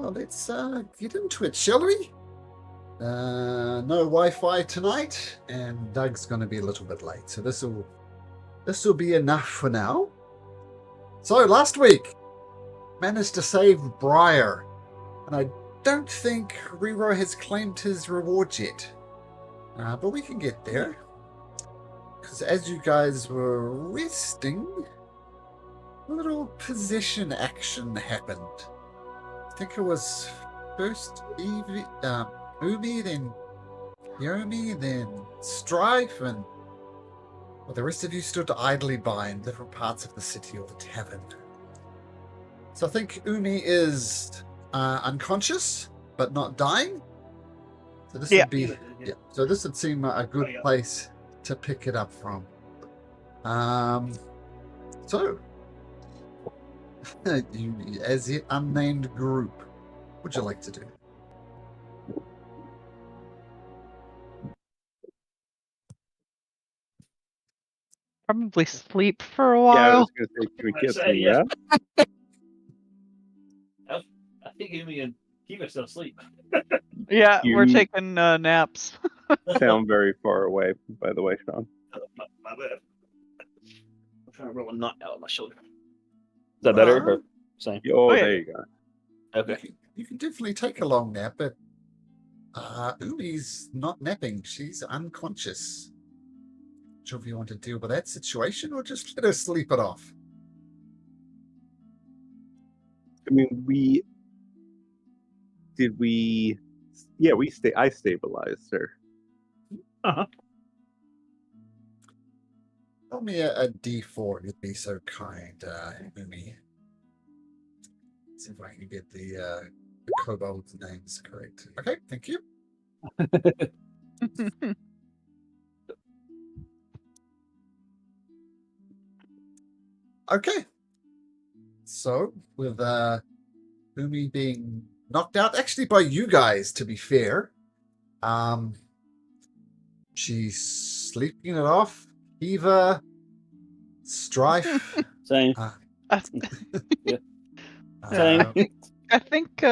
Well, let's get into it, shall we? No Wi-Fi tonight, and Doug's going to be a little bit late, so this will be enough for now. So last week, managed to save Briar, and I don't think Rero has claimed his reward yet, but we can get there. Because as you guys were resting, a little possession action happened. I think it was first Umi, then Yomi, then Strife, and well, the rest of you stood idly by in different parts of the city or the tavern. So I think Umi is unconscious, but not dying. So this would be so this would seem a good place to pick it up from. So you, as the unnamed group, what would you like to do? Probably sleep for a while. Yeah, I was going to say, can we get some rest? I think Amy and Kiva still asleep. Yeah, we're You- taking naps. Sound very far away, by the way, Sean. My bad. I'm trying to roll a knot out of my shoulder. Is that better? Or same? Oh, yeah. there you go. Okay. You can definitely take a long nap, but Umi's not napping. She's unconscious. Not sure if you want to deal with that situation or just let her sleep it off. I mean, I stabilized her. Uh-huh. Tell me a D4, you'd be so kind, Umi. See if I can get the kobold's names correct. Okay, thank you. Okay. So, with Umi being knocked out, actually by you guys, to be fair, she's sleeping it off. Eva, Strife. Same. Same. I think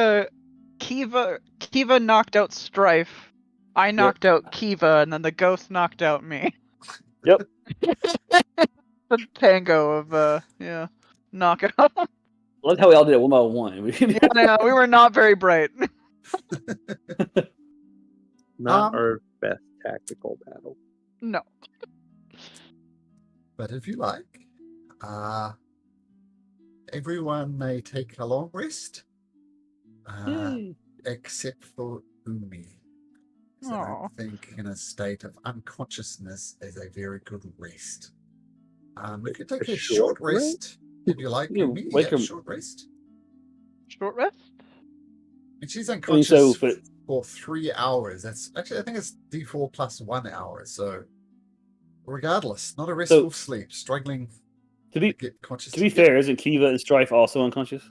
Kiva knocked out Strife. I knocked out Kiva, and then the ghost knocked out me. Yep. The tango of knockout. I love how we all did it one by one. Yeah, we were not very bright. Not our best tactical battle. No. But if you like, everyone may take a long rest, except for Umi. So I don't think in a state of unconsciousness is a very good rest. We could take a short rest if you like, Umi. Short rest. Short rest? And she's unconscious for 3 hours. That's actually, I think it's D4 plus 1 hour. So regardless, not a restful sleep, struggling to get conscious. To be fair, isn't Kiva and Strife also unconscious?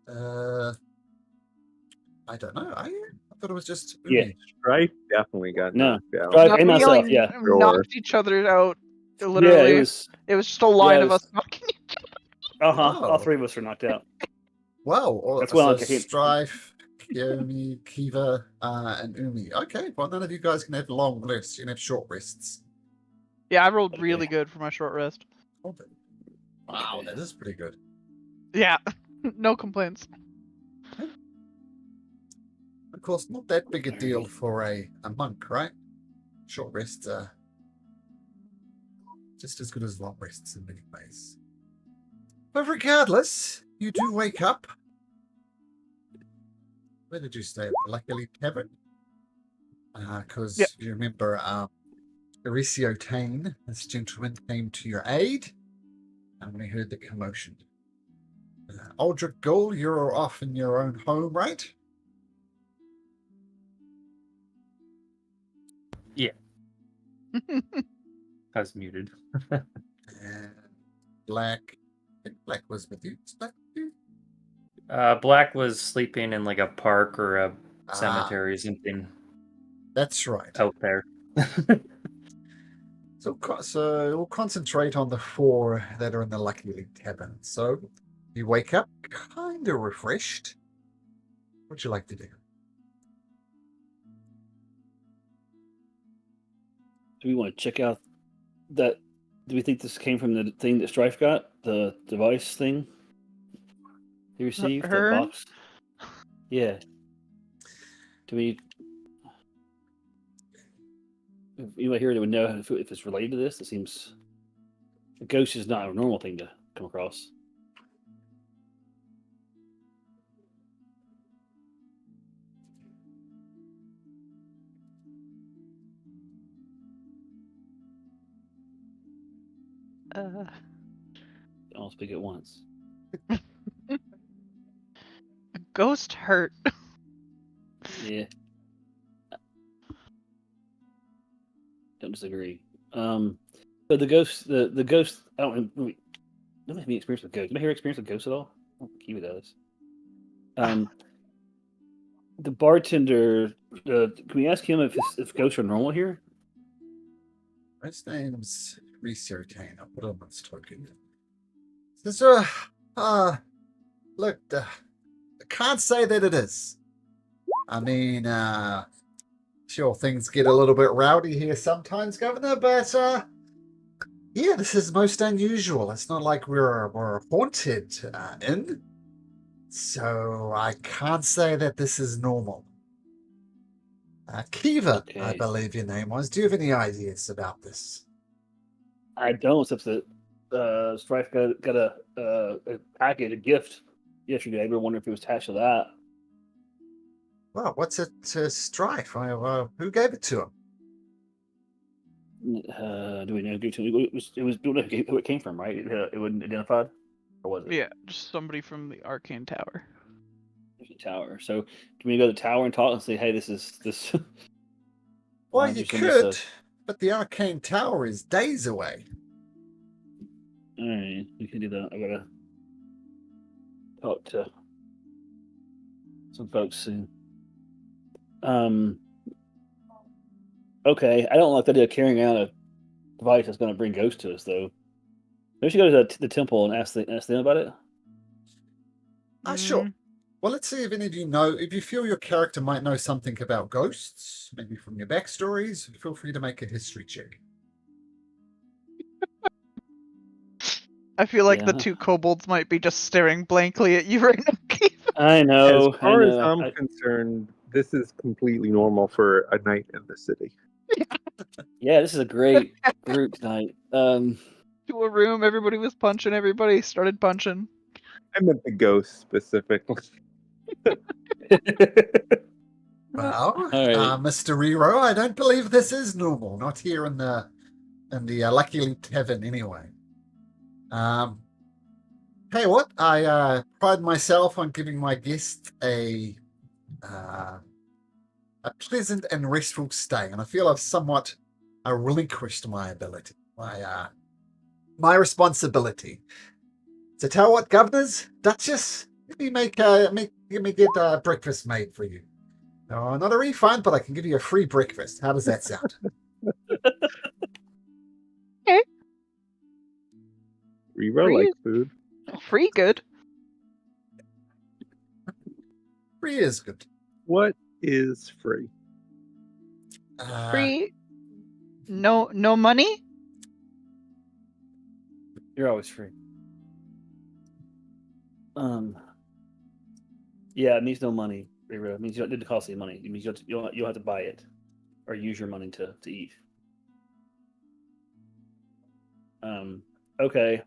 I don't know. I thought it was just Umi. Umi. Strife definitely got knocked out. Strife and myself, knocked each other out. Literally, it was just a line of us knocking each other. All three of us were knocked out. Wow. That's so Strife, Yomi, Kiva, and Umi. Okay, well, none of you guys can have long rests. You can have short rests. Yeah, I rolled really good for my short rest. Wow, that is pretty good. Yeah, no complaints. Of course, not that big a deal for a monk, right? Short rests are just as good as long rests in many ways. But regardless, you do wake up. Where did you stay? Luckily, Tavern. Because you remember, Ericio Tane, this gentleman, came to your aid, and we heard the commotion. Aldrich Gull, you're off in your own home, right? Yeah. I was muted. And Black, I think Black was with you. Is Black with you? Black was sleeping in like a park or a cemetery or something. That's right. Out there. So we'll concentrate on the 4 that are in the Lucky League Tavern. So You wake up kind of refreshed. What'd you like to do? Do we want to check out that? Do we think this came from the thing that Strife got? The device thing he received? That Her? box? Yeah. Do we... If anybody here that would know if it's related to this, it seems... A ghost is not a normal thing to come across. All speak at once. Ghost hurt. Yeah. Don't disagree. So the ghost, the ghost. I don't have any experience with ghosts. Do you have experience with ghosts at all? I don't think Kiva does. The bartender. Can we ask him if ghosts are normal here? His name's Research Kane. I'll put on this token. Says, look, I can't say that it is. I mean, sure, things get a little bit rowdy here sometimes, Governor, but, yeah, this is most unusual. It's not like we're a haunted inn. So I can't say that this is normal. Kiva, I Okay. believe your name was. Do you have any ideas about this? I don't, except that Strife got a package, a gift yesterday. I wonder if it was attached to that. Well, what's it to Strife? Who gave it to him? Do we know? It was. We don't know who it came from, right? It wasn't identified, or was it? Yeah, just somebody from the Arcane Tower. There's a tower. So can we go to the tower and talk and say, hey, this is this? Well, Why did you send us could, but the Arcane Tower is days away. All right, we can do that. I gotta talk to some folks soon. Okay, I don't like the idea of carrying out a device that's going to bring ghosts to us, though. Maybe we should go to the temple and ask them about it. Sure. Well, let's see if any of you know, if you feel your character might know something about ghosts, maybe from your backstories, feel free to make a history check. I feel like Yeah. the two kobolds might be just staring blankly at you right now, Keith. I know. As far I as know. I'm concerned, this is completely normal for a night in the city. Yeah, this is a great group tonight. To a room, everybody was punching, everybody started punching. I meant the ghost specifically. Well, All right. Mr. Rero, I don't believe this is normal. Not here in the Lucky Leap Tavern, anyway. Hey, what? I pride myself on giving my guests a pleasant and restful stay, and I feel I've somewhat relinquished my ability, my responsibility. So tell what, governors, Duchess, let me get breakfast made for you. No, not a refund, but I can give you a free breakfast. How does that sound? Rero Free? like food. Free good. Free is good. What is free? Free. No money? You're always free. Yeah, it means no money. It means you don't need to cost any money. It means you'll have to buy it or use your money to eat. Okay.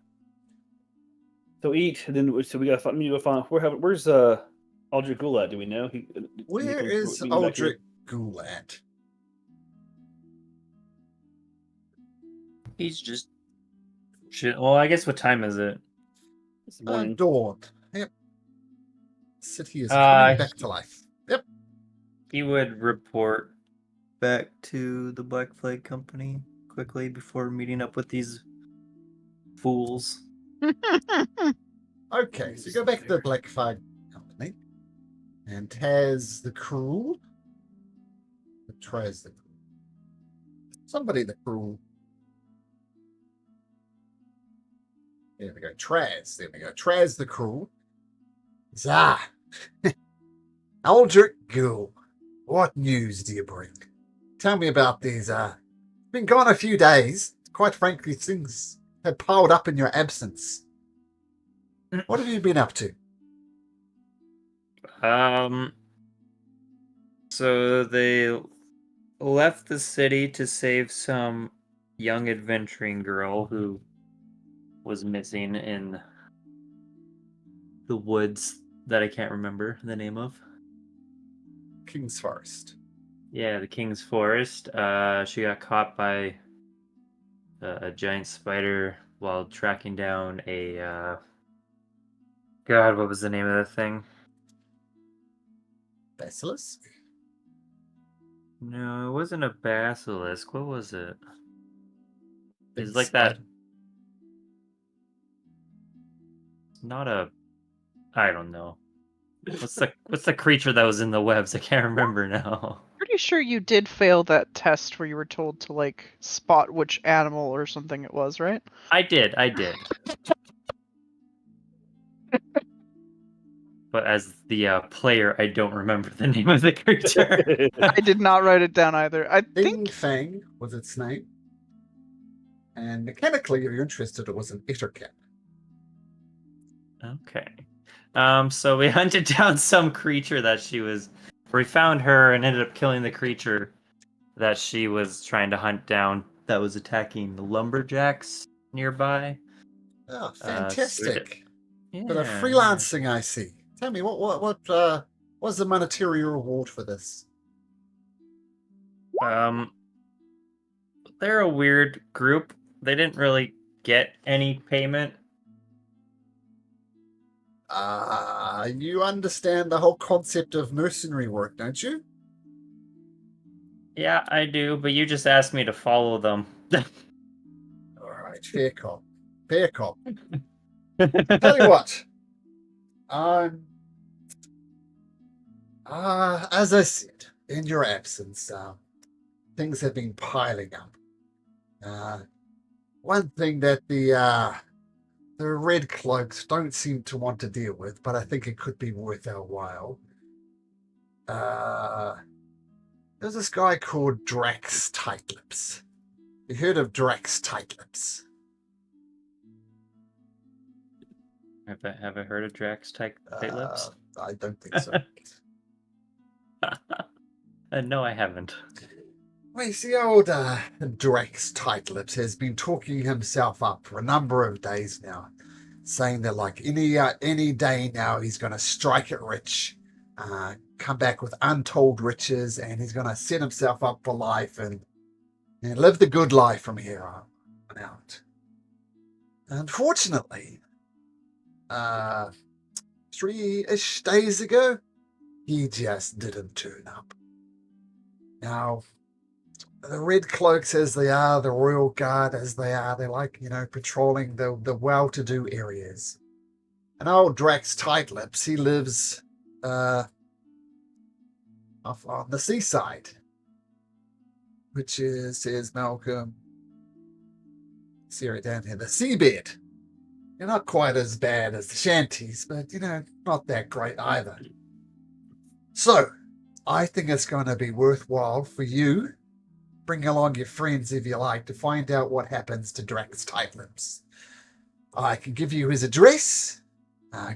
So eat, and then so we gotta go find where's Aldrich Ghoul at? Do we know? Where is Aldrich Ghoul at? He's just shit. Well, I guess what time is it? It's the morning. Dawn. Yep. City is coming back to life. Yep. He would report back to the Black Flag Company quickly before meeting up with these fools. Okay, so you go back to the Black Flag Company, and Taz the Cruel. Traz the Cruel. Somebody the Cruel. There we go. Traz. There we go. Traz the Cruel. Zah. Aldrich Ghoul. What news do you bring? Tell me about these. Been gone a few days. Quite frankly, things have piled up in your absence. What have you been up to? So they left the city to save some young adventuring girl who was missing in the woods that I can't remember the name of. King's Forest. Yeah, the King's Forest. She got caught by a giant spider while tracking down a God, what was the name of the thing? Basilisk? No, it wasn't a basilisk. What was it? Big It's like that. spider. Not a. I don't know. What's the creature that was in the webs? I can't remember now. Pretty sure you did fail that test where you were told to like spot which animal or something it was, right? I did. But as the player, I don't remember the name of the creature. I did not write it down either. I Ding think Fang was its name. And mechanically, if you're interested, it was an Ettercap. Okay. So we hunted down some creature that she was. We found her and ended up killing the creature that she was trying to hunt down that was attacking the lumberjacks nearby. Oh, So fantastic. yeah. But a freelancing, I see. Tell me, what's the monetary reward for this? They're a weird group. They didn't really get any payment. You understand the whole concept of mercenary work, don't you? Yeah, I do, but you just asked me to follow them. All right, fair cop. Fair cop. Tell you what. As I said, in your absence, things have been piling up. One thing that the Red Cloaks don't seem to want to deal with, but I think it could be worth our while. There's this guy called Drax Tightlips. You heard of Drax Tightlips? Have I heard of Drax Tight-Lips? I don't think so. No, I haven't. Well, you see, old Drax Tightlips has been talking himself up for a number of days now, saying that like any day now he's going to strike it rich, come back with untold riches, and he's going to set himself up for life and live the good life from here on out. Unfortunately, 3-ish days ago, he just didn't turn up. Now, the Red Cloaks as they are, the Royal Guard as they are, they're like, patrolling the well-to-do areas. And old Drax Tightlips, he lives off on the seaside, which is, says Malcolm, see right down here, the seabed. You're not quite as bad as the shanties, but, not that great either. So, I think it's going to be worthwhile for you, bring along your friends if you like, to find out what happens to Drax Tightlips. I can give you his address,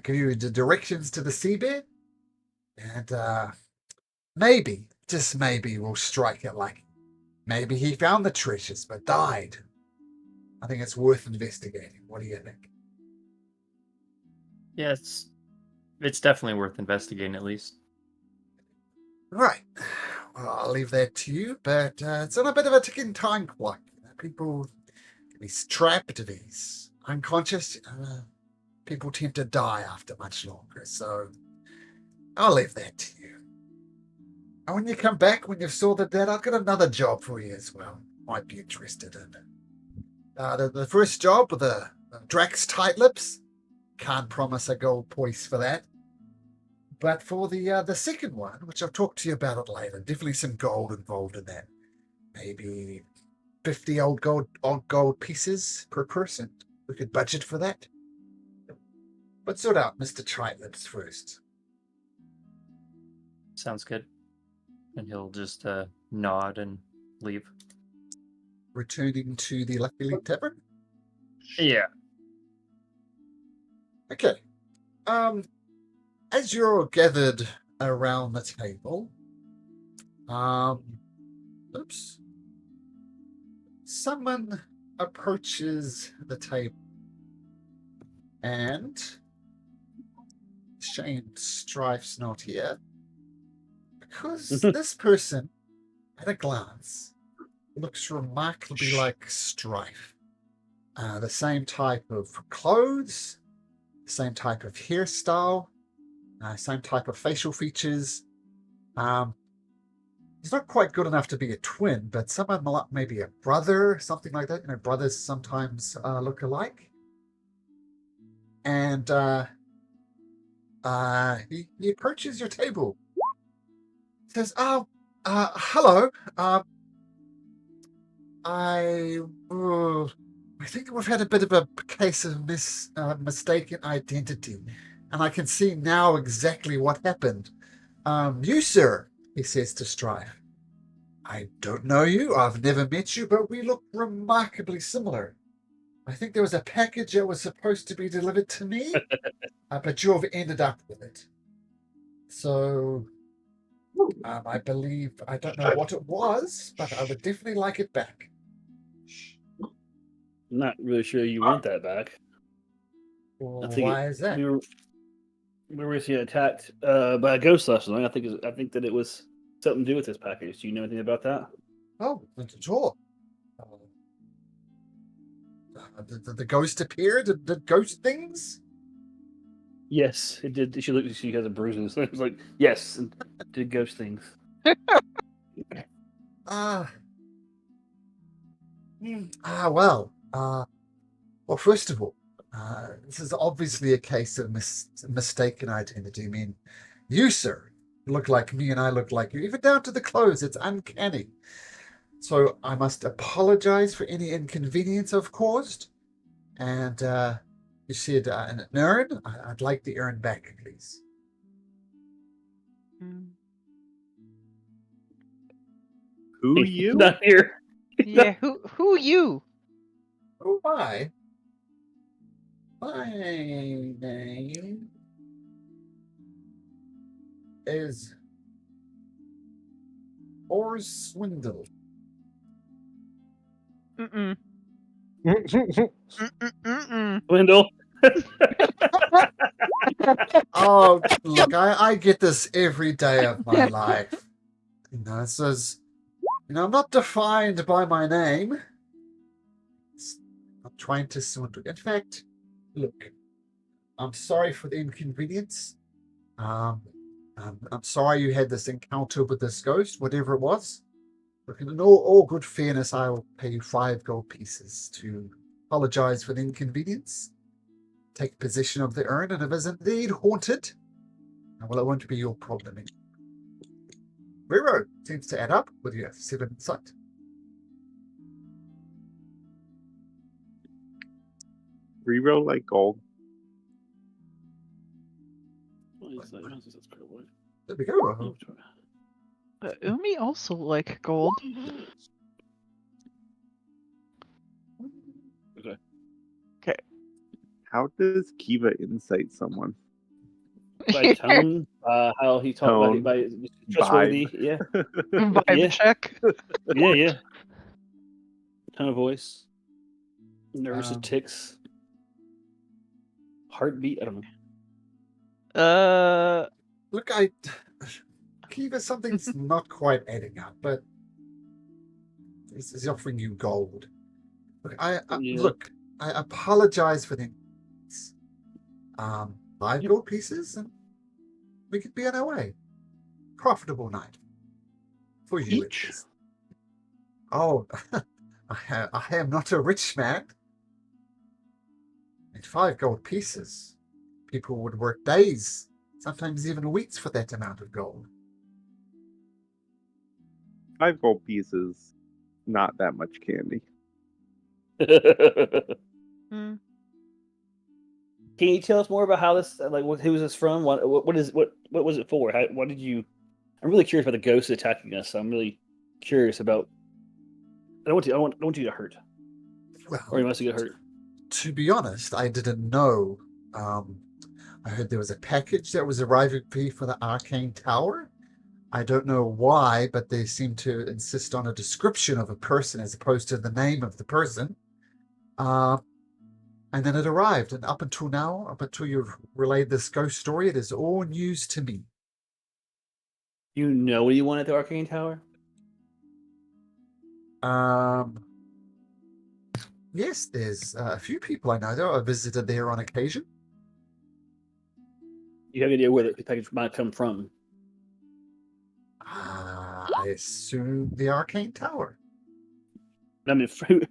give you the directions to the seabed, and maybe, just maybe, we'll strike it lucky. Maybe he found the treasures but died. I think it's worth investigating. What do you think? Yeah, it's definitely worth investigating at least. Right. Well, I'll leave that to you, but it's on a bit of a ticking time clock. People can be trapped to these unconscious. People tend to die after much longer, so I'll leave that to you. And when you come back, when you've sorted that, I've got another job for you as well. Might be interested in. The first job with the Drax Tightlips, can't promise a gold piece for that. But for the second one, which I'll talk to you about it later, definitely some gold involved in that. Maybe 50 old gold pieces per person. we could budget for that. But sort out Mr. Trilips first. Sounds good. And he'll just nod and leave. Returning to the Lucky Leap Tavern. Yeah. Okay. As you're all gathered around the table, oops. Someone approaches the table, and shame Strife's not here, because this person, at a glance, looks remarkably like Strife. The same type of clothes, same type of hairstyle, same type of facial features. He's not quite good enough to be a twin, but someone like maybe a brother, something like that. You know, brothers sometimes look alike. And he approaches your table. Says, "Oh, hello. I think we've had a bit of a case of mistaken identity, and I can see now exactly what happened. You, sir," he says to Strife, "I don't know you, I've never met you, but we look remarkably similar. I think there was a package that was supposed to be delivered to me, but you've ended up with it. So, I believe, I don't know what it was, but I would definitely like it back." I'm not really sure you want that back. Well, I think why is that? We were recently attacked by a ghost last night. I think that it was something to do with this package. Do you know anything about that? Oh, not at all. The ghost appeared? The ghost things? Yes, it did. She looked. She has a bruise, and it was like, yes, and did ghost things. Well, first of all, this is obviously a case of mistaken identity. I mean, you, sir, look like me and I look like you, even down to the clothes. It's uncanny. So I must apologize for any inconvenience I've caused. And you said an urn? I'd like the urn back, please. Who you? Not here. Yeah, who you? Oh, my. My name is Swindle. Mm-mm. Wendell. Oh, look, I get this every day of my life. You know, it says, I'm not defined by my name. I'm trying to swindle. In fact, look, I'm sorry for the inconvenience. I'm sorry you had this encounter with this ghost, whatever it was. Look, in all good fairness, I will pay you 5 gold pieces to apologize for the inconvenience. Take possession of the urn, and if it is indeed haunted, well, it won't be your problem anymore. Rero seems to add up with your 7 insight. Reroll like gold. There we go. Umi also like gold. Okay. How does Kiva insight someone? By tone, how he talked Tone, by trustworthy. vibe. Yeah, Vibe Yeah. check. yeah. Tone of voice, nervous as ticks, heartbeat. I don't know. Look, Kiva, something's not quite adding up, but he's offering you gold. Look, I apologize for the 5 gold pieces, and we could be on our way. Profitable night for you. Each? At least. Oh, I am not a rich man. And 5 gold pieces. People would work days, sometimes even weeks for that amount of gold. 5 gold pieces, not that much candy. Hmm. Can you tell us more about how this, like, who was this from? What was it for? What did you? I'm really curious about the ghost attacking us. I'm really curious about. I don't want you to hurt, or Well, you want us to get hurt. to be honest, I didn't know. I heard there was a package that was arriving for the Arcane Tower. I don't know why, but they seem to insist on a description of a person as opposed to the name of the person. And then it arrived, and up until now, up until you've relayed this ghost story, it is all news to me. You know what you want at the Arcane Tower? Yes, there's a few people I know that I visited there on occasion. You have any idea where the package might come from? I assume the Arcane Tower. I mean,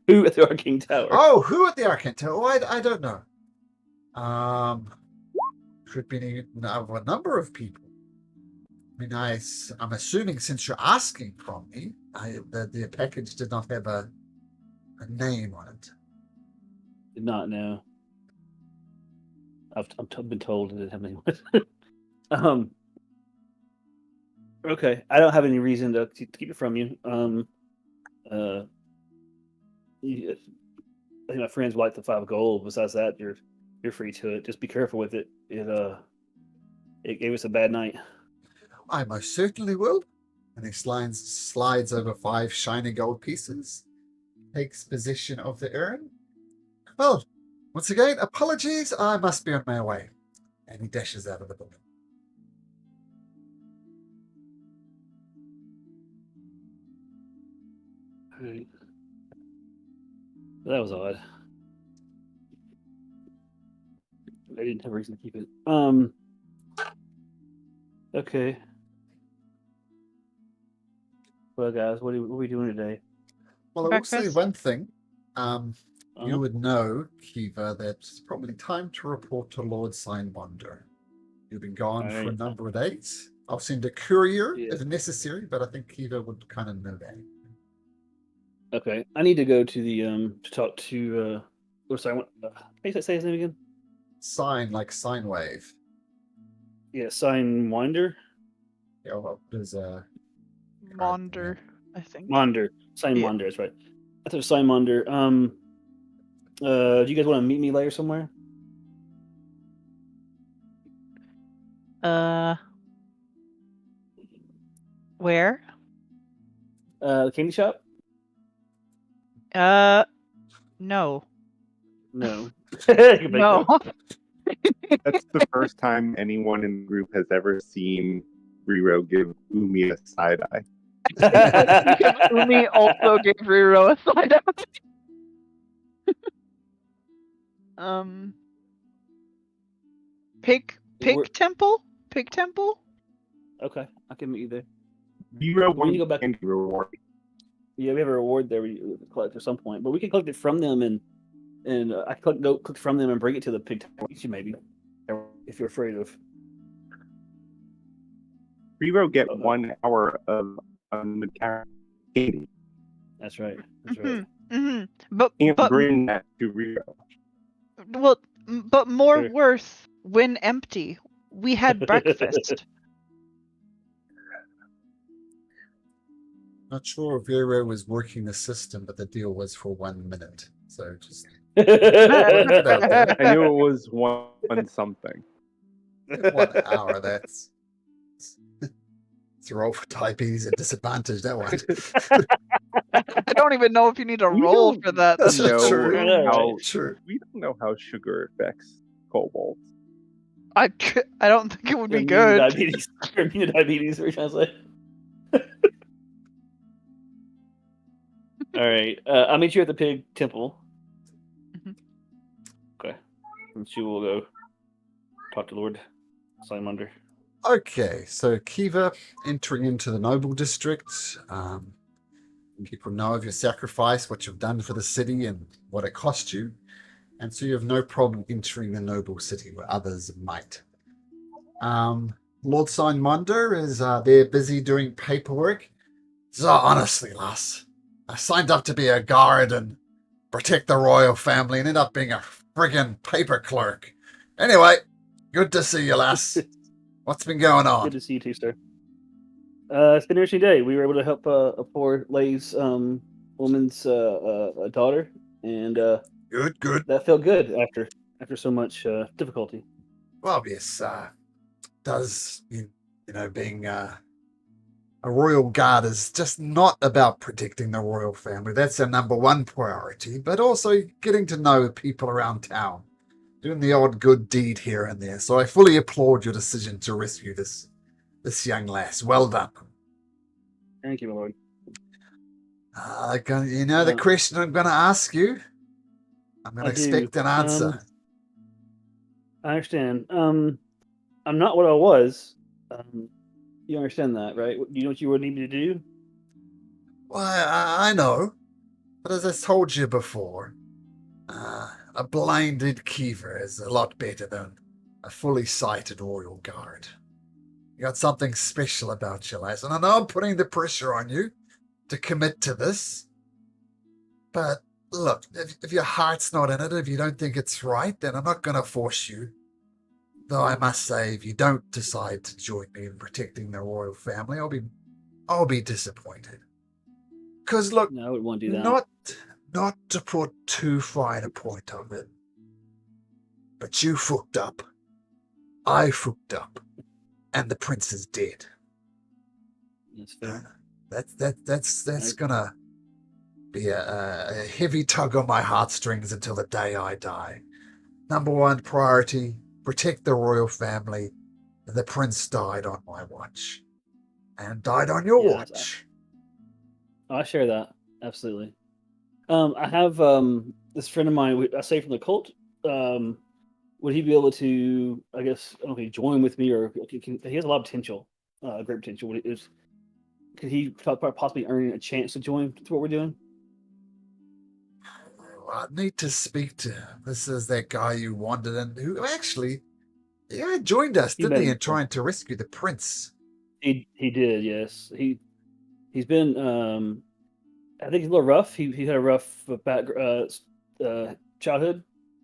who at the Arcane Tower? Oh, who at the Arcane Tower? Oh, I don't know. Could be a number of people. I mean, I'm assuming since you're asking from me, the package did not have a name on it. Did not know. I've been told it didn't have any. Okay, I don't have any reason to keep it from you. I think my friends would like the 5 gold. Besides that, you're free to it. Just be careful with it. It gave us a bad night. I most certainly will. And he slides over 5 shiny gold pieces, takes possession of the urn. Well, once again, apologies, I must be on my way. And he dashes out of the building. Right. That was odd. I didn't have a reason to keep it. Okay. Well, guys, what are we doing today? Well, I will say Breakfast? one thing. Uh-huh. You would know, Kiva, that it's probably time to report to Lord Signwonder. You've been gone for a Alright. number of days. I'll send a courier Yeah. if necessary, but I think Kiva would kind of know that. Okay, I need to go to the to talk to sorry, how do you say his name again? Sign like sine wave. Yeah, Signwinder. Yeah, well, there's a Monder, I think. Monder. Signwinder, that's right. I thought it was Signwinder. Do you guys want to meet me later somewhere? Where? The candy shop? No. No. No. That's the first time anyone in the group has ever seen Riro give Umi a side eye. Because Umi also gave Riro a side eye. Pig We're- Temple? Pig Temple? Okay, I can meet you there. Riro When you wants go back- candy reward. Yeah, we have a reward there we collect at some point, but we can collect it from them and I can go collect from them and bring it to the pig tower. Maybe if you're afraid of. Riro get Oh, no. 1 hour of candy. That's right. That's right. Mm-hmm. But Can't but bring that to Riro. but more Sure. worth when empty. We had breakfast. Not sure if Vero was working the system, but the deal was for 1 minute. So just I knew it was one something. 1 hour. That's it's a roll for diabetes at disadvantage. That one. I don't even know if you need a We roll don't for that. That's know true. how Sure. we don't know how sugar affects kobolds. I don't think it would be Immune good. Diabetes. Immune diabetes. What are you trying to say? All right. I'll meet you at the pig temple. Mhm. Okay. And she will go talk to Lord Simunder. Okay, so Kiva entering into the noble district. People know of your sacrifice, what you've done for the city, and what it cost you. And so you have no problem entering the noble city where others might. Lord Signmunder is there busy doing paperwork. So honestly, lass, I signed up to be a guard and protect the royal family and ended up being a friggin' paper clerk. Anyway, good to see you, lass. What's been going Good on? to see you too, sir. It's been an interesting day. We were able to help a poor Lay's woman's daughter, and Good. that felt good after so much difficulty. Well, yes, does, being a royal guard is just not about protecting the royal family. That's our number one priority, but also getting to know people around town, doing the odd good deed here and there. So I fully applaud your decision to rescue this young lass. Well done. Thank you, my lord. The question I'm going to ask you? I'm going to expect an answer. I understand. I'm not what I was. You understand that, right? You know what you would need me to do? Well, I know, but as I told you before, a blinded Kiva is a lot better than a fully sighted royal guard. You got something special about you, lass, and I know I'm putting the pressure on you to commit to this, but look, if your heart's not in it, if you don't think it's right, then I'm not going to force you. Though I must say, if you don't decide to join me in protecting the royal family, I'll be disappointed. Because look, No, I wouldn't want to do that. Not to put too fine a point on it, but you fucked up. I fucked up, and the prince is dead. That's fair. That's gonna be a heavy tug on my heartstrings until the day I die. Number one priority: protect the royal family. The prince died on my watch, and died on your watch. I share that absolutely. I have this friend of mine. I say from the cult. Would he be able to? I guess I don't know if he join with me, or he has a lot of potential, great potential. Could he possibly earn a chance to join to what we're doing? I need to speak to him. This is that guy you wanted, and who actually, joined us, didn't he, in trying to rescue the prince? He did, yes. He's been I think he's a little rough. He had a rough childhood,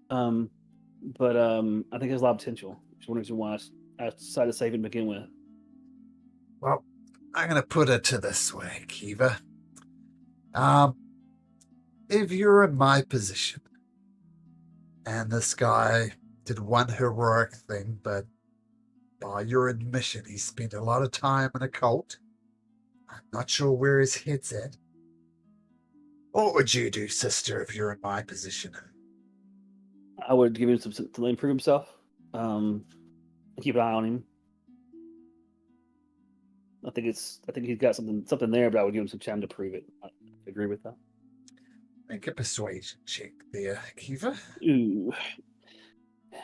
but I think he has a lot of potential. Which is one reason why I decided to save him to begin with. Well, I'm going to put it to this way, Kiva. If you're in my position, and this guy did one heroic thing, but by your admission, he spent a lot of time in a cult. I'm not sure where his head's at. What would you do, sister, if you're in my position? I would give him some to improve himself. Keep an eye on him. I think he's got something there, but I would give him some time to prove it. I agree with that. Make a persuasion check there, Kiva. Ooh,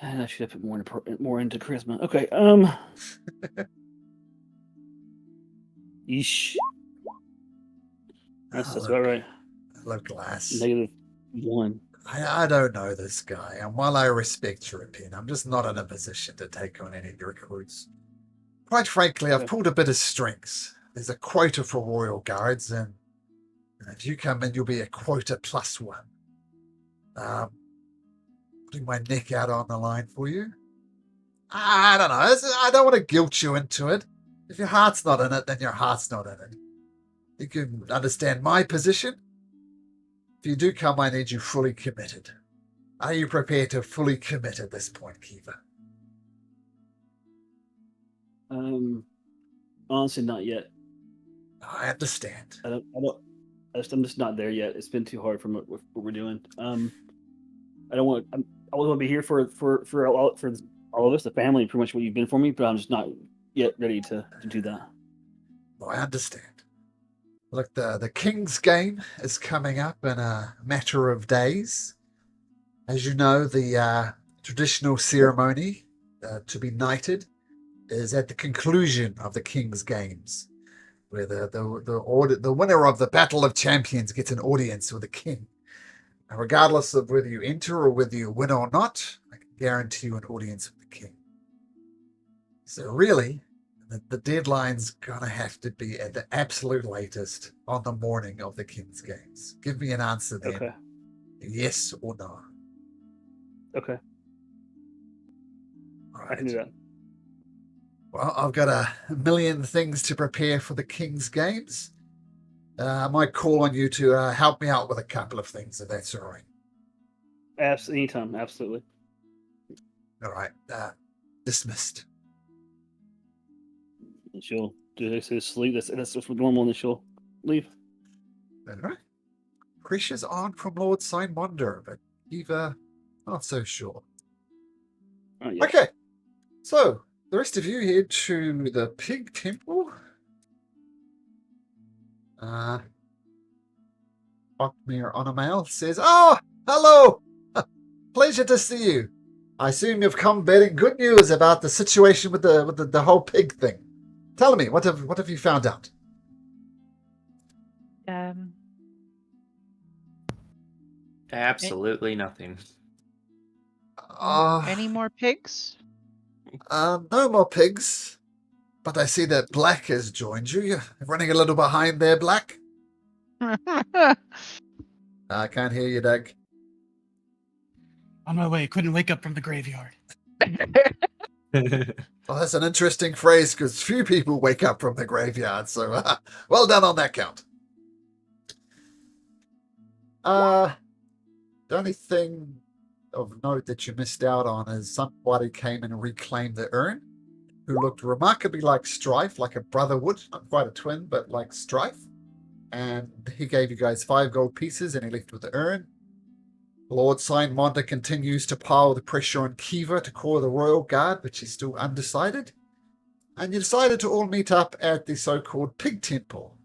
and I should have put more into charisma. Okay. Yeesh. That's about right. Look, lass. -1. I don't know this guy, and while I respect your opinion, I'm just not in a position to take on any recruits. Quite frankly, I've pulled a bit of strings. There's a quota for royal guards, and if you come in, you'll be a quota +1. Putting my neck out on the line for you. I don't know. I don't want to guilt you into it. If your heart's not in it, then your heart's not in it. You can understand my position. If you do come, I need you fully committed. Are you prepared to fully commit at this point, Kiva? Honestly, not yet. I understand. I'm just not there yet. It's been too hard for what we're doing. I always want to be here for all of us, the family, pretty much what you've been for me, but I'm just not yet ready to do that. Well, I understand. Look, the King's Game is coming up in a matter of days. As you know, the traditional ceremony to be knighted is at the conclusion of the King's Games, where the winner of the Battle of Champions gets an audience with the king. Now, regardless of whether you enter or whether you win or not, I can guarantee you an audience with the king. So really, the deadline's gonna have to be at the absolute latest on the morning of the King's Games. Give me an answer then. Okay. Yes or no. Okay. I can do that. Well, I've got a million things to prepare for the King's Games. I might call on you to help me out with a couple of things, if that's all right. Anytime, absolutely. All right. Dismissed. And she'll do this sleep. That's just normal, and then she'll leave. All right. Precious aunt from Lord Wonder, but Eva, not so sure. Oh, yeah. Okay. So, the rest of you head to the Pig Temple. Ockmere Onomail says, "Oh, hello! Pleasure to see you. I assume you've come bearing good news about the situation with the whole pig thing. Tell me, what have you found out?" Absolutely nothing. Any more pigs? No more pigs. But I see that Black has joined you. You're running a little behind there, Black. I can't hear you, Doug. On my way, couldn't wake up from the graveyard. Well, that's an interesting phrase because few people wake up from the graveyard. So, well done on that count. The only thing of note that you missed out on is somebody came and reclaimed the urn, who looked remarkably like Strife, like a brother would, not quite a twin, but like Strife. And he gave you guys 5 gold pieces, and he left with the urn. Lord Signmonda continues to pile the pressure on Kiva to call the Royal Guard, but she's still undecided. And you decided to all meet up at the so-called Pig Temple.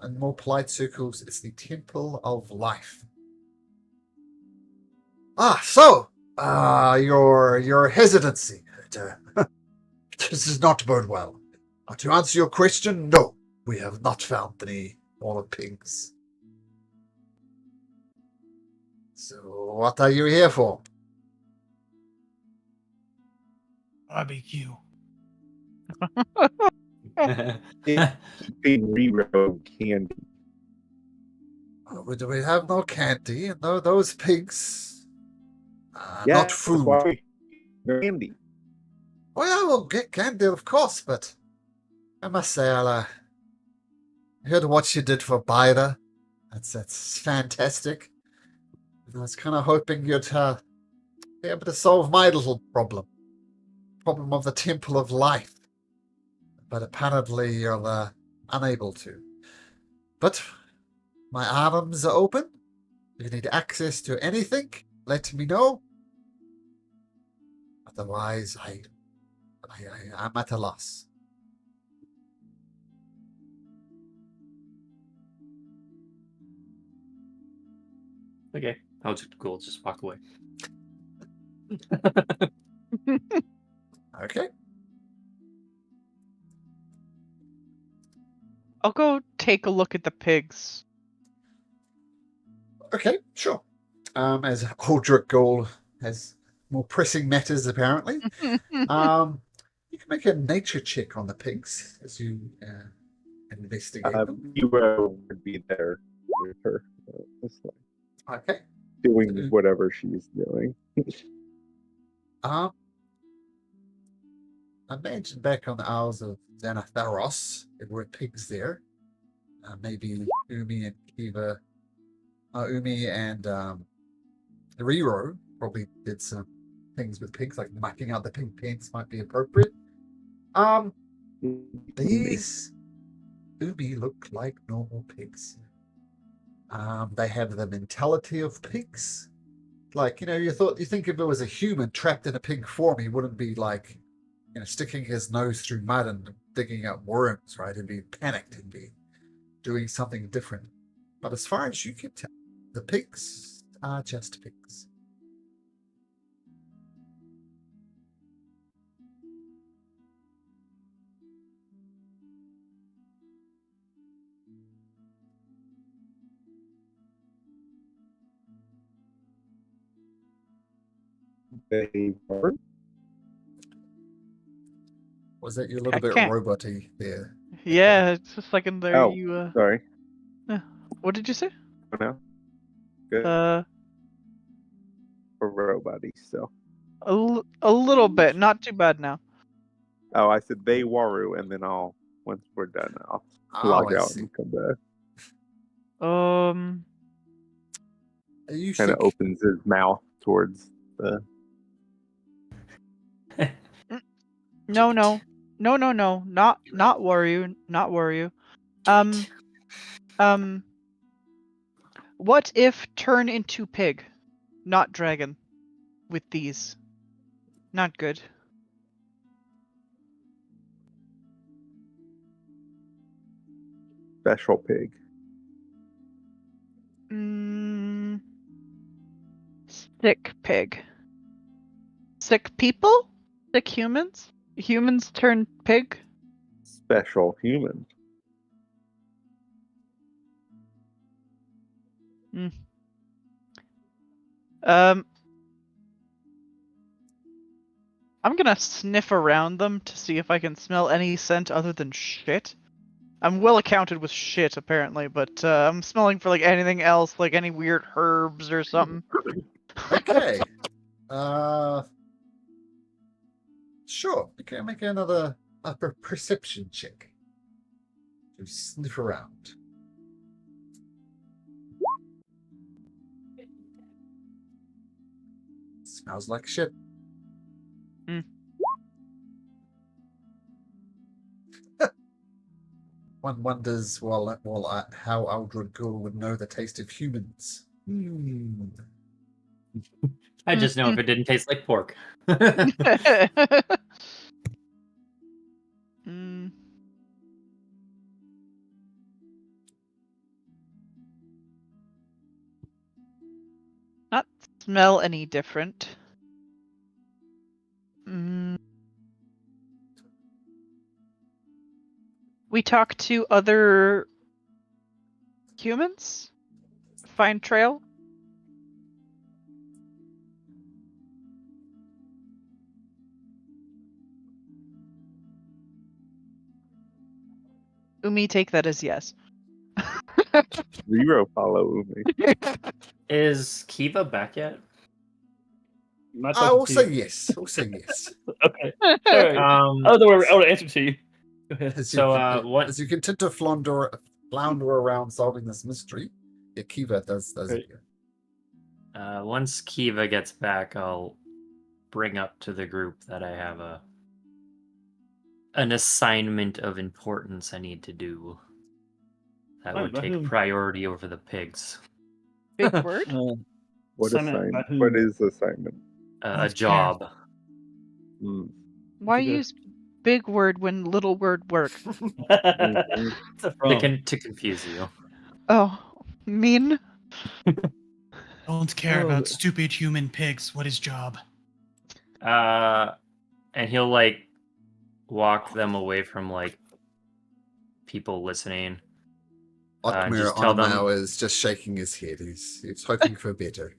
In more polite circles, it's the Temple of Life. Your hesitancy. This does not bode well. To answer your question, no, we have not found any more pigs. So, what are you here for? Barbecue. Keeping Rero candy. We have no candy, and no, those pigs not food. Why candy. Well, I will get candy, of course, but I must say, I heard what you did for Byra. That's fantastic. And I was kind of hoping you'd be able to solve my little problem of the Temple of Life. But apparently you're unable to. But my arms are open. If you need access to anything, let me know. Otherwise, I'm at a loss. Okay, I'll just walk away. Okay. I'll go take a look at the pigs. Okay, sure. As Aldrich Gold has more pressing matters, apparently. You can make a nature check on the pigs as you investigate them. Rero would be there with her. Okay. Doing whatever she's doing. Imagine back on the Isles of Xanatharos, there were pigs there. Maybe Umi and Kiva, Umi and Rero probably did some things with pigs, like mucking out the pig pens might be appropriate. These Umi look like normal pigs. They have the mentality of pigs. Like, you think if it was a human trapped in a pig form, he wouldn't be like, sticking his nose through mud and digging up worms, right? He'd be panicked. He'd be doing something different. But as far as you can tell, the pigs are just pigs. They were. Was that you a little I bit can't- robot-y there? Yeah, it's just like in there. Oh, You. sorry. What did you say? Oh, no. Good. Uh. For robot-y still. A little bit, not too bad now. Oh, I said they Waru, and then once we're done, I'll Oh, log I out see. and come back. You Kind of think opens his mouth towards the. No, not worry, not worry. What if turn into pig, not dragon, with these? Not good. Special pig. Sick pig. Sick people? Sick humans? Humans turn pig? Special human. I'm gonna sniff around them to see if I can smell any scent other than shit. I'm well accounted with shit, apparently, but I'm smelling for like anything else, like any weird herbs or something. okay. Sure. Okay, make another upper perception check. To sniff around. Smells like shit. One wonders, how Aldred Ghoul would know the taste of humans. I just know if it didn't taste like pork. Not smell any different. We talk to other humans? Find trail? Umi, take that as yes. Zero follow Umi. Is Kiva back yet? I will say yes. I'll say yes. Okay. All right. I would answer to you. Go ahead. As you continue to flounder around solving this mystery, Kiva does Right. it. Once Kiva gets back, I'll bring up to the group that I have an assignment of importance I need to do. That would take priority over the pigs. Big word? What Assignment by assignment? whom? What is assignment? A job. Why use big word when little word works? To confuse you. Oh, mean? Don't care about stupid human pigs. What is job? And he'll like walk them away from like people listening. Otmir Onamau is just shaking his head. He's hoping for better.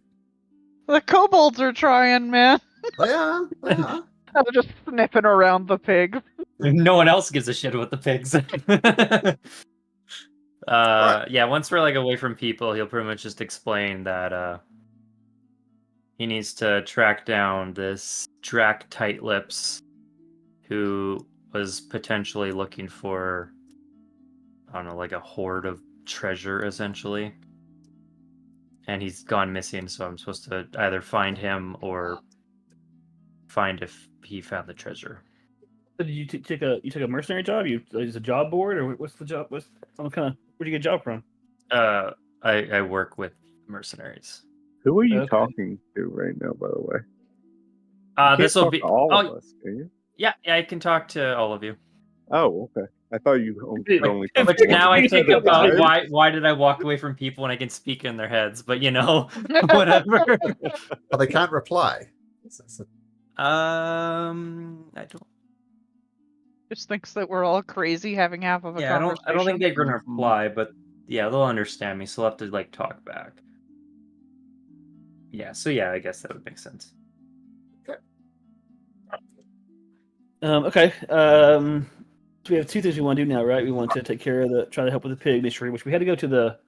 The kobolds are trying, man. They are. They're just sniffing around the pigs. No one else gives a shit about the pigs. Yeah, once we're like away from people, he'll pretty much just explain that he needs to track down this Drac Tightlips who was potentially looking for, I don't know, like a hoard of treasure, essentially. And he's gone missing, so I'm supposed to either find him or find if he found the treasure. So did you take a mercenary job? Is a job board, or what's the job? Where'd you get a job from? I work with mercenaries. Who are you talking to right now, by the way? This will be all of us, can you? Yeah, I can talk to all of you. Oh, okay. I thought you only. But now I think about why did I walk away from people when I can speak in their heads? But whatever. But they can't reply. I don't. Just thinks that we're all crazy having half of a conversation. I don't think they're gonna reply, but yeah, they'll understand me, so they'll have to like talk back. Yeah, so yeah, I guess that would make sense. Okay. So we have two things we want to do now, right? We want to take care of try to help with the pig mystery, which we had to go to the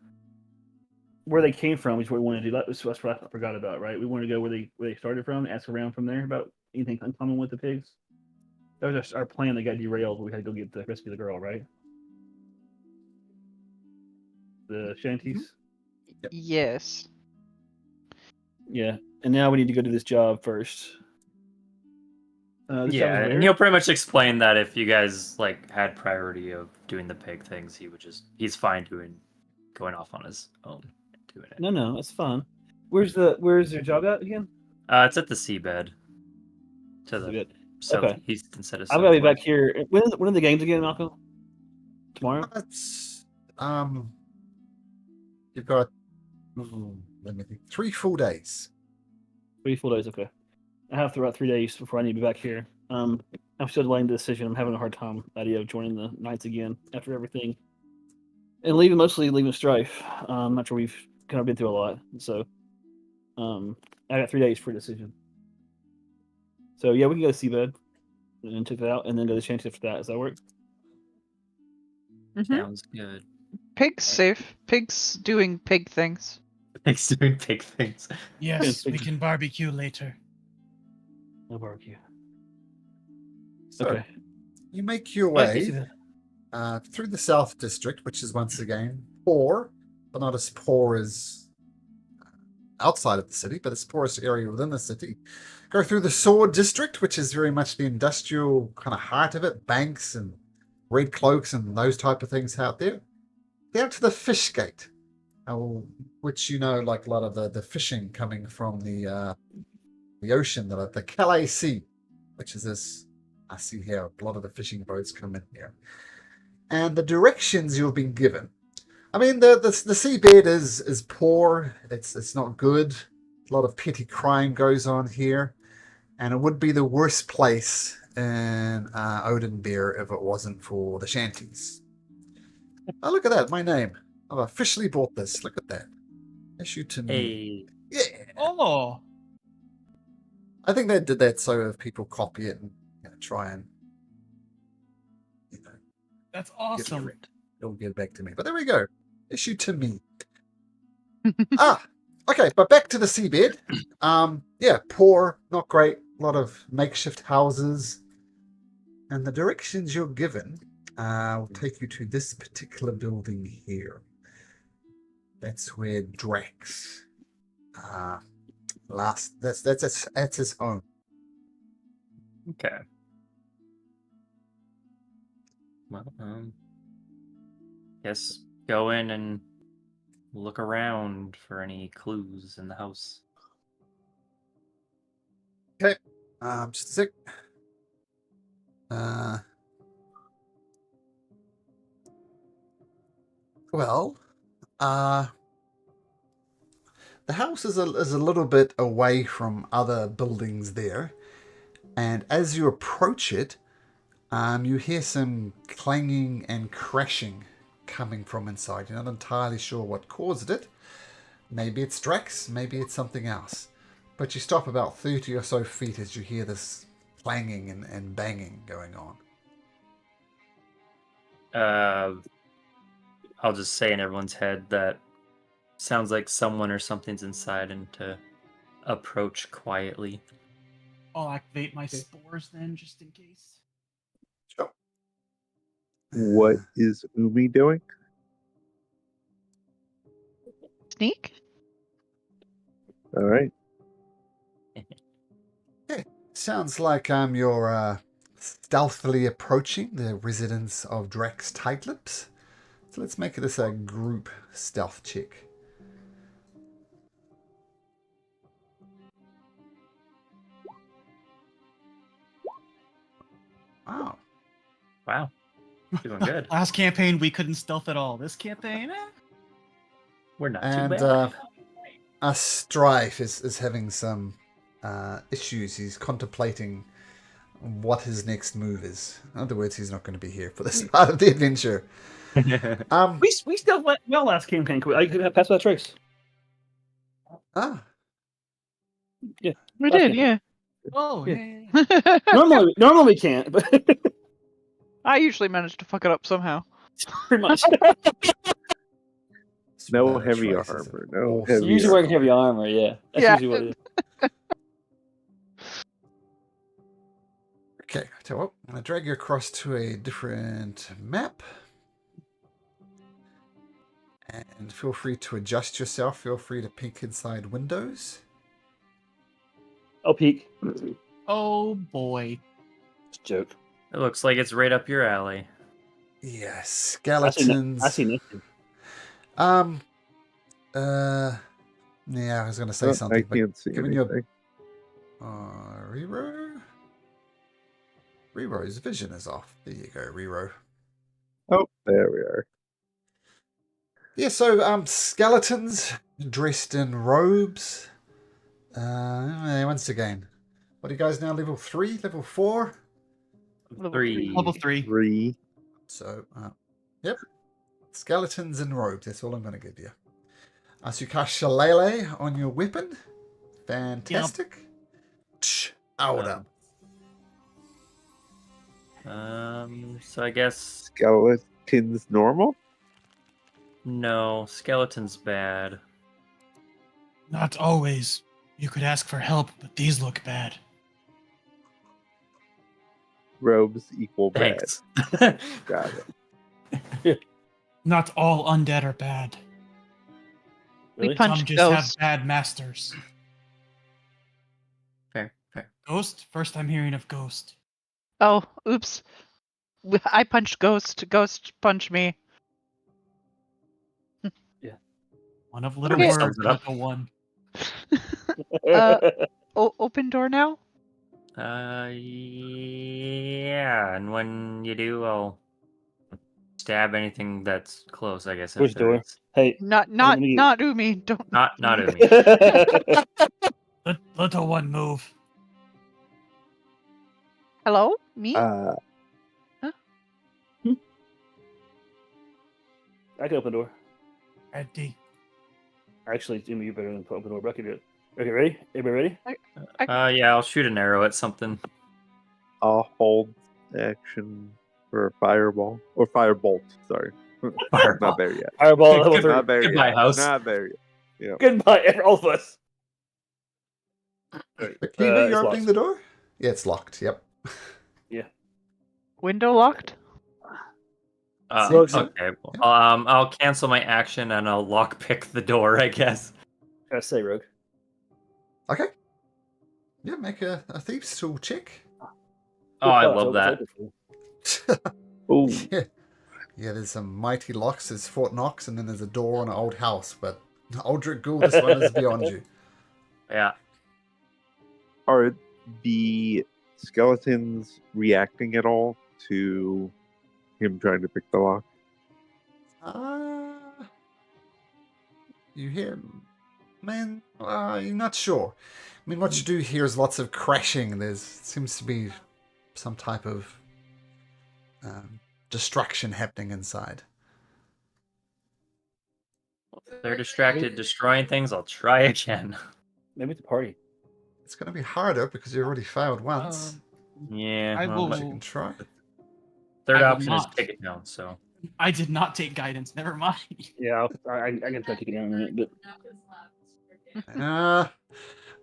where they came from is what we want to do. That's what I forgot about, right? We want to go where they started from, ask around from there about anything uncommon with the pigs. That was our plan that got derailed. We had to go get the rescue the girl, right? The shanties. Yep. Yes. Yeah, and now we need to go do this job first. This job Yeah, is and where? he'll pretty much explain that if you guys like had priority of doing the pig things, he's fine going off on his own and doing it. No, that's fine. Where's your job at again? It's at the seabed. To the Good. southeast instead of I'm gonna be back southwest. here. When are the games again, Malcolm? Tomorrow. That's you've got let me think, 3 full days. 3 full days. Okay. I have about 3 days before I need to be back here. I'm still delaying the decision. I'm having a hard time idea of joining the Knights again after everything, and mostly leaving Strife. After we've kind of been through a lot, so I got 3 days for a decision. So yeah, we can go to Seabed and check that out, and then go to Shanty after that. Does that work? Sounds good. Pig's safe. Pig's doing pig things. Thanks doing pig things. Yes, we can barbecue later. No barbecue. So Okay. you make your Okay, way through the South District, which is once again poor, but not as poor as outside of the city, but its poorest area within the city. Go through the Sword District, which is very much the industrial kind of heart of it, banks and red cloaks and those type of things out there. Down to the Fish Gate, which like a lot of the fishing coming from the ocean, the Calais Sea, which is this. I see here a lot of the fishing boats come in here, and the directions you've been given. I mean, the seabed is poor. It's not good. A lot of petty crime goes on here, and it would be the worst place in Oathbreaker if it wasn't for the shanties. Oh, look at that! My name. I've officially bought this. Look at that. Issue to me. Hey, Yeah. Oh, I think they did that so if people copy it and try and that's get awesome. it, it'll get back to me. But there we go. Issue to me. Okay, but back to the seabed. Yeah, poor, not great. A lot of makeshift houses, and the directions you're given will take you to this particular building here. That's where Drax that's his home. okay. Well, guess go in and look around for any clues in the house. Okay. Just a sec. Well, the house is a little bit away from other buildings there, and as you approach it, you hear some clanging and crashing coming from inside. You're not entirely sure what caused it. Maybe it's Drax, maybe it's something else. But you stop about 30 or so feet as you hear this clanging and banging going on. I'll just say in everyone's head that sounds like someone or something's inside and to approach quietly. I'll activate my spores then, just in case. Sure. What is Umi doing? Sneak? All right. Sounds like you're stealthily approaching the residence of Drax Tightlips. So let's make this a group stealth check. Wow. Doing good. Last campaign, we couldn't stealth at all. This campaign, We're not too And bad. Strife is having some issues. He's contemplating what his next move is. In other words, he's not going to be here for this part of the adventure. We still went well last campaign. I could pass that trace. We Last did, campaign. yeah. oh, Yeah. yeah. Normally we can't, but I usually manage to fuck it up somehow. pretty much. No merch heavy races armor, are no awesome. heavy You're usually wearing heavy armor, yeah. That's Yeah. usually what it is. Okay, tell you what, I'm going to drag you across to a different map. And feel free to adjust yourself. Feel free to peek inside windows. I'll peek. Oh boy. It's a joke. It looks like it's right up your alley. Yeah, I skeletons. see nothing. Yeah, I was going to say I something, but can't see giving anything. you Rero? Rero's vision is off. There you go, Rero. Oh, there we are. Yeah, so skeletons dressed in robes. Once again, what are you guys now? Level 3, level 4? Level 3. 3. So, yep, skeletons in robes. That's all I'm going to give you. So you cast Shillelagh on your weapon. Fantastic. Out up. So I guess Skeletons normal? no, skeleton's bad. Not always. You could ask for help, but these look bad. Robes equal bad. Thanks. Got it. Not all undead are bad. Really? We punched Some just ghosts. have bad masters. Fair. Ghost? First I'm hearing of Ghost. Oh, oops. I punched Ghost. Ghost punched me. One of little Okay. words, Sums it up. little one. Open door now? Yeah, and when you do, I'll stab anything that's close, I guess. if Which there door? is. Hey. Not let me- Umi. Don't. Not Umi. Little one, move. Hello? Me? I can open the door. Ready. Actually, Jimmy, you better than open the door, but I can do it. Okay, ready? Everybody ready? Yeah, I'll shoot an arrow at something. I'll hold action for a fireball. Or firebolt, sorry. Fireball. Not there yet. Fireball level 3. Not there Goodbye, yet. house. Not there yet. Goodbye, all of us. Right. But Kiva, it's you're opening locked. the door? Yeah, it's locked. Yep. Window locked? Look, Okay. I'll cancel my action and I'll lockpick the door, I guess. Gotta say, Rogue. Okay. Yeah, make a thieves tool check. Oh, I Good love class, that. Oh, Yeah. Yeah, there's some mighty locks. There's Fort Knox, and then there's a door on an old house. But Aldrich Ghoul, this one is beyond you. Yeah. are the skeletons reacting at all to him trying to pick the lock? You hear, man? You're not sure. I mean, what you do hear is lots of crashing. Seems to be some type of destruction happening inside. If they're distracted destroying things, I'll try again. Maybe it's a party. It's going to be harder because you already failed once. Yeah. I well, will- But you can try. Third I will option is not. take it down, so. I did not take guidance. Never mind. Yeah, I can try to take it down in a minute, but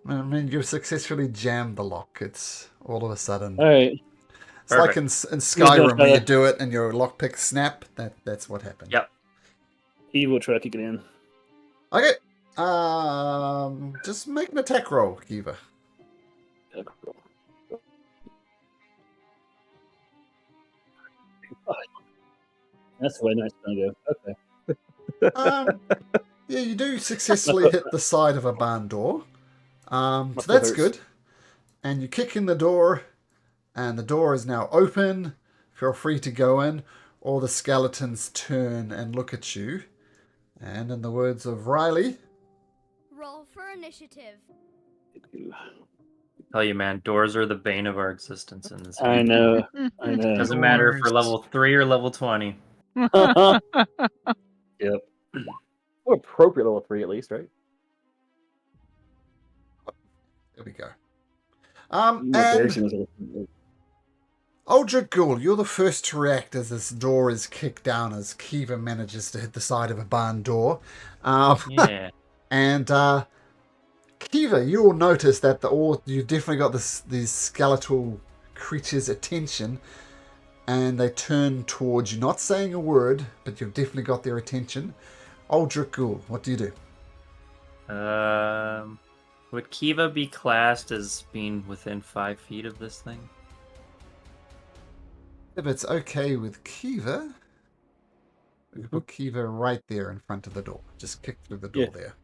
I mean, you've successfully jammed the lock. It's all of a sudden. all right. It's like in Skyrim where you better. do it and your lockpick snap. That's what happened. Yep. He will try to kick it in. Okay. Just make an attack roll, Kiva. That's the way night's gonna go. Okay. Yeah, you do successfully hit the side of a barn door. So foot that's hurts. good. And you kick in the door, and the door is now open. Feel free to go in. All the skeletons turn and look at you. And in the words of Riley, Roll for initiative. Tell you, man, doors are the bane of our existence in this I game. know. I know. Doesn't matter if we're Doors. level 3 or level 20. Yep. Or appropriate level 3 at least, right? there we go. More And embarrassing was level 3. Aldrich Ghoul, you're the first to react as this door is kicked down as Kiva manages to hit the side of a barn door. Yeah. And Kiva, you will notice that you've definitely got these skeletal creatures' attention, and they turn towards you, not saying a word, but you've definitely got their attention. Aldrich Ghoul, what do you do? Would Kiva be classed as being within 5 feet of this thing? If it's okay with Kiva, we can put Kiva right there in front of the door. Just kick through the door there.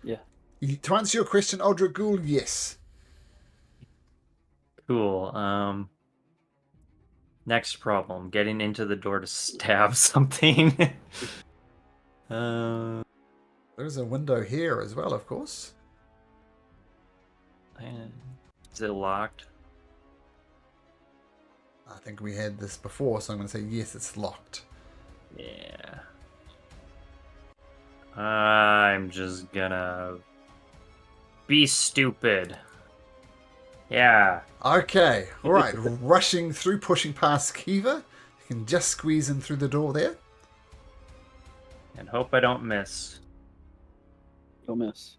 Yeah. To answer your question, Aldrich Ghoul, yes. Cool. Next problem: getting into the door to stab something. There's a window here as well, of course. Is it locked? I think we had this before, so I'm going to say yes, it's locked. Yeah. I'm just gonna be stupid. Yeah. Okay, all right. Rushing through, pushing past Kiva. You can just squeeze in through the door there. And hope I don't miss. Don't miss.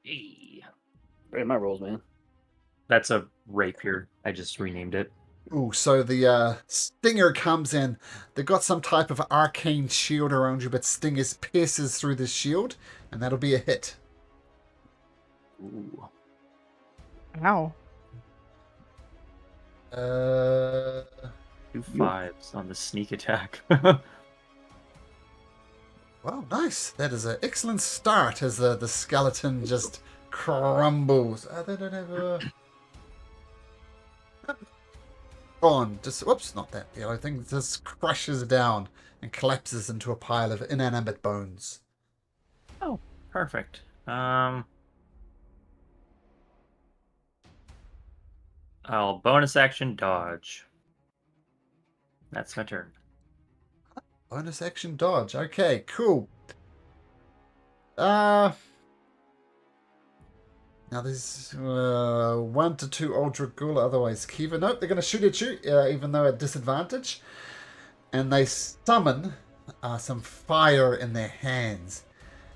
Hey. Right, my rolls, man. That's a rapier. I just renamed it. Ooh, so the stinger comes in. They've got some type of arcane shield around you, but stingers pierces through the shield, and that'll be a hit. Ooh. Ow. 2 5s on the sneak attack. Wow, nice. That is an excellent start as the skeleton just crumbles. They don't have a... on. Just whoops, not that yellow thing. Just crushes down and collapses into a pile of inanimate bones. Oh, perfect. I'll bonus action dodge. That's my turn. Bonus action dodge. Okay, cool. Now there's 1 to 2 Aldrich Ghoul, otherwise Kiva. Nope, they're going to shoot at you, even though at disadvantage. And they summon some fire in their hands.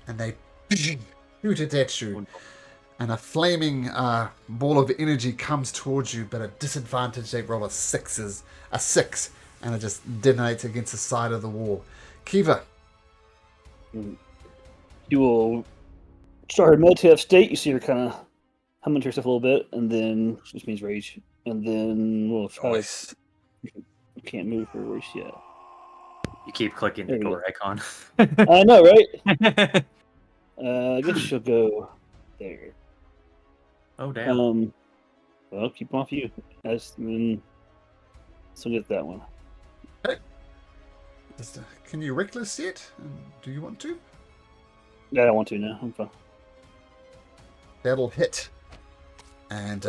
And they shoot it at you. And a flaming ball of energy comes towards you, but at disadvantage they roll a 6, and it just detonates against the side of the wall. Kiva. You will start her meditative state. You see her kind of humming to herself a little bit, and then which means rage. And then we'll try. Nice. You can't move her where she's at. You keep clicking the There you door icon. I know, right? I guess she'll go there. Oh, damn. Well, keep off you. So get that one. Can you reckless yet? Do you want to? Yeah, I don't want to now. I'm fine. That'll hit. And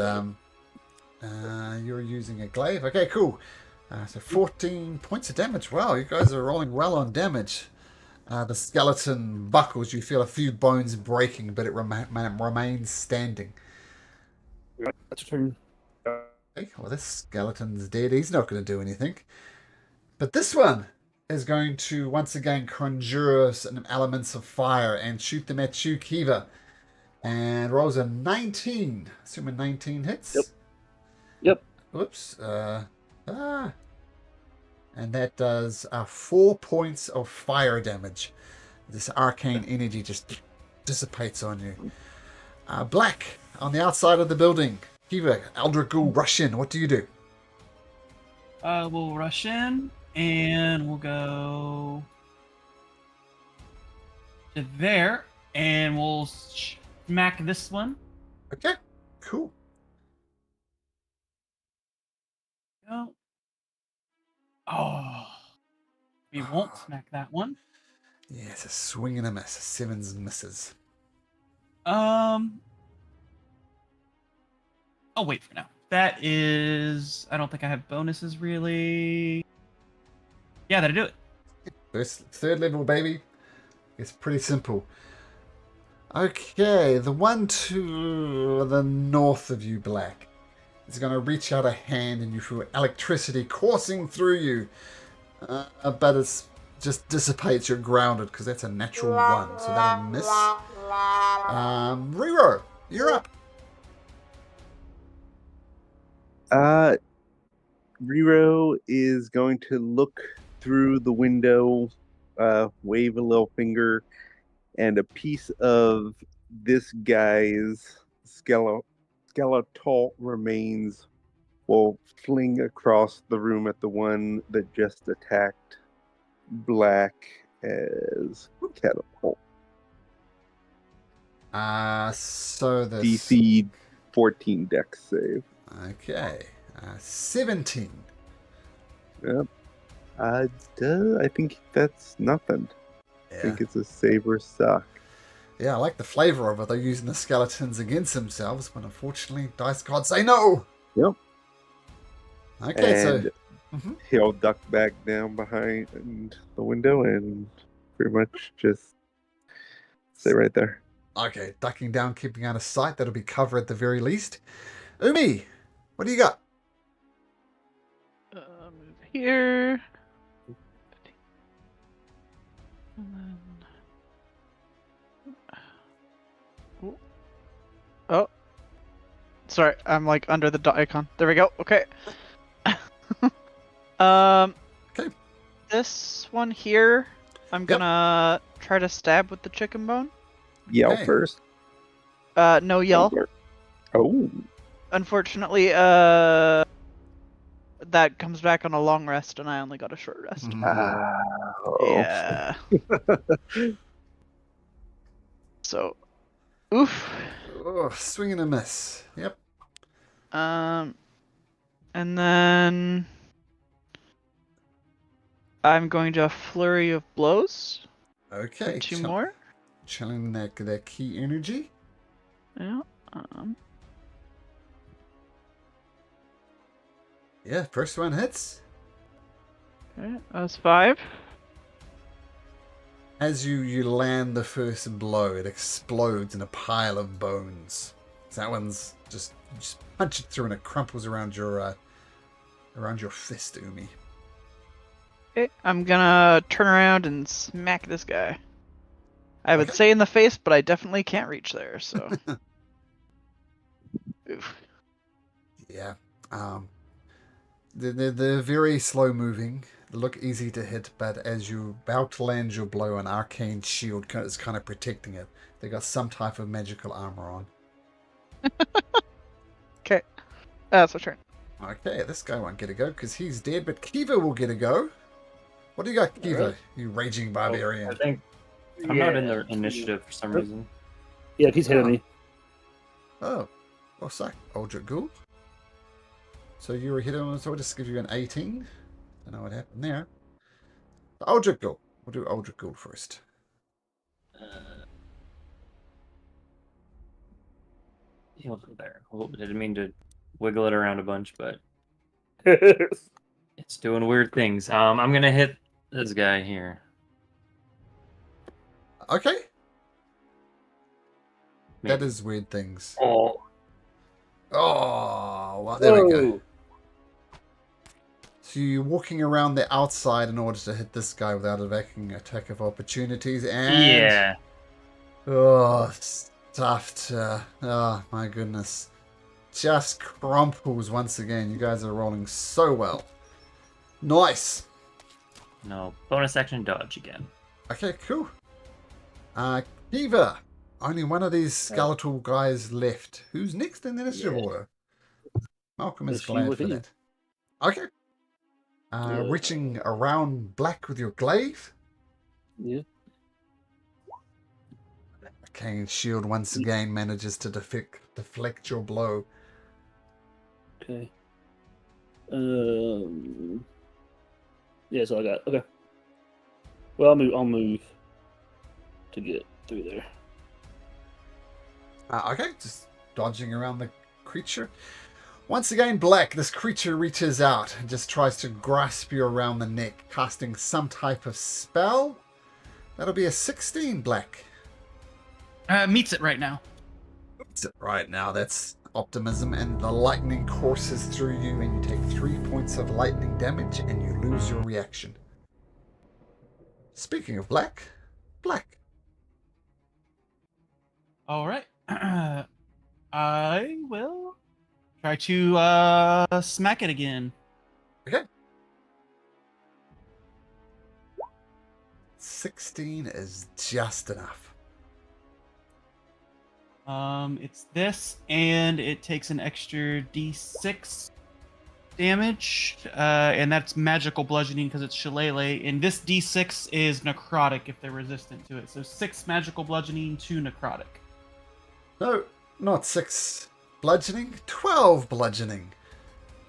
you're using a glaive. Okay, cool. So 14 points of damage. Wow, you guys are rolling well on damage. The skeleton buckles. You feel a few bones breaking, but it remains standing. That's your turn. Okay, well, this skeleton's dead. He's not going to do anything. But this one is going to once again conjure some elements of fire and shoot them at you, Kiva. And rolls a 19. Assuming 19 hits. Yep. Whoops. And that does 4 points of fire damage. This arcane energy just dissipates on you. Black, on the outside of the building. Kiva, Aldrich Ghoul, rush in. What do you do? We'll rush in and we'll go to there and we'll smack this one. Okay, cool. Go. Oh, we won't smack that one. Yeah, it's a swing and a miss. 7s misses. I'll wait for now. That is... I don't think I have bonuses, really. Yeah, that'll do it. Third level, baby. It's pretty simple. Okay, the one to the north of you, Black. He's going to reach out a hand and you feel electricity coursing through you. But it's just dissipates. You're grounded because that's a natural 1. So that'll miss. Rero, you're up. Rero is going to look through the window, wave a little finger, and a piece of this guy's skeletal remains will fling across the room at the one that just attacked Black as catapult. So the DC 14 dex save. Okay. 17. Yep. I think that's nothing. I think it's a save or suck. Yeah, I like the flavor of it. They're using the skeletons against themselves, but unfortunately, dice gods say no. Yep. Okay, And he'll duck back down behind the window and pretty much just stay right there. Okay, ducking down, keeping out of sight. That'll be cover at the very least. Umi, what do you got? Move here. And then... Oh. Sorry, I'm like under the dot icon. There we go. Okay. Okay. This one here, I'm gonna try to stab with the chicken bone. Yell Okay. first. No yell. Oh. Unfortunately, that comes back on a long rest, and I only got a short rest. Yeah. So, oof. Oh, swing and a miss. Yep. And then I'm going to flurry of blows. Okay. For 2 more. Channeling that key energy. Yeah. Yeah, first one hits. Okay, that's 5. As you land the first blow, it explodes in a pile of bones. So that one's just punch it through and it crumples around your fist, Umi. Okay, I'm gonna turn around and smack this guy. I would Okay. say in the face, but I definitely can't reach there, so. Oof. Yeah. They're very slow moving. They look easy to hit, but as you're about to land your blow, an arcane shield is kind of protecting it. They got some type of magical armor on. Okay, that's my turn. Okay, this guy won't get a go because he's dead, but Kiva will get a go. What do you got, Kiva? Alright. You raging barbarian. I think I'm not in the initiative for some reason. Yeah, he's hitting me. Oh, what's that? Eldritch Ghoul. So you were hit on, so I'll just give you an 18. I know what happened there. Eldritch Ghoul. We'll do Eldritch Ghoul first. He'll go there. I didn't mean to wiggle it around a bunch, but it's doing weird things. I'm gonna hit this guy here. Okay. That Maybe. is weird things. Oh, Oh, well, there we go. Whoa. So you're walking around the outside in order to hit this guy without evoking attack of opportunities, and yeah. oh, stuffed. Oh my goodness, just crumples once again. You guys are rolling so well. Nice. No bonus action dodge again. Okay, cool. Kiva, only one of these skeletal guys left. Who's next in the initiative order? Malcolm is Is she glad with for you? that. Okay. Reaching around Black with your glaive. Yeah. Arcane shield once again manages to deflect your blow. Okay. Yeah, so I got okay. Well, I'll move to get through there. Okay, just dodging around the creature. Once again, Black, this creature reaches out and just tries to grasp you around the neck, casting some type of spell. That'll be a 16, Black. Meets it right now. Right now, that's optimism, and the lightning courses through you, and you take 3 points of lightning damage, and you lose your reaction. Speaking of black. All right. I will try to smack it again. Okay. 16 is just enough. It's this, and it takes an extra d6 damage, and that's magical bludgeoning because it's shillelagh. And this d6 is necrotic if they're resistant to it. So 6 magical bludgeoning, 2 necrotic. No, not 6 bludgeoning, 12 bludgeoning.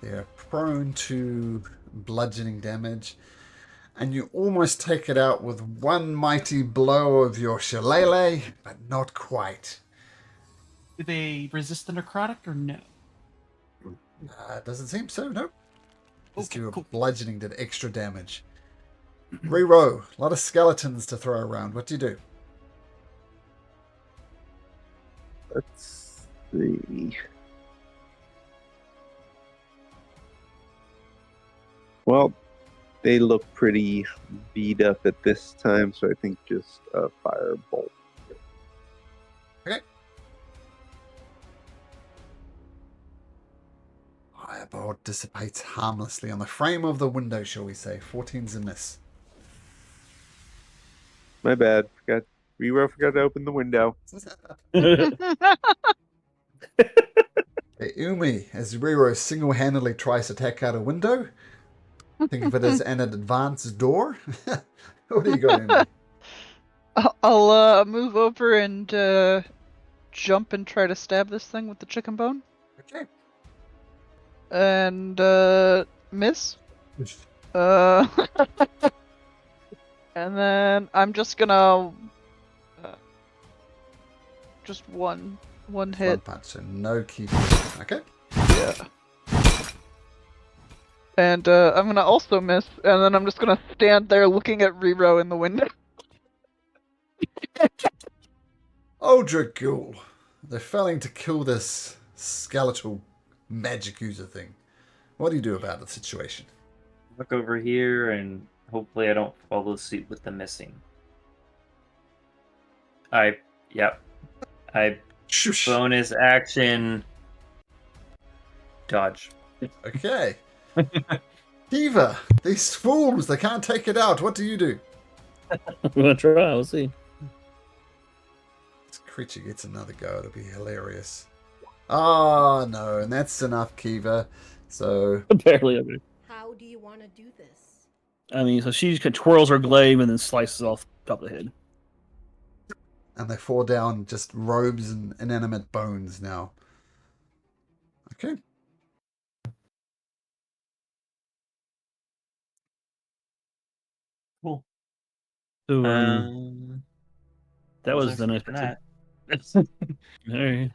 They're prone to bludgeoning damage, and you almost take it out with one mighty blow of your shillelagh, but not quite. Do they resist the necrotic or no? Doesn't seem so, no. Just Okay, your cool. bludgeoning did extra damage. Reroll. A lot of skeletons to throw around. What do you do? Let's see. Well, they look pretty beat up at this time, so I think just a firebolt. Okay. Firebolt dissipates harmlessly on the frame of the window, shall we say. 14's a miss. My bad. Forgot to open the window. Hey, Umi, as Riro single-handedly tries to take out a window, think of it as an advanced door. What do you got, Umi? I'll move over and jump and try to stab this thing with the chicken bone. Okay. And miss. And then I'm just gonna just one hit. One punch, so no keep. Okay. Yeah. And I'm gonna also miss, and then I'm just gonna stand there looking at Rero in the window. Oh, Dragul. They're failing to kill this skeletal magic user thing. What do you do about the situation? Look over here, and hopefully I don't follow suit with the missing. I Shush. bonus action dodge. Okay. Kiva, these fools, they can't take it out. What do you do? We're gonna try. We'll see. This creature gets another go. It'll be hilarious. Oh, no. And that's enough, Kiva. So, Apparently, okay. How do you want to do this? I mean, so she just twirls her glaive and then slices off top of the head. and they fall down just robes and inanimate bones now. Okay. Cool. So, that what was the nice that? Alright.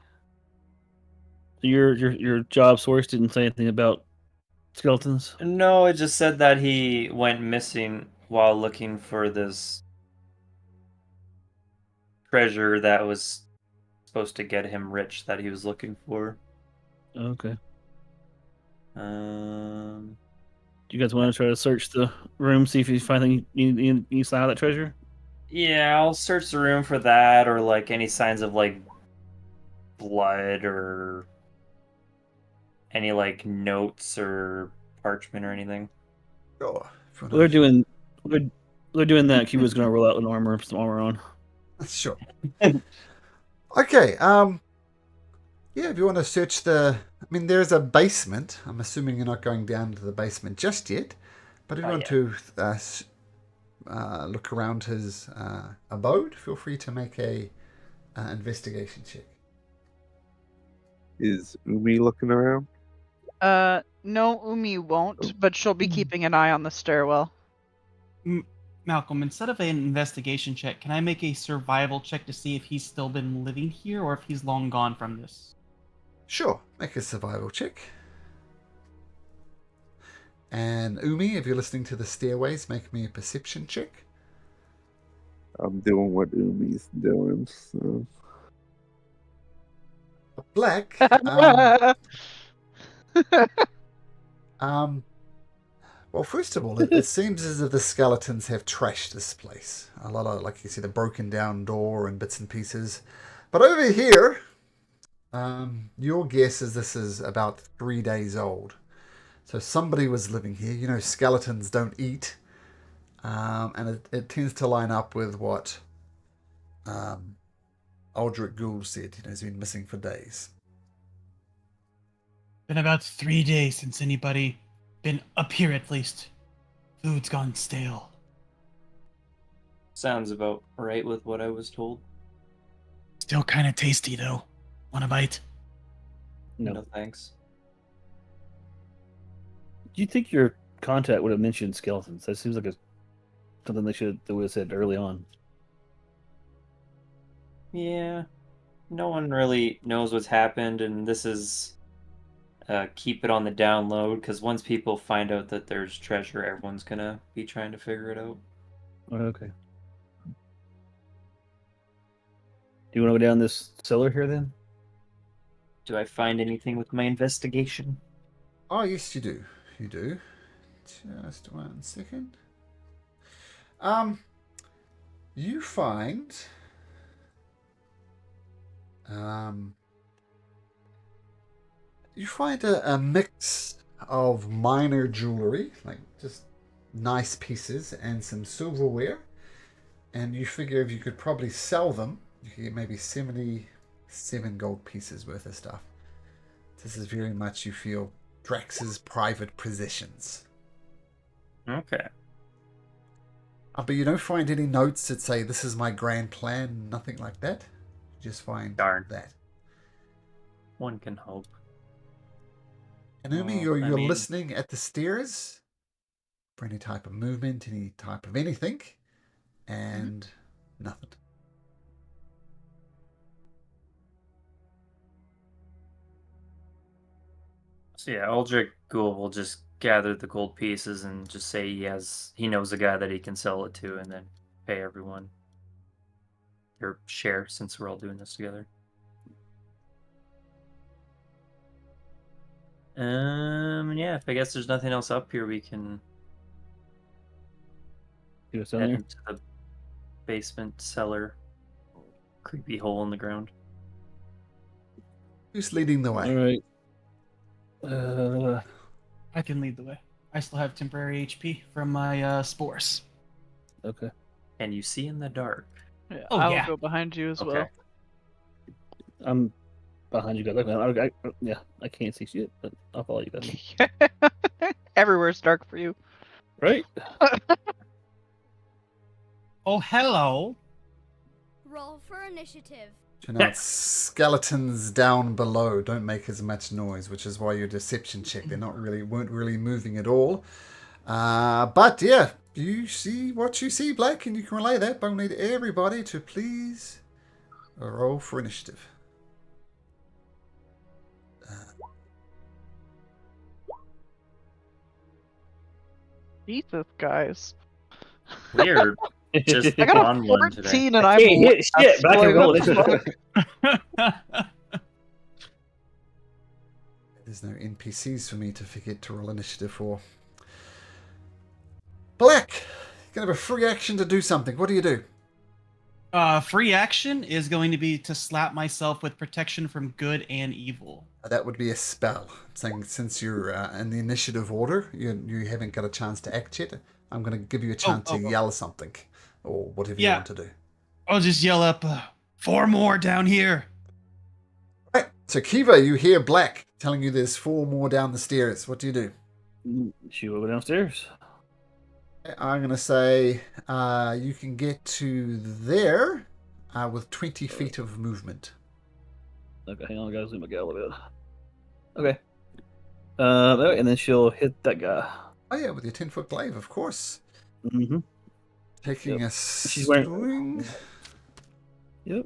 So your job source didn't say anything about skeletons? No, it just said that he went missing while looking for this treasure that was supposed to get him rich that he was looking for. Okay. Um, Do you guys want to try to search the room, see if you find anything you saw that treasure? yeah, I'll search the room for that, or like any signs of like blood or any like notes or parchment or anything. Sure. While they're doing that, Cuba's gonna roll out some armor on. Sure. Okay. Yeah, if you want to search there's a basement. I'm assuming you're not going down to the basement just yet. But if you want to look around his abode, feel free to make a investigation check. Is Umi looking around? No, Umi won't, but she'll be keeping an eye on the stairwell. Malcolm, instead of an investigation check, can I make a survival check to see if he's still been living here or if he's long gone from this? Sure. Make a survival check. And Umi, if you're listening to the stairways, make me a perception check. I'm doing what Umi's doing. So. Black. Well, first of all, it seems as if the skeletons have trashed this place. A lot of, like you see, the broken down door and bits and pieces. But over here, your guess is this is about 3 days old. So somebody was living here. You know, skeletons don't eat. And it tends to line up with what Aldrich Gould said. You know, he's been missing for days. Been about 3 days since anybody been up here at least. Food's gone stale. Sounds about right with what I was told. Still kind of tasty though. Want a bite? No. Thanks. Do you think your contact would have mentioned skeletons? That seems like something they would have said early on. Yeah. No one really knows what's happened, and this is keep it on the down low, because once people find out that there's treasure, everyone's gonna be trying to figure it out. Oh, okay. Do you want to go down this cellar here then? Do I find anything with my investigation? Oh, yes, you do. You do. Just 1 second. You find a mix of minor jewelry, like just nice pieces, and some silverware. And you figure if you could probably sell them, you could get maybe 77 gold pieces worth of stuff. This is very much, you feel, Drax's private possessions. Okay. But you don't find any notes that say, this is my grand plan, nothing like that. You just find Darn. that. One can hope. And Umi, Well, you're I mean- listening at the stairs for any type of movement, any type of anything, and nothing. So yeah, Aldrich Gould will just gather the gold pieces and just say he knows a guy that he can sell it to, and then pay everyone their share, since we're all doing this together. Yeah, if I guess there's nothing else up here, we can See what's down head there? into the basement cellar, creepy hole in the ground. Who's leading the way? All right. I can lead the way. I still have temporary HP from my spores. Okay. Can you see in the dark? Yeah, Oh, I will yeah. go behind you as Okay. well. I'm behind you guys. I can't see shit, but I'll follow you guys. Everywhere's dark for you. Right? Oh, hello. Roll for initiative. Do you know, it's skeletons down below don't make as much noise, which is why your deception check, weren't really moving at all. But yeah, you see what you see, Blake, and you can relay that, but I'll need everybody to please roll for initiative. Jesus, guys. Weird. Just I got on a one today. 14 and I'm Hey, hit shit, but I can like, roll what the it. fuck? There's no NPCs for me to forget to roll initiative for. Black, you're going to have a free action to do something. What do you do? Free action is going to be to slap myself with protection from good and evil. That would be a spell. I'm saying since you're in the initiative order, you haven't got a chance to act yet. I'm going to give you a chance to yell something or whatever you want to do. I'll just yell up, 4 more down here. Right. So Kiva, you hear Black telling you there's 4 more down the stairs. What do you do? She will go downstairs. I'm going to say you can get to there with 20 feet of movement. Okay, hang on, guys. Let me get a little bit. Okay. And then she'll hit that guy. Oh yeah, with your 10-foot glaive, of course. Mm-hmm. Taking a She's wearing- swing. Yep.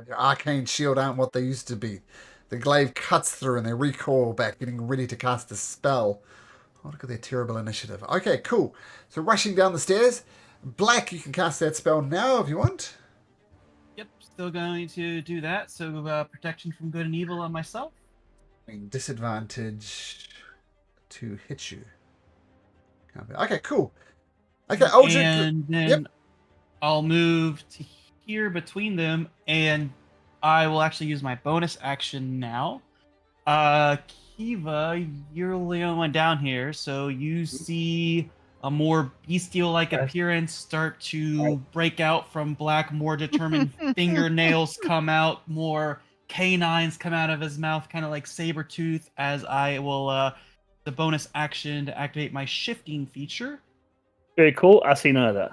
Your arcane shield aren't what they used to be. The glaive cuts through and they recoil back, getting ready to cast a spell. Oh, look at their terrible initiative. Okay, cool. So rushing down the stairs. Black, you can cast that spell now if you want. Yep, still going to do that. So protection from good and evil on myself. Disadvantage to hit you. Okay, cool. Okay, Aldrich. And then Yep. I'll move to here between them, and I will actually use my bonus action now. Kiva, you're the only one down here, so you see a more bestial-like appearance start to break out from Black. More determined fingernails come out, more canines come out of his mouth, kind of like Sabretooth, as I will the bonus action to activate my shifting feature. Very cool. I see none of that.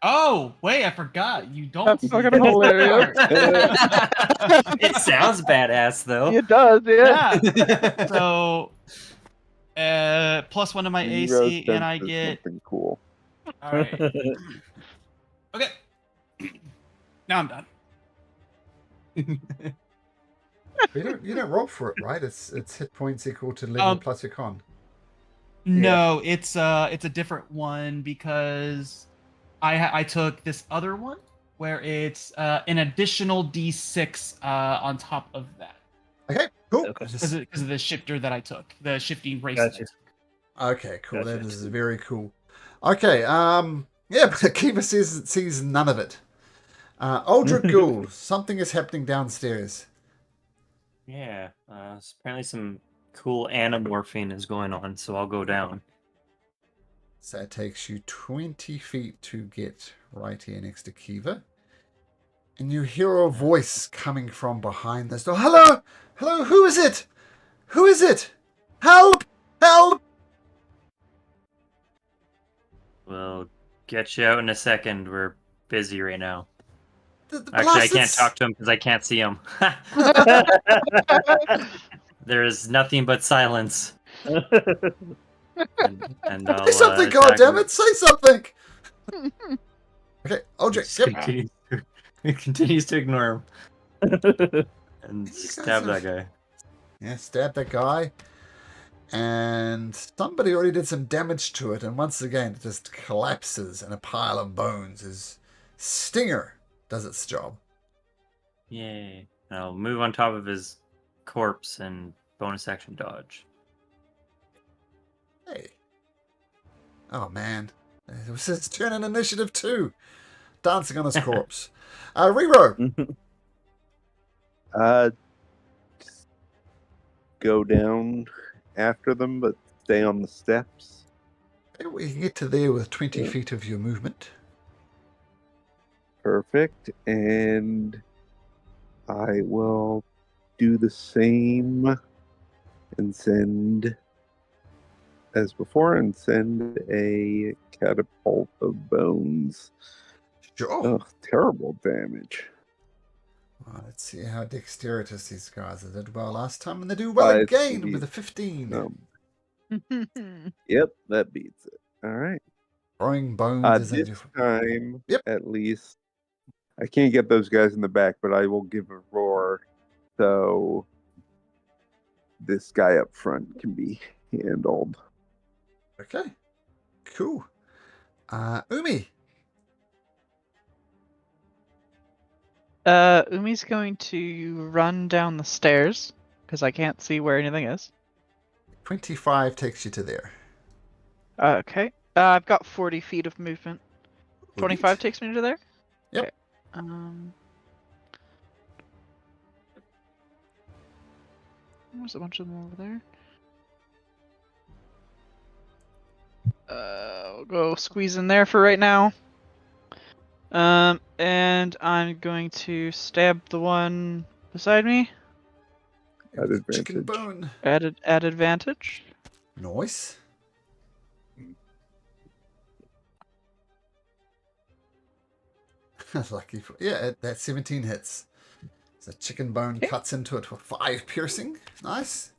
Oh, wait, I forgot. You don't That's see fucking it. hilarious. It sounds badass though. It does, yeah. Yeah. So, +1 to my Zero AC, and I senses get. something cool. All right. Okay. Now I'm done. You don't roll for it, right? It's hit points equal to level plus your con. No, it's a different one because I took this other one where it's an additional D6 on top of that Okay, cool. Okay. because of the shifter that I took, the shifting race. that I Gotcha. took. Okay, cool. That Gotcha. is very cool. Okay, yeah, but Kiva sees none of it. Aldrich Ghoul, something is happening downstairs. Yeah, apparently some cool anamorphine is going on, so I'll go down. So it takes you 20 feet to get right here next to Kiva. And you hear a voice coming from behind this door. Hello? Hello, who is it? Who is it? Help! Help! We'll get you out in a second. We're busy right now. The Actually, I can't bastards- talk to him because I can't see him. There is nothing but silence. And I'll, Say something, attack him. goddammit! Say something! Okay, Aldrich, Just yep. continues to ignore him and guys stab are- that guy. Yeah, stab that guy. And somebody already did some damage to it, and once again it just collapses in a pile of bones. His stinger does its job. Yay. And I'll move on top of his corpse and bonus action dodge. Hey. Oh man. It was his turn in initiative too. Dancing on his corpse. Rero. Just go down after them, but stay on the steps. We can get to there with 20 feet of your movement. Perfect. And I will do the same and send, as before, and send a catapult of bones. Sure. Oh, terrible damage. Well, let's see how dexterous these guys are. They did well last time, and they do well I again see. with a 15. Yep, that beats it. All right. Throwing bones This is time, Yep. at least, I can't get those guys in the back, but I will give a roar so this guy up front can be handled. okay. Cool. Umi. Umi's going to run down the stairs because I can't see where anything is. 25 takes you to there. Okay. I've got 40 feet of movement. Sweet. 25 takes me to there? Yep. Okay. There's a bunch of them over there. We'll go squeeze in there for right now. And I'm going to stab the one beside me At Chicken advantage. bone. at advantage. Nice. Lucky for that 17 hits. So chicken bone cuts into it for 5 piercing. Nice.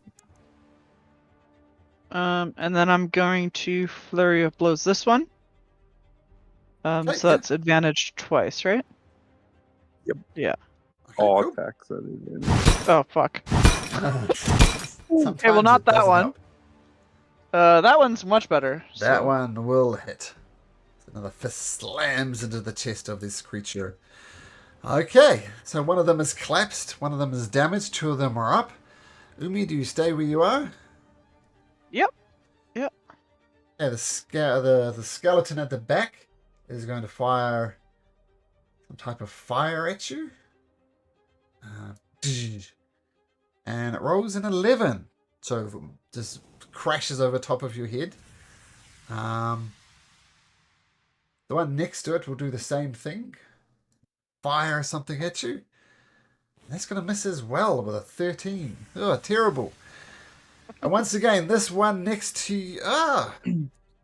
And then I'm going to flurry of blows this one. Okay, So that's advantage twice, right? Yep. Yeah. Okay, All cool. attacks at advantage. Oh fuck. Sometimes Okay, well not it that doesn't one. help. That one's much better. That so- one will hit. Another fist slams into the chest of this creature. Okay, so one of them is collapsed, one of them is damaged, 2 of them are up. Umi, do you stay where you are? Yep. Yeah, the skeleton at the back is going to fire some type of fire at you. And it rolls an 11. So just crashes over top of your head. The one next to it will do the same thing. Fire something at you. That's going to miss as well with a 13. Oh, terrible. And once again, this one next to you.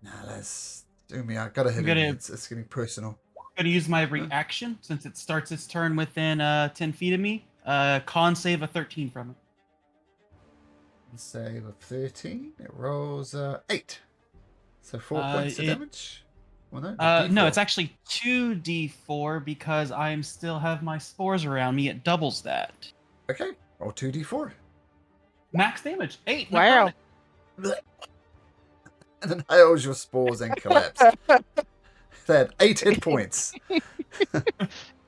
No, let's do me. I got to hit it. It's getting personal. I'm gonna use my reaction since it starts its turn within 10 feet of me. Con save a 13 from it. Save of 13. It rolls 8. So 4 points of damage. Well, no, no, it's actually 2d4 because I still have my spores around me. It doubles that. Okay, roll 2d4. Max damage 8. Wow. And inhales your spores and collapse. That 8 hit points.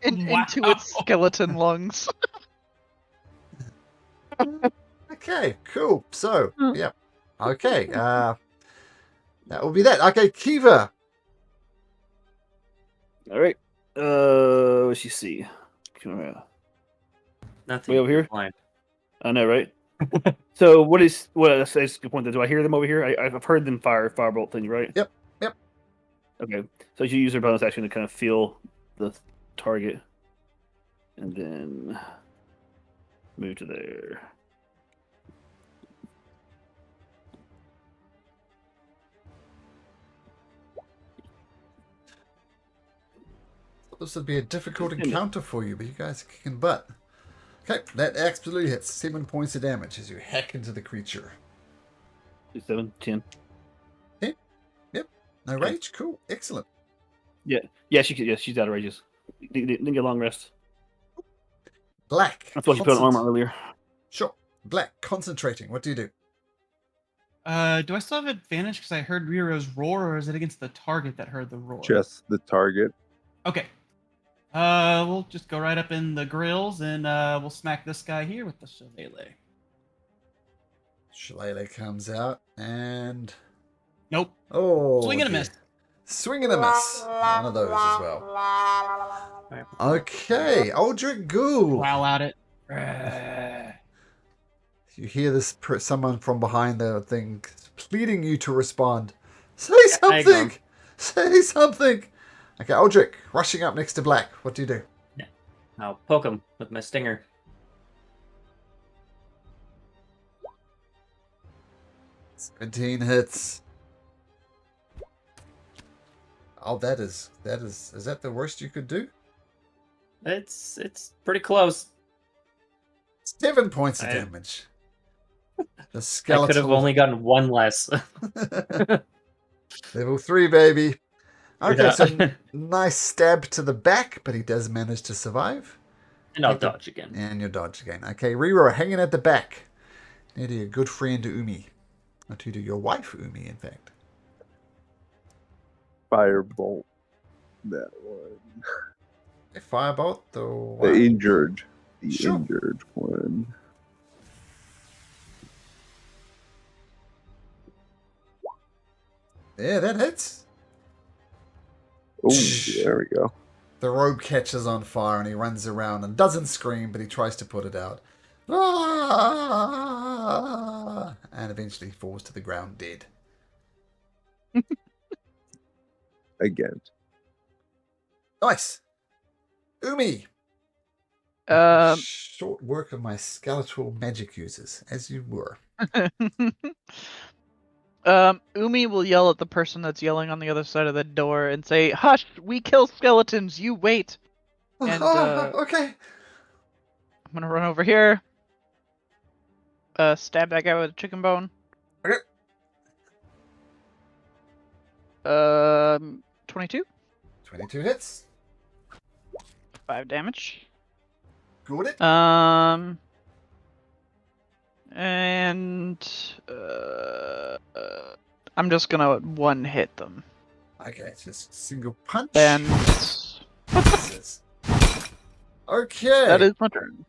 Into its skeleton lungs. Okay, cool. So, yeah. Okay, that will be that. Okay, Kiva. All right. What's you see? Come on. Nothing. Way over here? Blind. I know, right? So that's a good point. Do I hear them over here? I've heard them fire firebolt things, right? Yep. Okay. So you use their bonus action to kind of feel the target, and then move to there. This would be a difficult encounter for you, but you guys are kicking butt. Okay, that absolutely hits. 7 points of damage as you hack into the creature. 7, 10. Yep. No rage. Cool. Excellent. Yeah, she's out of rages. Didn't get a long rest. Black. That's why she put on armor earlier. Sure. Black. Concentrating. What do you do? Do I still have advantage because I heard Riro's roar, or is it against the target that heard the roar? Just the target. Okay. We'll just go right up in the grills and we'll smack this guy here with the shillelagh. Shillelagh comes out and... Nope. Oh. Swing and a dear. miss. Swing and a miss. One of those as well. Okay. Aldrich Ghoul. Wow at it. You hear this someone from behind the thing pleading you to respond. Say something! Say something! Okay, Aldrich, rushing up next to Black. What do you do? Yeah. I'll poke him with my stinger. "17 hits. Oh, is that the worst you could do? It's pretty close. 7 points of damage. The skeletal... I could have only gotten one less. Level 3, baby. Okay, Yeah. so nice stab to the back, but he does manage to survive. And I'll dodge again. And you dodge again. Okay, Riro hanging at the back. Near to your good friend Umi. Or to your wife Umi, in fact. Firebolt. That one. A firebolt, the The one. injured. The Sure. injured one. Yeah, that hits. Oh, there we go. The robe catches on fire and he runs around and doesn't scream, but he tries to put it out. Ah! And eventually falls to the ground dead. Again. Nice. Umi. Short work of my skeletal magic users, as you were. Umi will yell at the person that's yelling on the other side of the door and say, "Hush! We kill skeletons. You wait." And Okay. I'm gonna run over here. Stab that guy with a chicken bone. Okay. 22. 22 hits. 5 damage. Got it. And I'm just gonna one hit them. Okay, it's just single punch. And Jesus. Okay. That is my turn.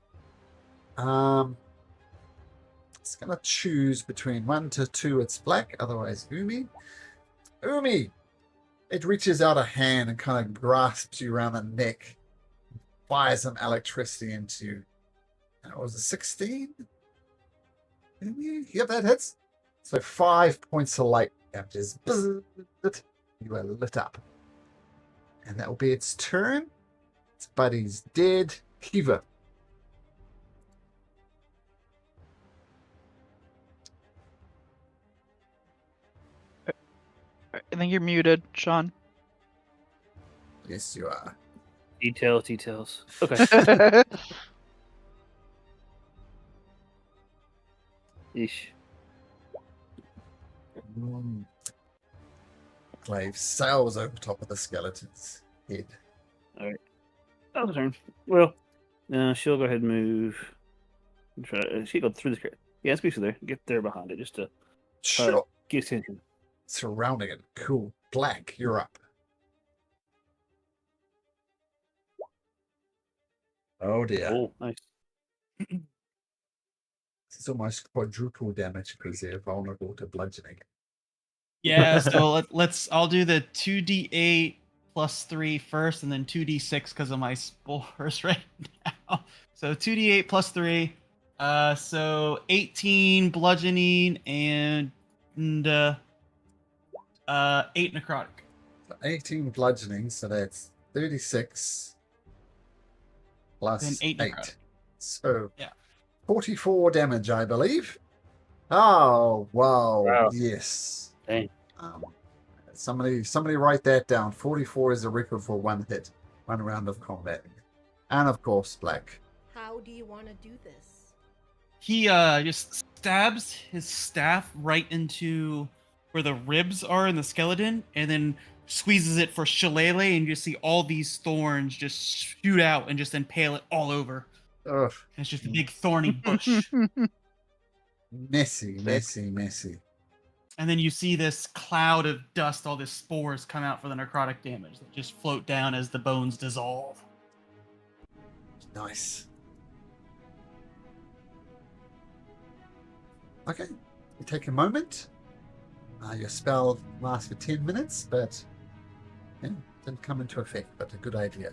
It's gonna choose between 1 to 2. It's black. Otherwise, Umi. Umi. It reaches out a hand and kind of grasps you around the neck, fires some electricity into you. That was a 16. Yep, that hits. So 5 points of light damages. You are lit up. And that will be its turn. Its buddy's dead. Kiva. I think you're muted, Sean. Yes, you are. Details. Okay. Yeesh. Glaive sails over top of the skeleton's head. That was her turn. Well, she'll go ahead and move. She'll go through the. Yeah, it's basically there. Get there behind it just to Sure. get attention. Surrounding it. Cool. Black, you're up. Oh dear. Oh, nice. It's almost quadruple damage because they're vulnerable to bludgeoning. Yeah, so I'll do the 2d8 plus 3 first, and then 2d6 because of my spores right now. So 2d8 plus 3. So 18 bludgeoning and 8 necrotic. So 18 bludgeoning, so that's 36 plus Then 8. 8 necrotic. So Yeah. 44 damage, I believe. Oh, wow. Wow. Yes. Dang. Somebody write that down. 44 is a record for one hit, one round of combat. And of course, black. How do you want to do this? He just stabs his staff right into where the ribs are in the skeleton, and then squeezes it for shillelagh, and you see all these thorns just shoot out and just impale it all over. Ugh. And it's just a big thorny bush. Messy. And then you see this cloud of dust, all these spores come out for the necrotic damage that just float down as the bones dissolve. Nice. Okay. You take a moment. Your spell lasts for 10 minutes, but didn't come into effect, but a good idea.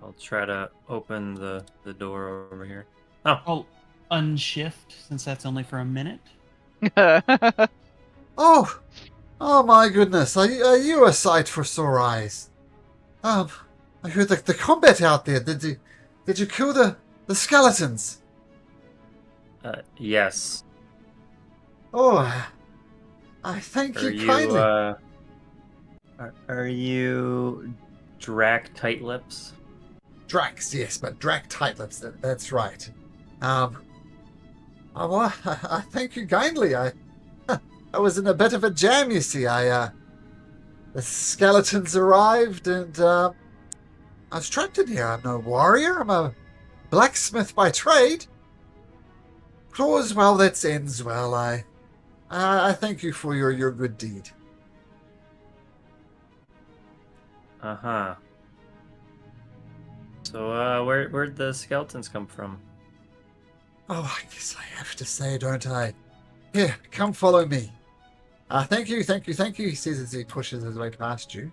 I'll try to open the door over here. I'll unshift, since that's only for a minute. Oh my goodness! Are you a sight for sore eyes? I heard the combat out there. Did you kill the skeletons? Yes. Oh, I thank Are you you kindly. are you Drac Tight Lips? Drax, yes, but Drac Tightlips. That's right. Oh, well, I thank you kindly. I was in a bit of a jam, you see. The skeletons arrived, and I was trapped in here. I'm no warrior. I'm a blacksmith by trade. Claws well, that ends well. I thank you for your good deed. Uh-huh. So, where'd the skeletons come from? Oh, I guess I have to say, don't I? Here, come follow me. Thank you, he says as he pushes his way past you.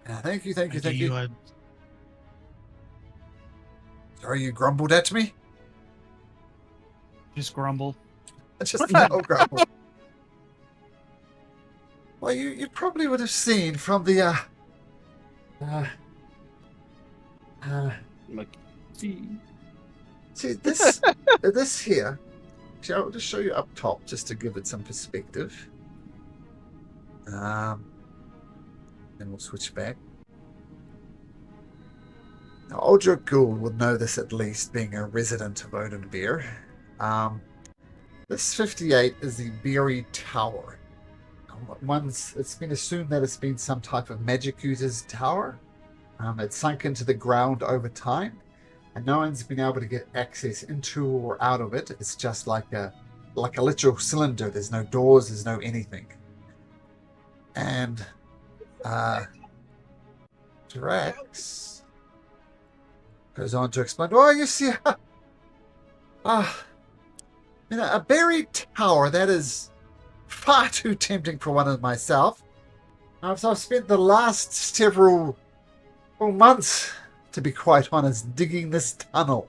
Thank you. Sorry, you grumbled at me? Just grumble. Just no grumble. Well, you probably would have seen from the, see, this here, actually, I'll just show you up top just to give it some perspective. Then we'll switch back. Now, Oldrick Gould would know this at least, being a resident of Odenbeer. This 58 is the Buried Tower. It's been assumed that it's been some type of magic user's tower. It sunk into the ground over time, and no one's been able to get access into or out of it. It's just like a literal cylinder. There's no doors, there's no anything. And Drax goes on to explain. Well, you see, a buried tower, that is far too tempting for one of myself. So I've spent the last several months, to be quite honest, digging this tunnel,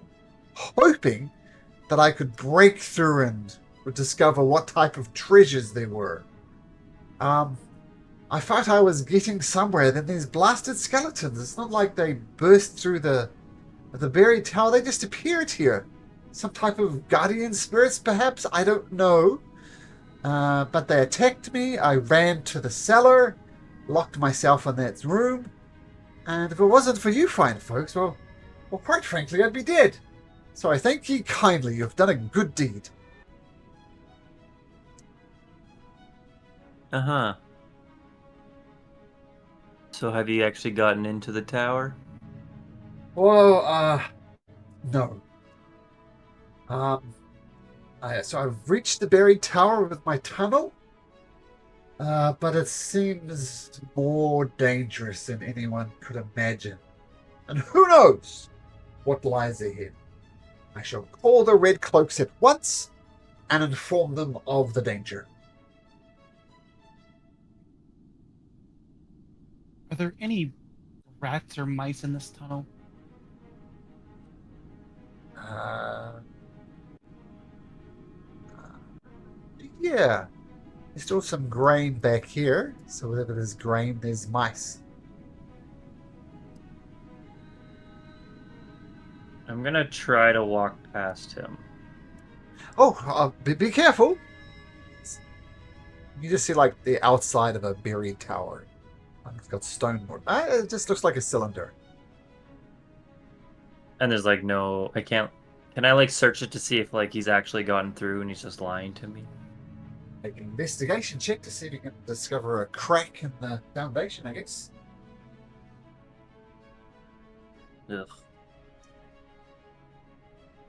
hoping that I could break through and discover what type of treasures there were. I thought I was getting somewhere, then these blasted skeletons. It's not like they burst through the buried tower, they just appeared here. Some type of guardian spirits, perhaps? I don't know. But they attacked me. I ran to the cellar, locked myself in that room, and if it wasn't for you fine folks, well, quite frankly, I'd be dead. So I thank ye kindly. You've done a good deed. Uh-huh. So have you actually gotten into the tower? Well, no. So I've reached the buried tower with my tunnel, but it seems more dangerous than anyone could imagine. And who knows what lies ahead. I shall call the Red Cloaks at once and inform them of the danger. Are there any rats or mice in this tunnel? Yeah. There's still some grain back here. So wherever there's grain, there's mice. I'm gonna try to walk past him. Oh, be careful. You just see like the outside of a buried tower. It's got stonework. It just looks like a cylinder. And there's like no... I can't... Can I like search it to see if like he's actually gotten through and he's just lying to me? Make an investigation check to see if you can discover a crack in the foundation, I guess. Ugh.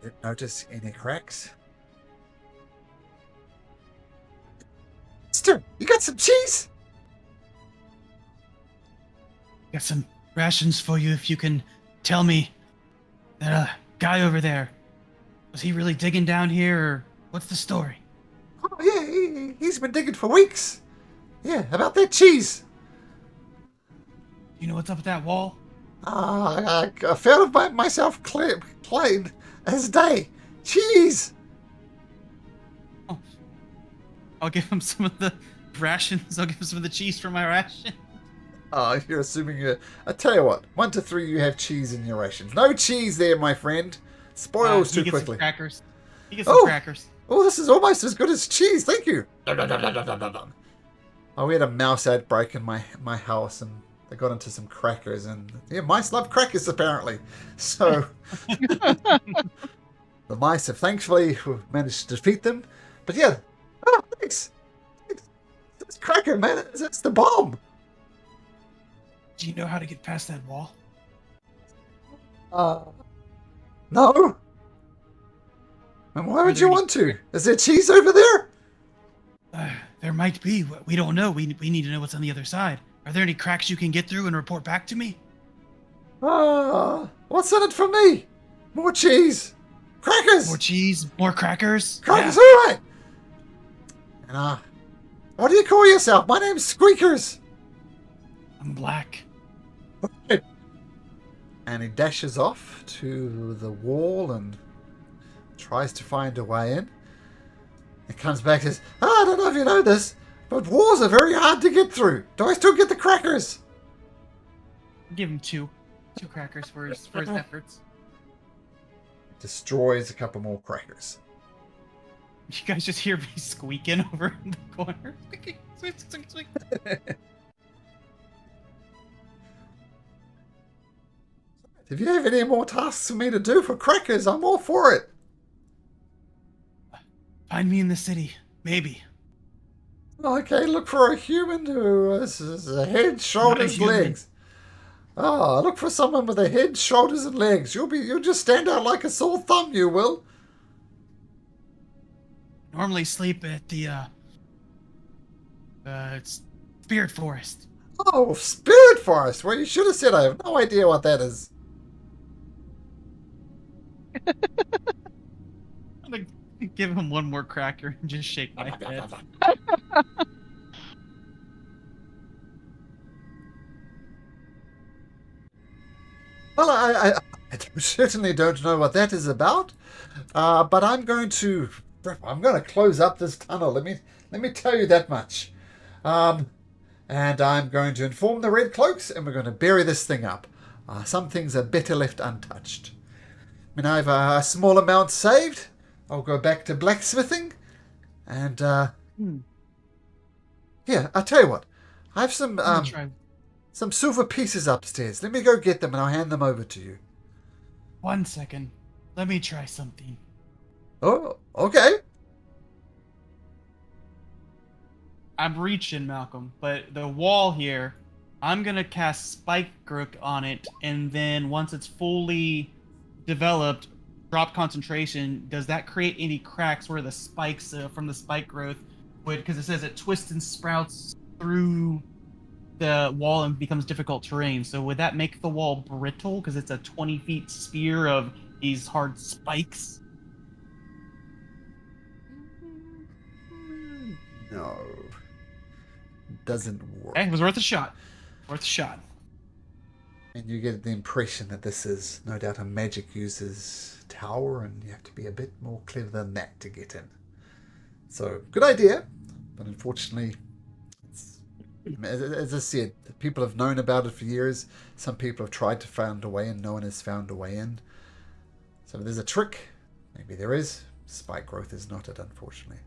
Didn't notice any cracks. Mister, you got some cheese? Got some rations for you if you can tell me that guy over there, was he really digging down here, or what's the story? Oh, yeah, he's been digging for weeks. Yeah, about that cheese. You know what's up with that wall? I found it by myself plain as day. Cheese! Oh, I'll give him some of the rations. I'll give him some of the cheese for my ration. You're assuming I tell you what, 1 to 3 you have cheese in your rations. No cheese there, my friend. Spoils too he gets quickly. Some crackers. He gets some crackers. Oh, this is almost as good as cheese. Thank you. Oh, we had a mouse outbreak in my house, and they got into some crackers, and yeah, mice love crackers apparently. So the mice have thankfully managed to defeat them. But yeah, thanks. This cracker, man, it's the bomb. Do you know how to get past that wall? No. And why would you want to? Is there cheese over there? There might be. We don't know. We need to know what's on the other side. Are there any cracks you can get through and report back to me? What's in it for me? More cheese. Crackers. More cheese, more crackers. Crackers, Yeah. all right. And what do you call yourself? My name's Squeakers. I'm black. And he dashes off to the wall and tries to find a way in. He comes back and says, I don't know if you know this, but walls are very hard to get through. Do I still get the crackers? Give him two crackers for his efforts. Destroys a couple more crackers. You guys just hear me squeaking over in the corner. Squeak, squeak, squeak. If you have any more tasks for me to do for crackers, I'm all for it. Find me in the city, maybe. Okay, look for a human who has a head, shoulders, legs. Look for someone with a head, shoulders, and legs. You'll just stand out like a sore thumb, you will. Normally sleep at the Spirit Forest. Oh, Spirit Forest! Well, you should have said I have no idea what that is. I'm gonna give him one more cracker and just shake my head. Well, I certainly don't know what that is about, but I'm going to close up this tunnel. Let me tell you that much. And I'm going to inform the Red Cloaks, and we're going to bury this thing up. Some things are better left untouched. I mean, I have a small amount saved. I'll go back to blacksmithing, and here, I'll tell you what. I have some some silver pieces upstairs. Let me go get them, and I'll hand them over to you. 1 second. Let me try something. Oh, okay. I'm reaching, Malcolm, but the wall here, I'm gonna cast Spike Growth on it, and then once it's fully developed, drop concentration. Does that create any cracks where the spikes from the spike growth would? Because it says it twists and sprouts through the wall and becomes difficult terrain. So would that make the wall brittle? Because it's a 20-feet spear of these hard spikes. No. Doesn't work. Okay, it was worth a shot. Worth a shot. And you get the impression that this is no doubt a magic user's tower, and you have to be a bit more clever than that to get in. So, good idea, but unfortunately, as I said, people have known about it for years. Some people have tried to find a way, and no one has found a way in. So, there's a trick. Maybe there is. Spike growth is not it, unfortunately.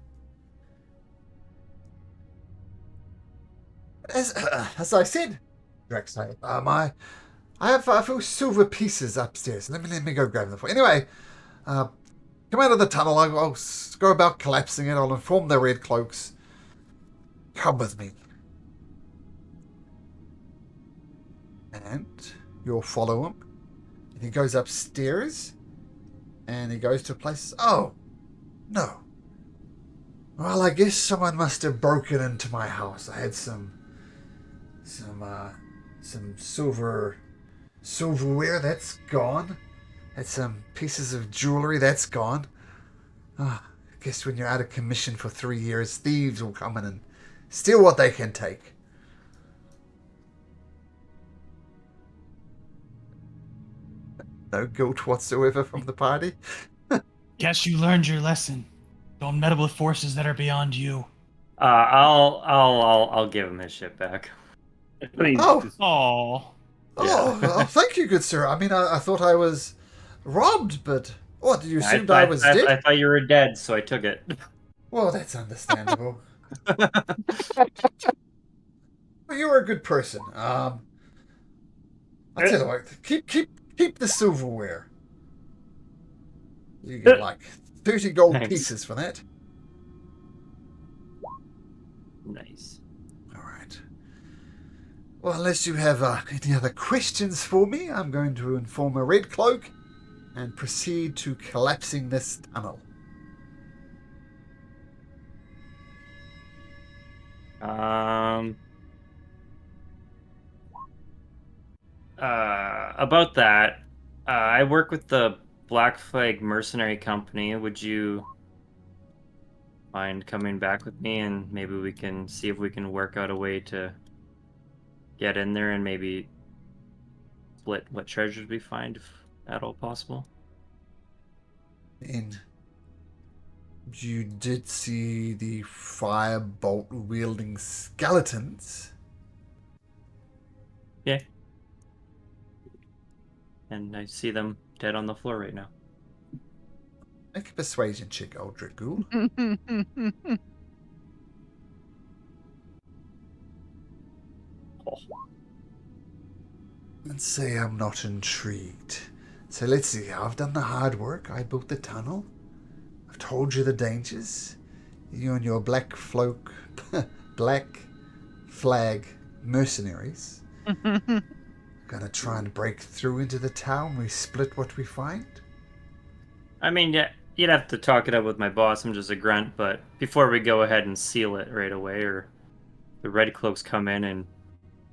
As I said, Drax, I have a few silver pieces upstairs. Let me go grab them for you. Anyway, come out of the tunnel. I'll go about collapsing it. I'll inform the Red Cloaks. Come with me. And you'll follow him. And he goes upstairs. And he goes to a place. Oh, no. Well, I guess someone must have broken into my house. I had some silverware, that's gone. Had some pieces of jewelry, that's gone. I guess when you're out of commission for 3 years, thieves will come in and steal what they can take. No guilt whatsoever from the party. Guess you learned your lesson. Don't meddle with forces that are beyond you. I'll give him his shit back. I mean, Oh. Aww. Oh, thank you, good sir. I mean, I thought I was robbed, but what, you assumed I was dead? I thought you were dead, so I took it. Well, that's understandable. Well, you were a good person. I'll tell you what, keep the silverware. You get like 30 gold Thanks. pieces for that. Nice. All right. Well, unless you have any other questions for me, I'm going to inform a Red Cloak and proceed to collapsing this tunnel. About that, I work with the Black Flag Mercenary Company. Would you mind coming back with me, and maybe we can see if we can work out a way to get in there and maybe split what treasures we find, if at all possible? And you did see the firebolt wielding skeletons. Yeah. And I see them dead on the floor right now. Make a persuasion check, Eldritch Ghoul. And say I'm not intrigued. So let's see. I've done the hard work. I built the tunnel. I've told you the dangers. You and your black flag mercenaries gonna try and break through into the town. We split what we find. I mean, yeah, you'd have to talk it up with my boss. I'm just a grunt, but before we go ahead and seal it right away, or the Red Cloaks come in and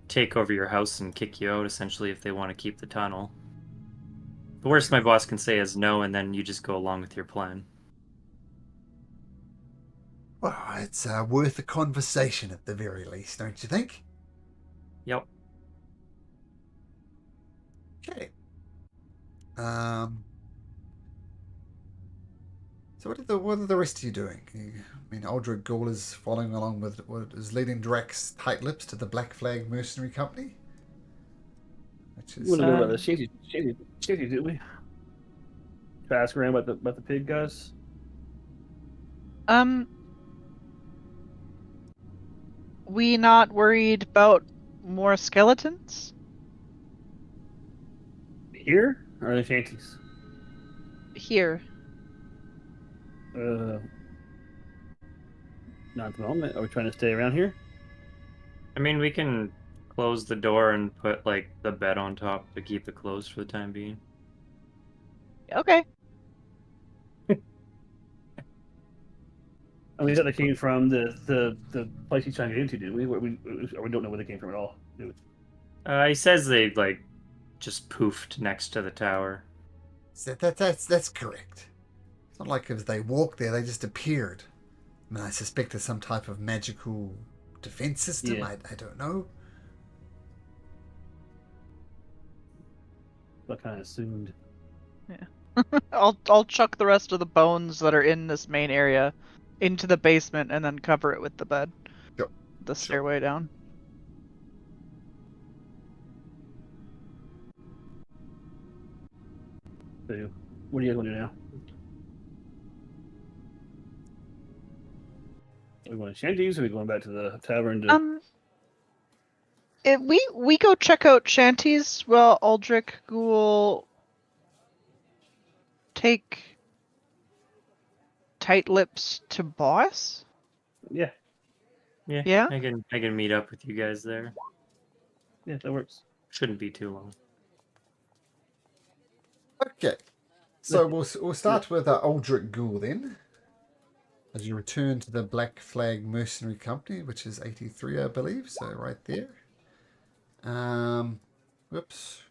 take over your house and kick you out, essentially, if they want to keep the tunnel. The worst my boss can say is no, and then you just go along with your plan. Well, it's worth a conversation at the very least, don't you think? Yep. Okay. So what are the rest of you doing? I mean, Aldrich Ghoul is following along with what is leading Drax tight lips to the Black Flag Mercenary Company, which We is want to go to the shanty, didn't we? To ask around about the pig guys. We not worried about more skeletons? Here or the shanties? Here. Not at the moment. Are we trying to stay around here? I mean, we can close the door and put, like, the bed on top to keep it closed for the time being. Okay. I mean, that came from the place he's trying to get into, did we? We don't know where they came from at all. He says they, like, just poofed next to the tower. that's correct. It's not like as they walked there, they just appeared. I mean, I suspect there's some type of magical defense system. Yeah. I don't know. I kind of assumed. I'll chuck the rest of the bones that are in this main area into the basement and then cover it with the bed. Sure. The stairway down. So, what are you guys going to do now? Are we going to shanties or are we going back to the tavern to... If we go check out shanties while Aldrich Ghoul take tight lips to boss? Yeah. Yeah? I can meet up with you guys there. Yeah, that works. Shouldn't be too long. Okay. So we'll start with Aldrich Ghoul then. As you return to the Black Flag Mercenary Company, which is 83, I believe. So right there. Whoops.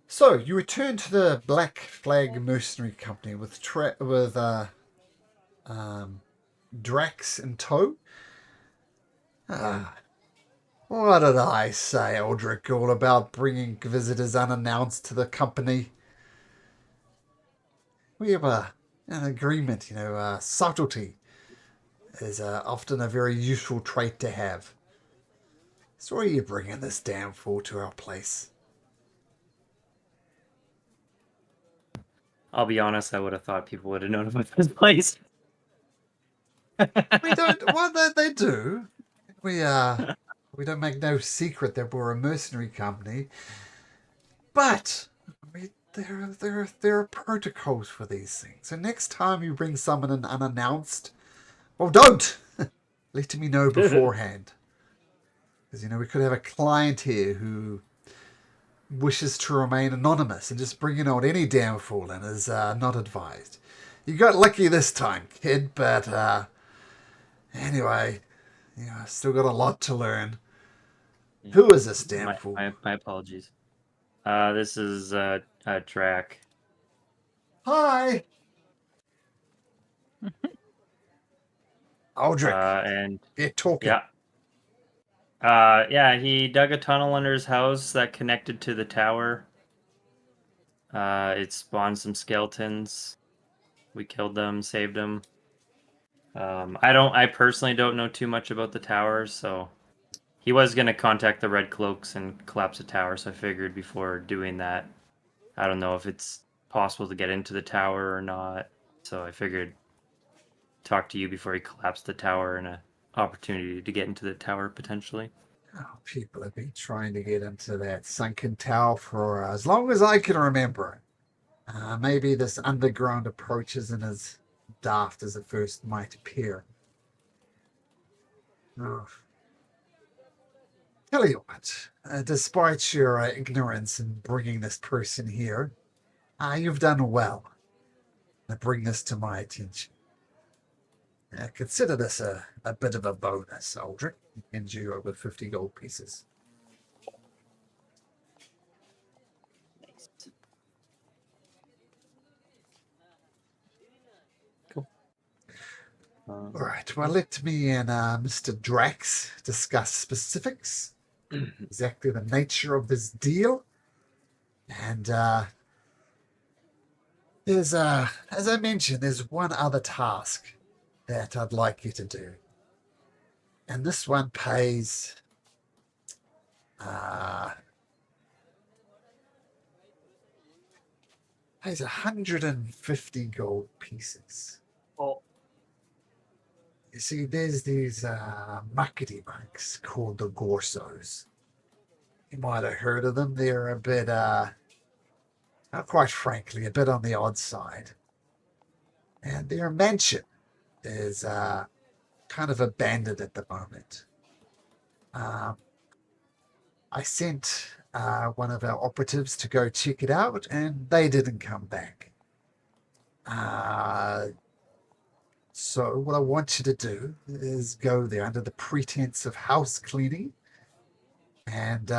So you return to the Black Flag Mercenary Company with Drax in tow. What did I say, Aldrich Ghoul, about bringing visitors unannounced to the company? We have an agreement, subtlety is often a very useful trait to have. So why are you bringing this damn fool to our place? I'll be honest, I would have thought people would have known about this place. We don't. What they do? We don't make no secret that we're a mercenary company, but there are protocols for these things. So next time you bring someone in unannounced, well, don't let me know beforehand, because we could have a client here who wishes to remain anonymous and just bringing out any damn fool in is not advised. You got lucky this time, kid, but anyway, I've still got a lot to learn. Yeah. Who is this damn fool? My apologies. This is Drac. Hi. Aldrich, And get talking. yeah. Yeah, he dug a tunnel under his house that connected to the tower. It spawned some skeletons. We killed them, saved them. I personally don't know too much about the tower, so he was gonna contact the Red Cloaks and collapse the tower, so I figured before doing that, I don't know if it's possible to get into the tower or not. So I figured talk to you before he collapsed the tower and an opportunity to get into the tower potentially. Oh, people have been trying to get into that sunken tower for as long as I can remember. Maybe this underground approach isn't as daft as it first might appear. Oh. Tell you what, despite your ignorance in bringing this person here, you've done well to bring this to my attention. Consider this a bit of a bonus, Aldrich. Hands you over 50 gold pieces. Nice. Cool. All right. Well, let me and Mr. Drax discuss specifics, exactly the nature of this deal, and there's as I mentioned, there's one other task that I'd like you to do, and this one pays pays 150 gold pieces. Oh, You see, there's these muckety monks called the Gorsos. You might have heard of them. They're a bit, quite frankly, a bit on the odd side. And their mansion is kind of abandoned at the moment. I sent one of our operatives to go check it out, and they didn't come back. So what I want you to do is go there under the pretense of house cleaning and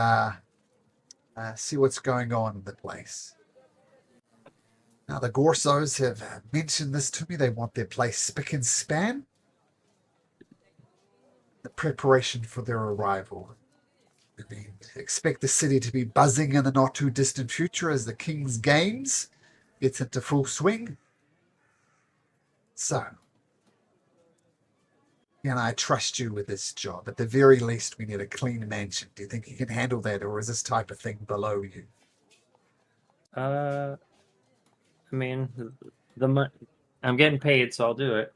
see what's going on in the place. Now, the Gorsos have mentioned this to me. They want their place spick and span. The preparation for their arrival. I mean, expect the city to be buzzing in the not too distant future as the King's Games gets into full swing. So, can I trust you with this job? At the very least, we need a clean mansion. Do you think you can handle that, or is this type of thing below you? I mean, I'm getting paid, so I'll do it.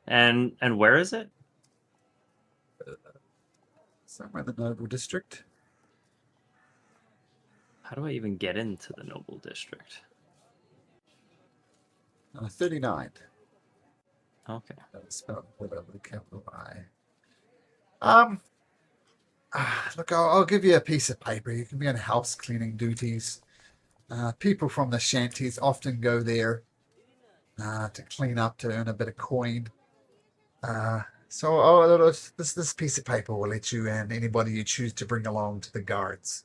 And where is it? Somewhere in the Noble District. How do I even get into the Noble District? 39. Okay. Spelled with a capital I. Look, I'll give you a piece of paper. You can be on house cleaning duties. People from the shanties often go there to clean up, to earn a bit of coin. So this piece of paper will let you and anybody you choose to bring along to the guards.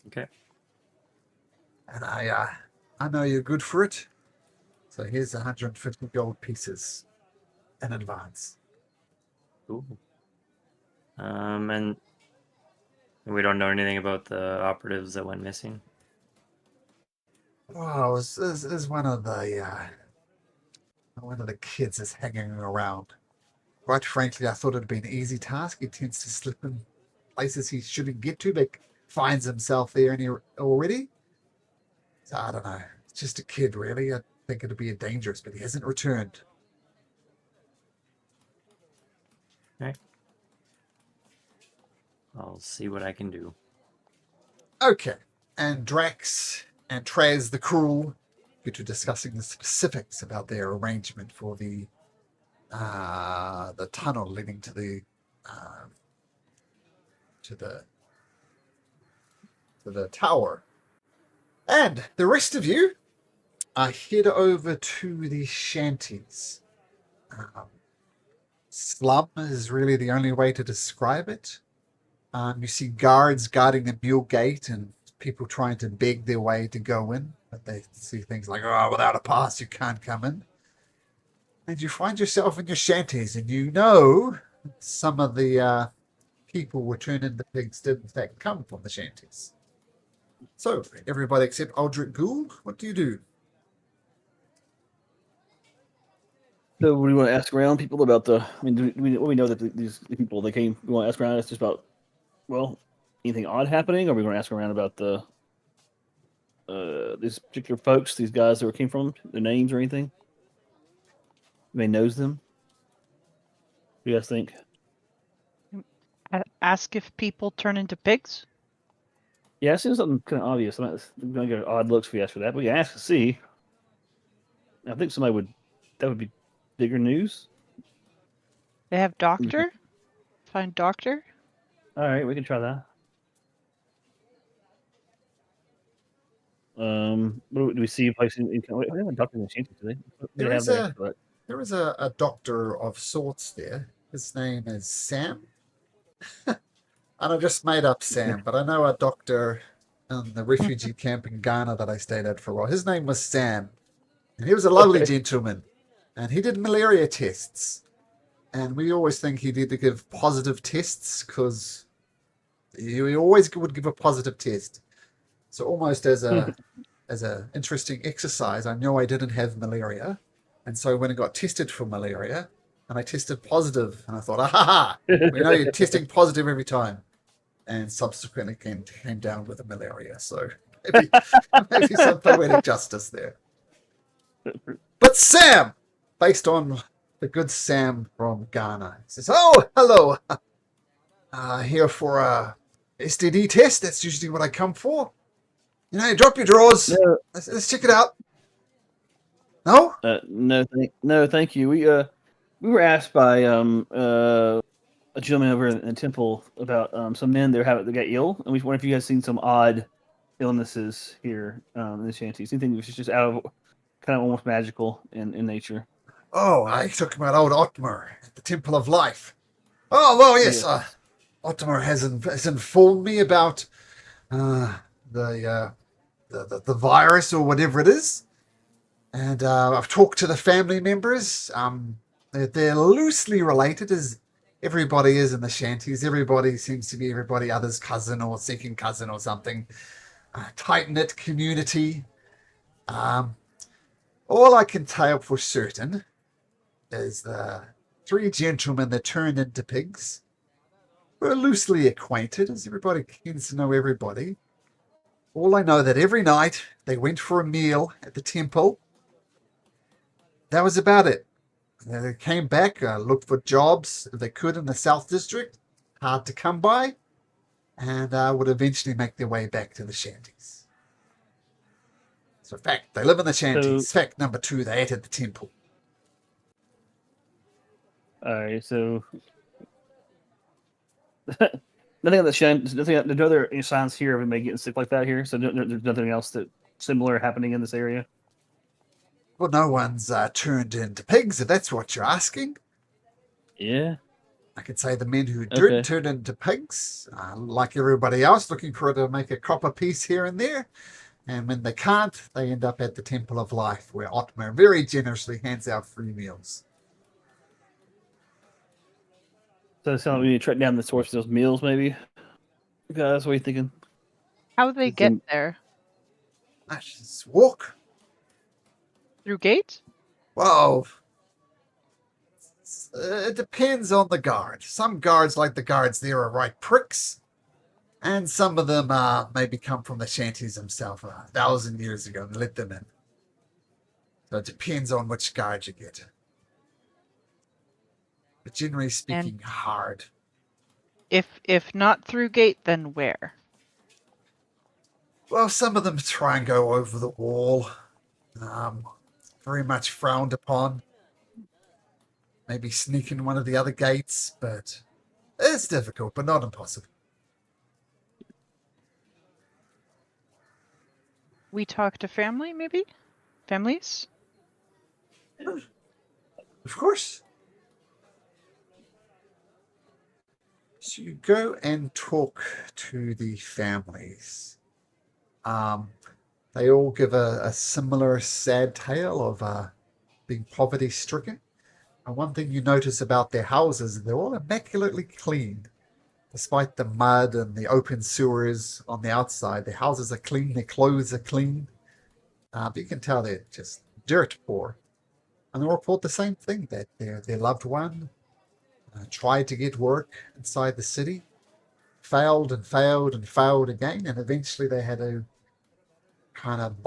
Okay. And I know you're good for it. So here's 150 gold pieces in advance. Ooh. And we don't know anything about the operatives that went missing. Oh, is one of the kids is hanging around. Quite frankly, I thought it'd be an easy task. He tends to slip in places he shouldn't get to, but finds himself there already. So I don't know. It's just a kid, really. I think it'd be dangerous, but he hasn't returned. Right. I'll see what I can do. Okay. And Drax and Traz the Cruel get to discussing the specifics about their arrangement for the tunnel leading to the tower. And the rest of you head over to the shanties. Slum is really the only way to describe it. You see guards guarding the mule gate and people trying to beg their way to go in. But they see things like, oh, without a pass, you can't come in. And you find yourself in your shanties, and you know some of the people who were turned into pigs did, in fact, come from the shanties. So, everybody except Aldrich Gould, what do you do? so we want to ask around people about the. I mean, do we know that these people they came. We want to ask around. It's just about, well, anything odd happening, or we want to ask around about the these particular folks, these guys that came from, their names or anything. Anybody knows them? What do you guys think? Ask if people turn into pigs? Yeah, it seems something kind of obvious. I'm going to get odd looks if we ask for that. But we can ask to see. I think somebody would. That would be bigger news. They have doctor? Find doctor? All right, we can try that. What do we see? We haven't talked to the shanty today. What do they There have is there? a But there is a doctor of sorts there. His name is Sam. And I just made up Sam, but I know a doctor in the refugee camp in Ghana that I stayed at for a while. His name was Sam, and he was a lovely Okay. gentleman, and he did malaria tests. And we always think he did to give positive tests because he always would give a positive test. So almost as a interesting exercise, I knew I didn't have malaria, and so when I got tested for malaria, and I tested positive, and I thought, ah ha ha, we know you're testing positive every time, and subsequently came down with the malaria. So maybe maybe some poetic justice there. But Sam, based on the good Sam from Ghana, says, "Oh, hello, here for a STD test. That's usually what I come for. You know, drop your drawers. No, Let's check it out." No? no, thank you. We were asked by a gentleman over in the temple about some men that got ill, and we wonder if you guys seen some odd illnesses here in the shanties. Anything that was just out of kind of almost magical in nature. Oh, I talking about old Otmar at the Temple of Life. Oh, well, yes. Yes. Otmar has informed me about the virus or whatever it is, and I've talked to the family members. They're loosely related, as everybody is in the shanties. Everybody seems to be everybody other's cousin or second cousin or something. Tight knit community. All I can tell for certain is the three gentlemen that turned into pigs were loosely acquainted, as everybody tends to know everybody. All I know that every night they went for a meal at the temple. That was about it. They came back, looked for jobs if they could in the South District, hard to come by, and would eventually make their way back to the shanties. So, fact, they live in the shanties. Fact number 2, they ate at the temple. All right, so nothing on the shanties. There's no other signs here of anybody getting sick like that here. So there's nothing else that similar happening in this area. Well, no one's turned into pigs, if that's what you're asking. Yeah. I could say the men who Okay. did turn into pigs, like everybody else, looking for to make a copper piece here and there. And when they can't, they end up at the Temple of Life, where Otmar very generously hands out free meals. So it sounds like we need to track down the source of those meals, maybe. Guys, what are you thinking? How do they get there? I just walk. Through gate? Well, it depends on the guard. Some guards, like the guards there, are right pricks. And some of them maybe come from the shanties themselves 1,000 years ago and let them in. So it depends on which guard you get. But generally speaking, hard. If not through gate, then where? Well, some of them try and go over the wall. Very much frowned upon. Maybe sneak in one of the other gates, but it's difficult, but not impossible. We talk to family, maybe? Families? Of course. So you go and talk to the families. They all give a similar sad tale of being poverty-stricken. And one thing you notice about their houses, they're all immaculately clean. Despite the mud and the open sewers on the outside, their houses are clean, their clothes are clean. But you can tell they're just dirt poor. And they report the same thing, that their loved one tried to get work inside the city, failed and failed and failed again, and eventually they had to kind of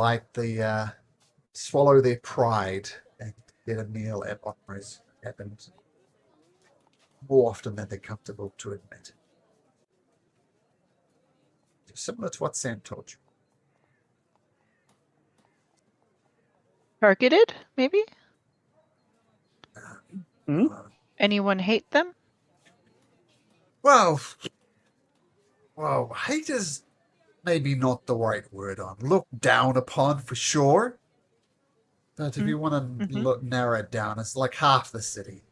swallow their pride and get a meal at Otmar's. Happens more often than they're comfortable to admit. Similar to what Sam told you. Targeted, maybe? Hmm? Anyone hate them? Well, hate is maybe not the right word on. Looked down upon for sure. But if you want to narrow it down, it's like half the city.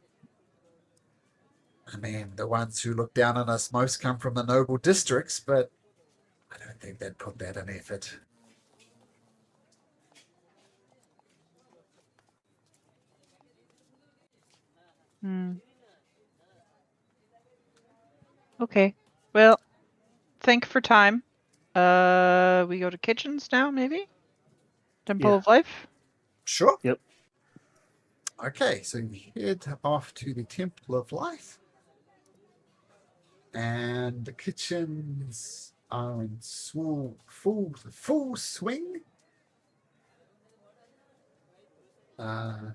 I mean, the ones who look down on us most come from the noble districts, but I don't think they'd put that in effort. Okay. Well, thank for time. We go to kitchens now, maybe? Temple Yeah. of Life? Sure. Yep. Okay, so you head off to the Temple of Life. And the kitchens are in full swing. Yeah.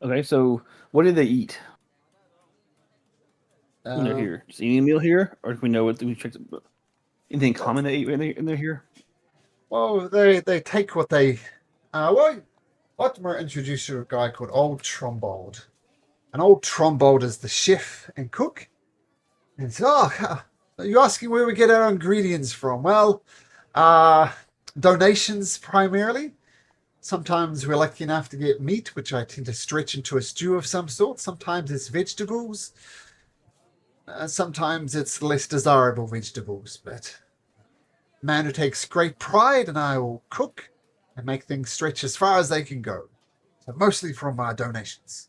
Okay, so what do they eat when they're here? Just eating a meal here, or do we know what we checked? Anything common they eat when they're here? Well, they take what they. Latimer introduced you to a guy called Old Trombold. And Old Trombold is the chef and cook. And so, are you asking where we get our ingredients from? Well, donations primarily. Sometimes we're lucky enough to get meat, which I tend to stretch into a stew of some sort. Sometimes it's vegetables. Sometimes it's less desirable vegetables. But man who takes great pride, and I will cook and make things stretch as far as they can go. So mostly from donations.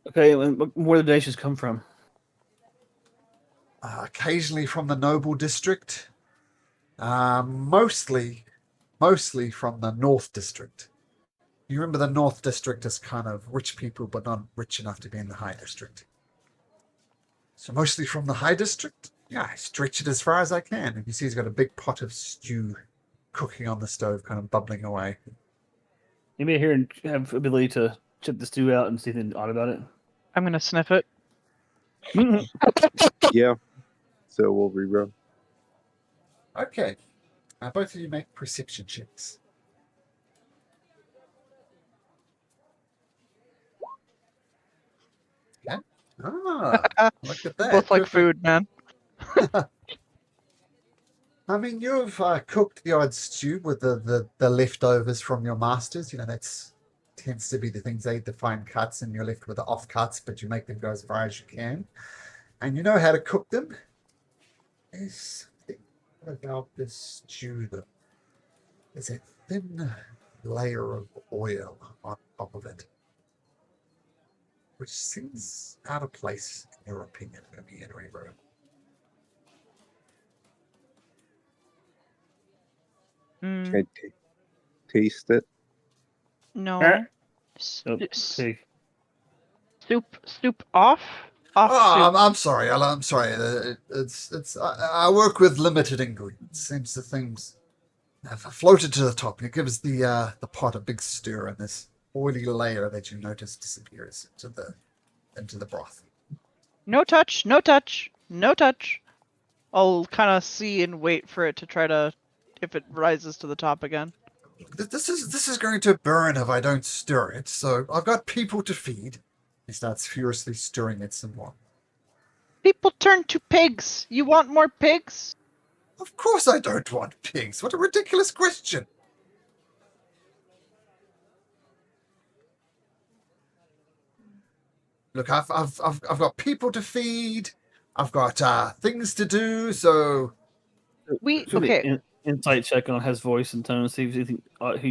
Okay, and where do the donations come from? Occasionally from the noble district. Mostly from the North District. You remember the North District is kind of rich people, but not rich enough to be in the High District. So mostly from the High District. Yeah, I stretch it as far as I can. And you see he's got a big pot of stew cooking on the stove, kind of bubbling away. Anybody here and have ability to check the stew out and see anything odd about it? I'm gonna sniff it. Yeah. So we'll reroll. Okay. Both of you make perception checks. Okay. Look at that. Both like food, man. I mean, you've cooked the odd stew with the leftovers from your masters. You know, that's tends to be the things they eat, the fine cuts, and you're left with the off cuts, but you make them go as far as you can. And you know how to cook them. There's something about this stew that there's a thin layer of oil on top of it, which seems out of place, in your opinion, Henry Rowe. Can I taste it? No. Okay. Soup off? Off soup. I'm sorry, Ella. I'm sorry. I work with limited ingredients. Seems the things have floated to the top. It gives the pot a big stir, and this oily layer that you notice disappears into the broth. No touch, no touch, no touch. I'll kind of see and wait for it to try to, if it rises to the top again. This is going to burn if I don't stir it. So I've got people to feed. He starts furiously stirring it some more. People turn to pigs. You want more pigs? Of course I don't want pigs. What a ridiculous question. Look, I've got people to feed. I've got things to do. So Okay. Insight check on his voice and tone, see if there's anything odd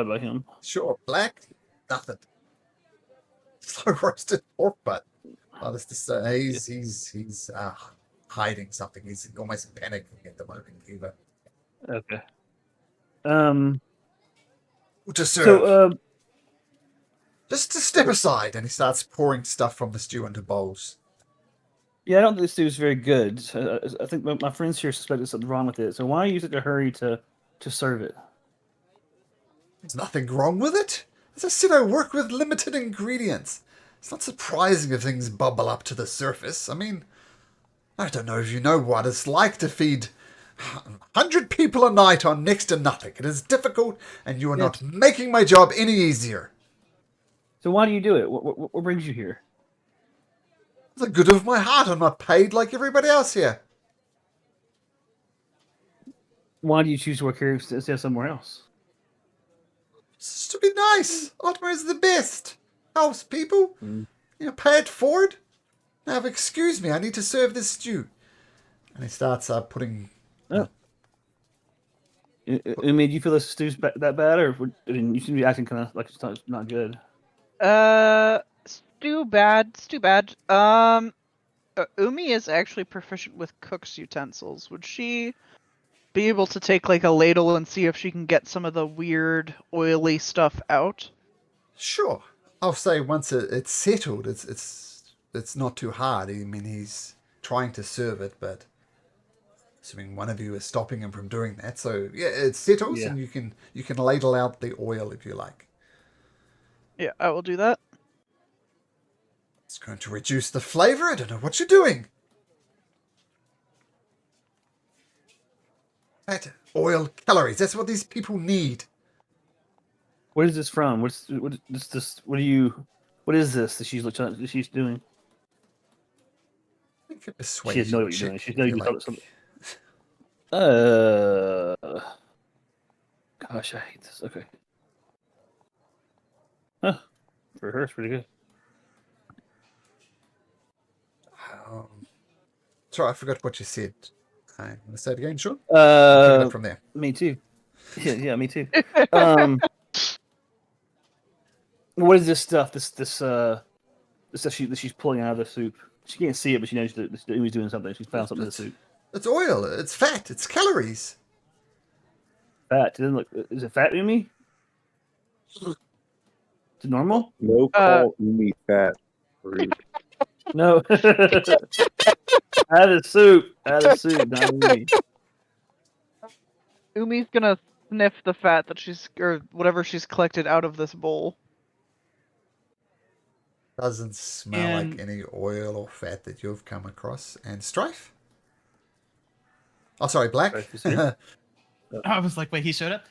about him. sure, black, nothing. Slow roasted pork butt. Oh, this he's hiding something. He's almost panicking at the moment, Eva. Okay. To serve. So Just to step aside, and he starts pouring stuff from the stew into bowls. yeah, I don't think this stew is very good. I think my friends here suspect there's something wrong with it. So why are you in such a hurry to serve it? There's nothing wrong with it. As I said, I work with limited ingredients. It's not surprising if things bubble up to the surface. I mean, I don't know if you know what it's like to feed 100 people a night on next to nothing. It is difficult, and you are not making my job any easier. So why do you do it? What brings you here? The good of my heart. I'm not paid like everybody else here. Why do you choose to work here instead of somewhere else? It's to be nice. Otmar is the best. Helps people. Mm. Pay it forward. Now, excuse me, I need to serve this stew. And he starts putting... Oh. I mean, do you feel this stew's that bad, or I mean, you seem to be acting kind of like it's not good? Stew bad. Umi is actually proficient with cook's utensils. Would she be able to take like a ladle and see if she can get some of the weird oily stuff out? Sure. I'll say once it's settled, it's not too hard. I mean, he's trying to serve it, but assuming one of you is stopping him from doing that. So yeah, it settles, Yeah. and you can ladle out the oil if you like. Yeah, I will do that. It's going to reduce the flavor. I don't know what you're doing. Fat, oil, calories. That's what these people need. What is this from? What is this? What is this that she's doing? I think it She persuades doesn't know you, what you're doing. chick, She if knows you you like. something. Gosh, I hate this. Okay. Huh. For her, it's pretty good. Sorry, I forgot what you said. I'm going to say it again, Sean. Pick it up from there. Me too. Yeah, me too. What is this stuff? This stuff that she's pulling out of the soup. She can't see it, but she knows that he's doing something. She's found something in the soup. It's oil. It's fat. It's calories. Fat. It doesn't look. Is it fat, Umi? Is it normal? No call me fat. Rude. No. Out of soup. Out of soup. Not Umi. Umi's gonna sniff the fat that or whatever she's collected out of this bowl. Doesn't smell like any oil or fat that you've come across. And Strife? Oh, sorry, Black. Strife is here. I was like, wait, he showed up?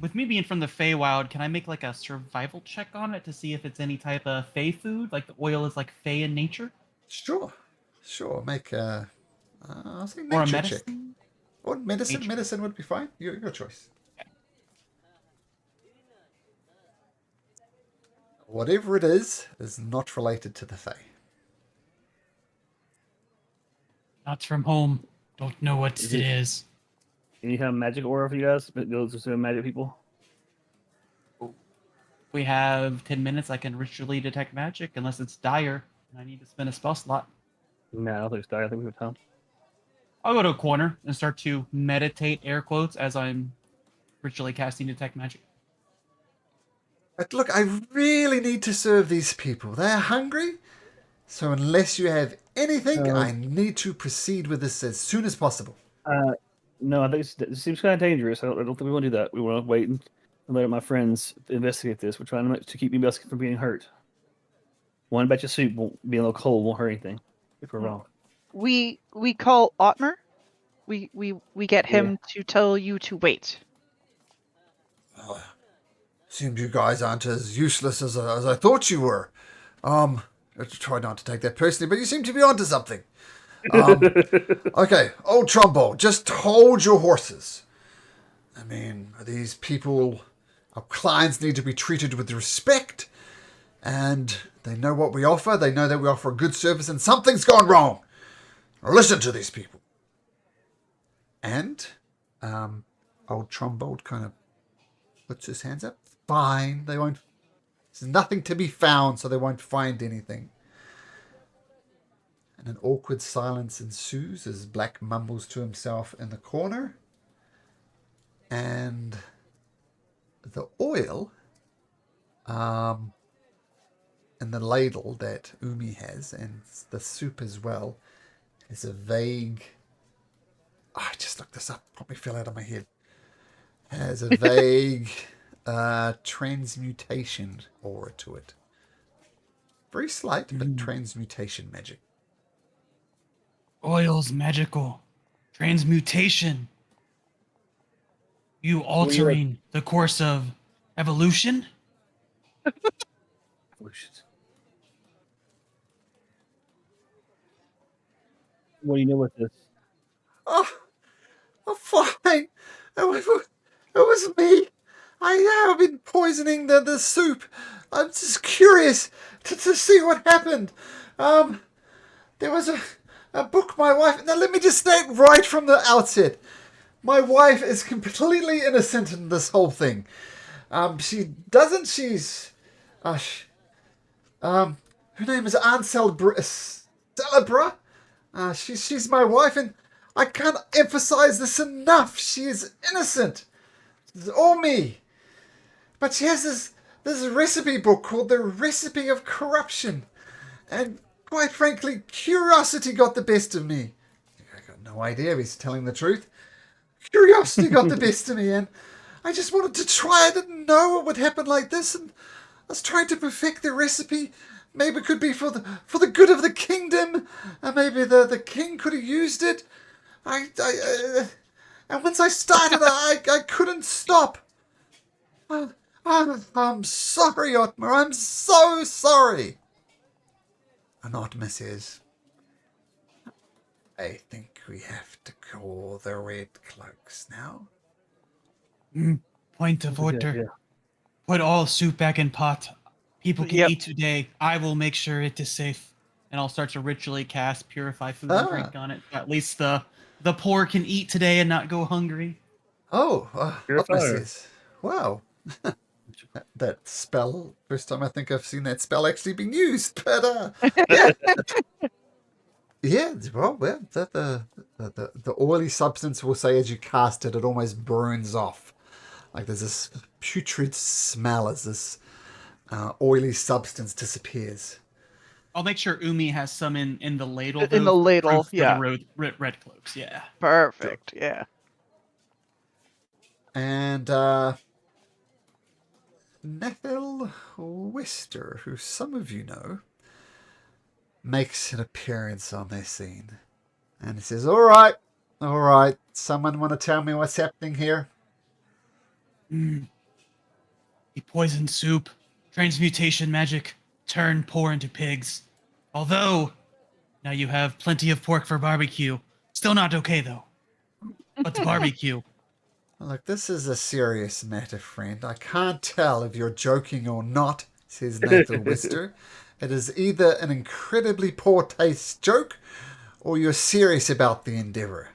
With me being from the Feywild, can I make like a survival check on it to see if it's any type of Fey food? Like the oil is like Fey in nature? Sure. Make a... I'll say Or a nature check. medicine? Or medicine. Nature. Medicine would be fine. Your choice. Whatever it is not related to the Fae. Not from home. Don't know what it is. Any kind of magic aura for you guys? Those are some magic people. We have 10 minutes. I can ritually detect magic unless it's dire and I need to spend a spell slot. No, I don't think it's dire. I think we have time. I'll go to a corner and start to meditate, air quotes, as I'm ritually casting detect magic. But look, I really need to serve these people. They're hungry. So unless you have anything, I need to proceed with this as soon as possible. No, I think it seems kind of dangerous. I don't think we want to do that. We want to wait and let my friends investigate this. We're trying to keep you guys from being hurt. One batch of soup won't be a little cold, won't hurt anything. If we're wrong. We call Ottmer. We get him to tell you to wait. Seems you guys aren't as useless as I thought you were. I try not to take that personally, but you seem to be onto something. Okay, old Trumbo, just hold your horses. I mean, these people, our clients need to be treated with respect, and they know what we offer. They know that we offer a good service, and something's gone wrong. Listen to these people. And old Trumbo kind of puts his hands up. Fine, they won't. There's nothing to be found, so they won't find anything. And an awkward silence ensues as Black mumbles to himself in the corner. And the oil in the ladle that Umi has, and the soup as well, is a vague... I just looked this up. Probably fell out of my head. Has a vague transmutation aura to it. Very slight, but transmutation magic. Oil's magical. Transmutation. You altering the course of evolution? Evolutions. What do you know with this? Oh, oh, fine. It was me. I have been poisoning the soup. I'm just curious to see what happened. There was a book my wife. Now, let me just state right from the outset. My wife is completely innocent in this whole thing. She doesn't. Her name is Ansel Celebra. She's my wife, and I can't emphasize this enough. She is innocent. It's all me. But she has this recipe book called The Recipe of Corruption. And quite frankly, curiosity got the best of me. I got no idea if he's telling the truth. Curiosity got the best of me, and I just wanted to try. I didn't know it would happen like this, and I was trying to perfect the recipe. Maybe it could be for the good of the kingdom, and maybe the king could have used it. And once I started, I couldn't stop. I'm sorry, Otmar. I'm so sorry. And Otmar says, I think we have to call the Red Cloaks now. Point of order. Yeah. Put all soup back in pot. People can Yep. eat today. I will make sure it is safe. And I'll start to ritually cast Purify Food Ah. and Drink on it. At least the poor can eat today and not go hungry. Oh, You're a Otmar fire. says, wow. That spell, first time I think I've seen that spell actually being used. But, yeah. Yeah, well, the oily substance, will say, as you cast it, it almost burns off. Like there's this putrid smell as this oily substance disappears. I'll make sure Umi has some in the ladle. In the though, for ladle, proof for yeah. the red cloaks, yeah. Perfect. Yeah. And Nethel Wister, who some of you know, makes an appearance on this scene. And he says, all right, someone want to tell me what's happening here? He poisoned soup, transmutation magic, turn poor into pigs. Although, now you have plenty of pork for barbecue. Still not okay, though. But the barbecue. Look, this is a serious matter, friend. I can't tell if you're joking or not, says Nathan Wister. It is either an incredibly poor taste joke, or you're serious about the endeavor.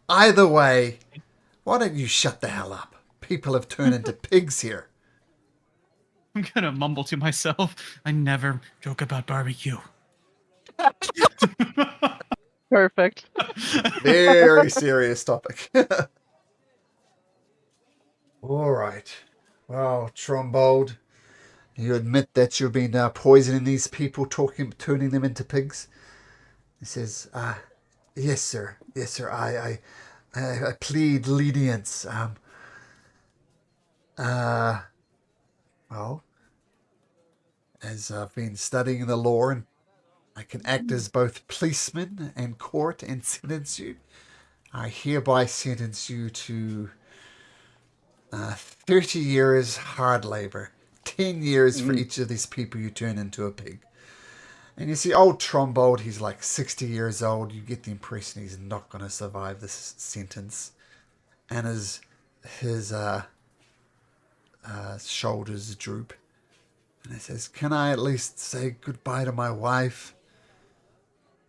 Either way, why don't you shut the hell up? People have turned into pigs here. I'm gonna mumble to myself. I never joke about barbecue. Perfect. Very serious topic. All right. Well, Trombold, you admit that you've been poisoning these people, turning them into pigs? He says, yes, sir. Yes, sir. I plead lenience. Well, as I've been studying the law, and I can act as both policeman and court and sentence you, I hereby sentence you to 30 years hard labor, 10 years for each of these people you turn into a pig. And you see, old Trombold, he's like 60 years old. You get the impression he's not going to survive this sentence. And his shoulders droop. And he says, can I at least say goodbye to my wife?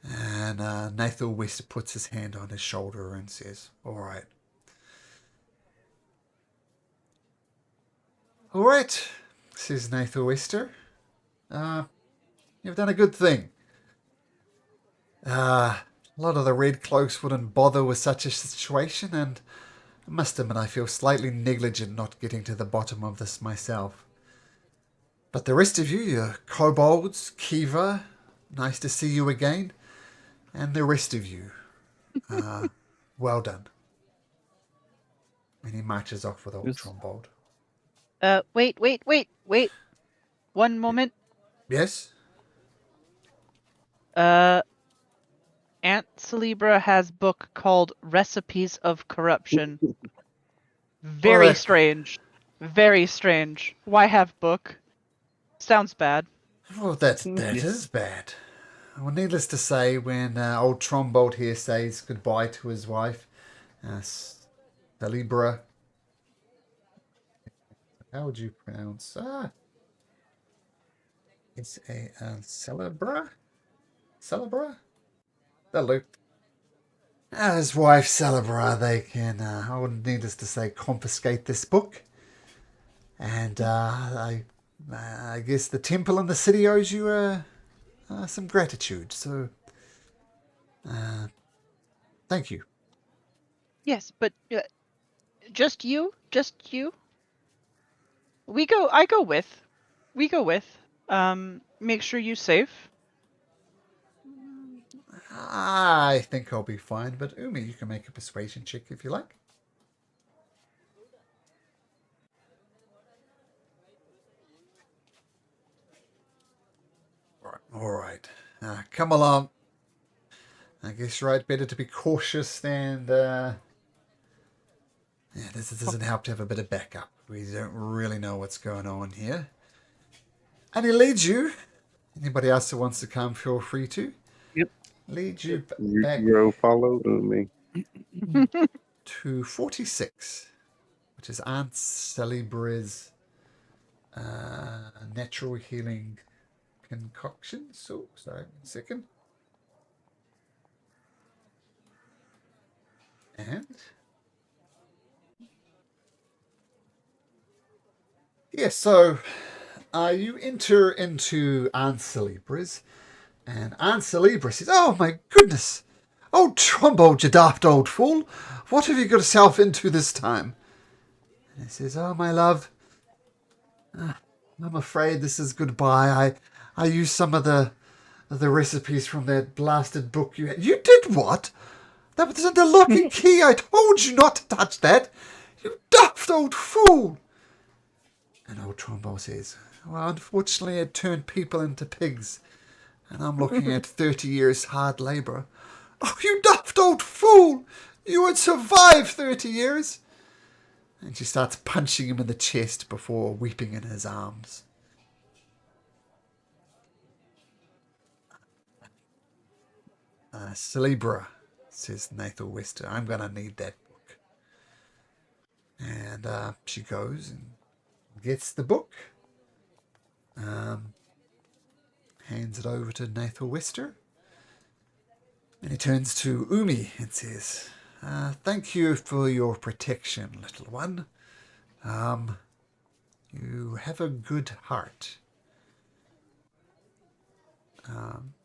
And Nathan West puts his hand on his shoulder and says, all right. All right, says Nathan Wester. You've done a good thing. A lot of the Red Cloaks wouldn't bother with such a situation, and I must admit I feel slightly negligent not getting to the bottom of this myself. But the rest of you kobolds, Kiva, nice to see you again. And the rest of you, well done. And he marches off with old Trombold. Wait. One moment. Yes? Aunt Celebra has book called Recipes of Corruption. Very Well, strange. Very strange. Why have book? Sounds bad. Well, that Yes. is bad. Well, needless to say, when old Trombold here says goodbye to his wife, Celebra. How would you pronounce? It's a Celebra? Celebra? That look. His wife Celebra, they can, I wouldn't needless to say, confiscate this book. And I guess the temple in the city owes you some gratitude. So, thank you. Yes, but just you? Just you? I go with. We go with. Make sure you safe. I think I'll be fine, but Umi, you can make a persuasion check if you like. All right. Come along. I guess right, better to be cautious than. Yeah, this doesn't help to have a bit of backup. We don't really know what's going on here. And he leads you. Anybody else who wants to come, feel free to. Yep. Leads you back Ro follow me. to 46, which is Aunt Celebra's natural healing concoction. So, sorry, 1 second. And yeah, so you enter into Aunt Celebra's, and Aunt Celebra says, "Oh my goodness! Oh, Trombold, you daft old fool! What have you got yourself into this time?" And he says, "Oh, my love, I'm afraid this is goodbye. I used some of the recipes from that blasted book you had." "You did what? That was the lock and key. I told you not to touch that. You daft old fool." And old Trombold says, "Well, unfortunately, it turned people into pigs, and I'm looking at 30 years hard labour." "Oh, you daft old fool! You would survive 30 years!" And she starts punching him in the chest before weeping in his arms. "Celebra," says Nathal Wester, "I'm going to need that book." And she goes and gets the book, hands it over to Nathal Wester, and he turns to Umi and says, "Thank you for your protection, little one. You have a good heart.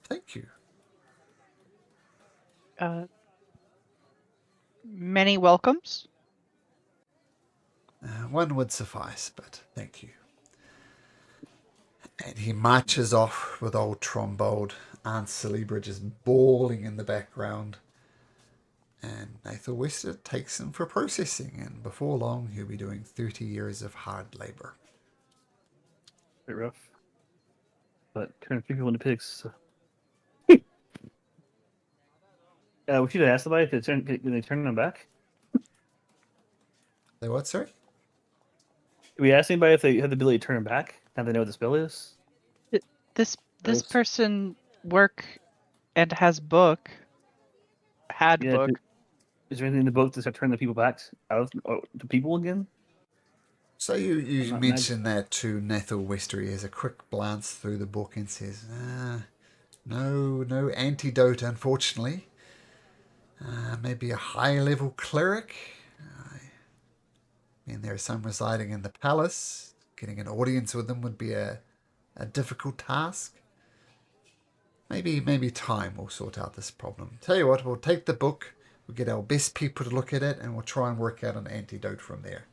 Thank you." Many welcomes. One would suffice, but thank you. And he marches off with old Trombold, Aunt Celebra just bawling in the background. And Nathal Wester takes him for processing, and before long he'll be doing 30 years of hard labour. Bit rough. But turn people into pigs. So. We should have asked somebody if can they turn them back. They what, sorry? Did we ask anybody if they had the ability to turn them back? Now they know what the spell is. This Gross. person work and has book. Had Yeah, book. Is there anything in the book to turn the people back out to people again? So you Not mentioned that to Nathal Wester. He has a quick glance through the book and says, no antidote, unfortunately. Maybe a high-level cleric. I mean, there are some residing in the palace. Getting an audience with them would be a difficult task. Maybe time will sort out this problem. Tell you what, we'll take the book, we'll get our best people to look at it, and we'll try and work out an antidote from there.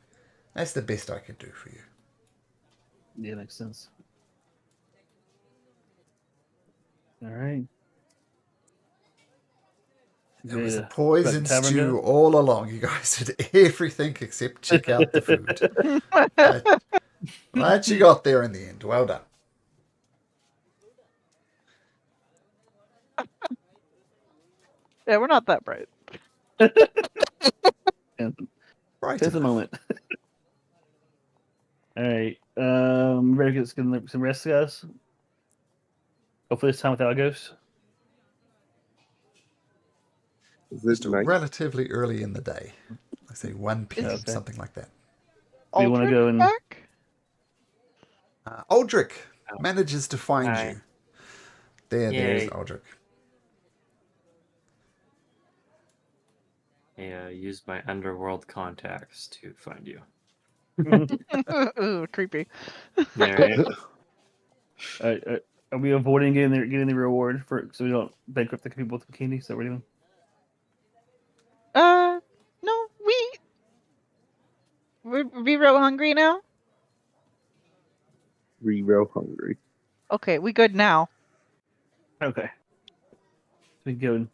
That's the best I can do for you. Yeah, makes sense. All right. It was a Back poison tavern stew go? all along. You guys did everything except check out the food. Glad you got there in the end. Well done. Yeah, we're not that bright. Right. Take the moment. All right. Ready to get some rest, guys? Hopefully this time without a ghost. Is it Still night? relatively early in the day. I say 1 p.m., Okay. something like that. We wanna Aldrich go and- back? Aldrich Oh. manages to find Hi. you. There's Yay. Aldrich. I used my underworld contacts to find you. Ooh, creepy. Alright. Are we avoiding getting the reward for so we don't bankrupt the people with the candy? So we're doing. No, we real hungry now. Real hungry. Okay, we good now. Okay. So we can go and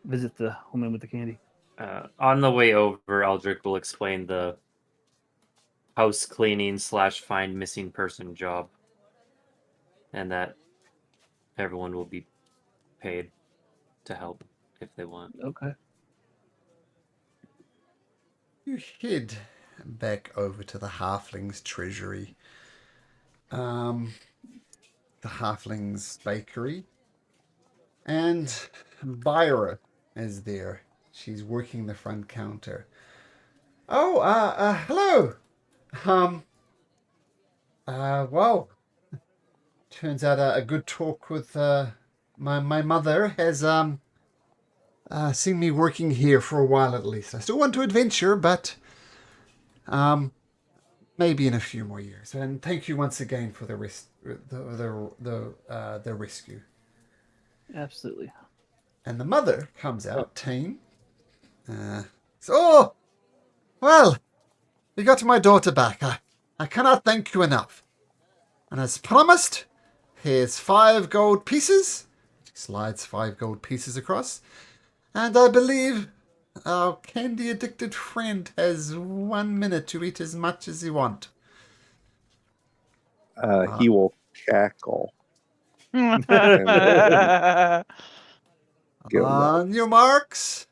visit the woman with the candy. On the way over, Aldrich will explain the house cleaning / find missing person job, and that everyone will be paid to help if they want. Okay. You head back over to the Halfling's treasury. The Halfling's bakery. And Byra is there. She's working the front counter. Oh, hello. Well, turns out a good talk with my mother has seen me working here for a while at least. I still want to adventure, but maybe in a few more years. And thank you once again for the rescue. Absolutely. And the mother comes out, team. So, well, you got my daughter back. I cannot thank you enough. And as promised, here's 5 gold pieces. She slides 5 gold pieces across. And I believe our candy-addicted friend has 1 minute to eat as much as he wants. He will cackle. Give him On your marks.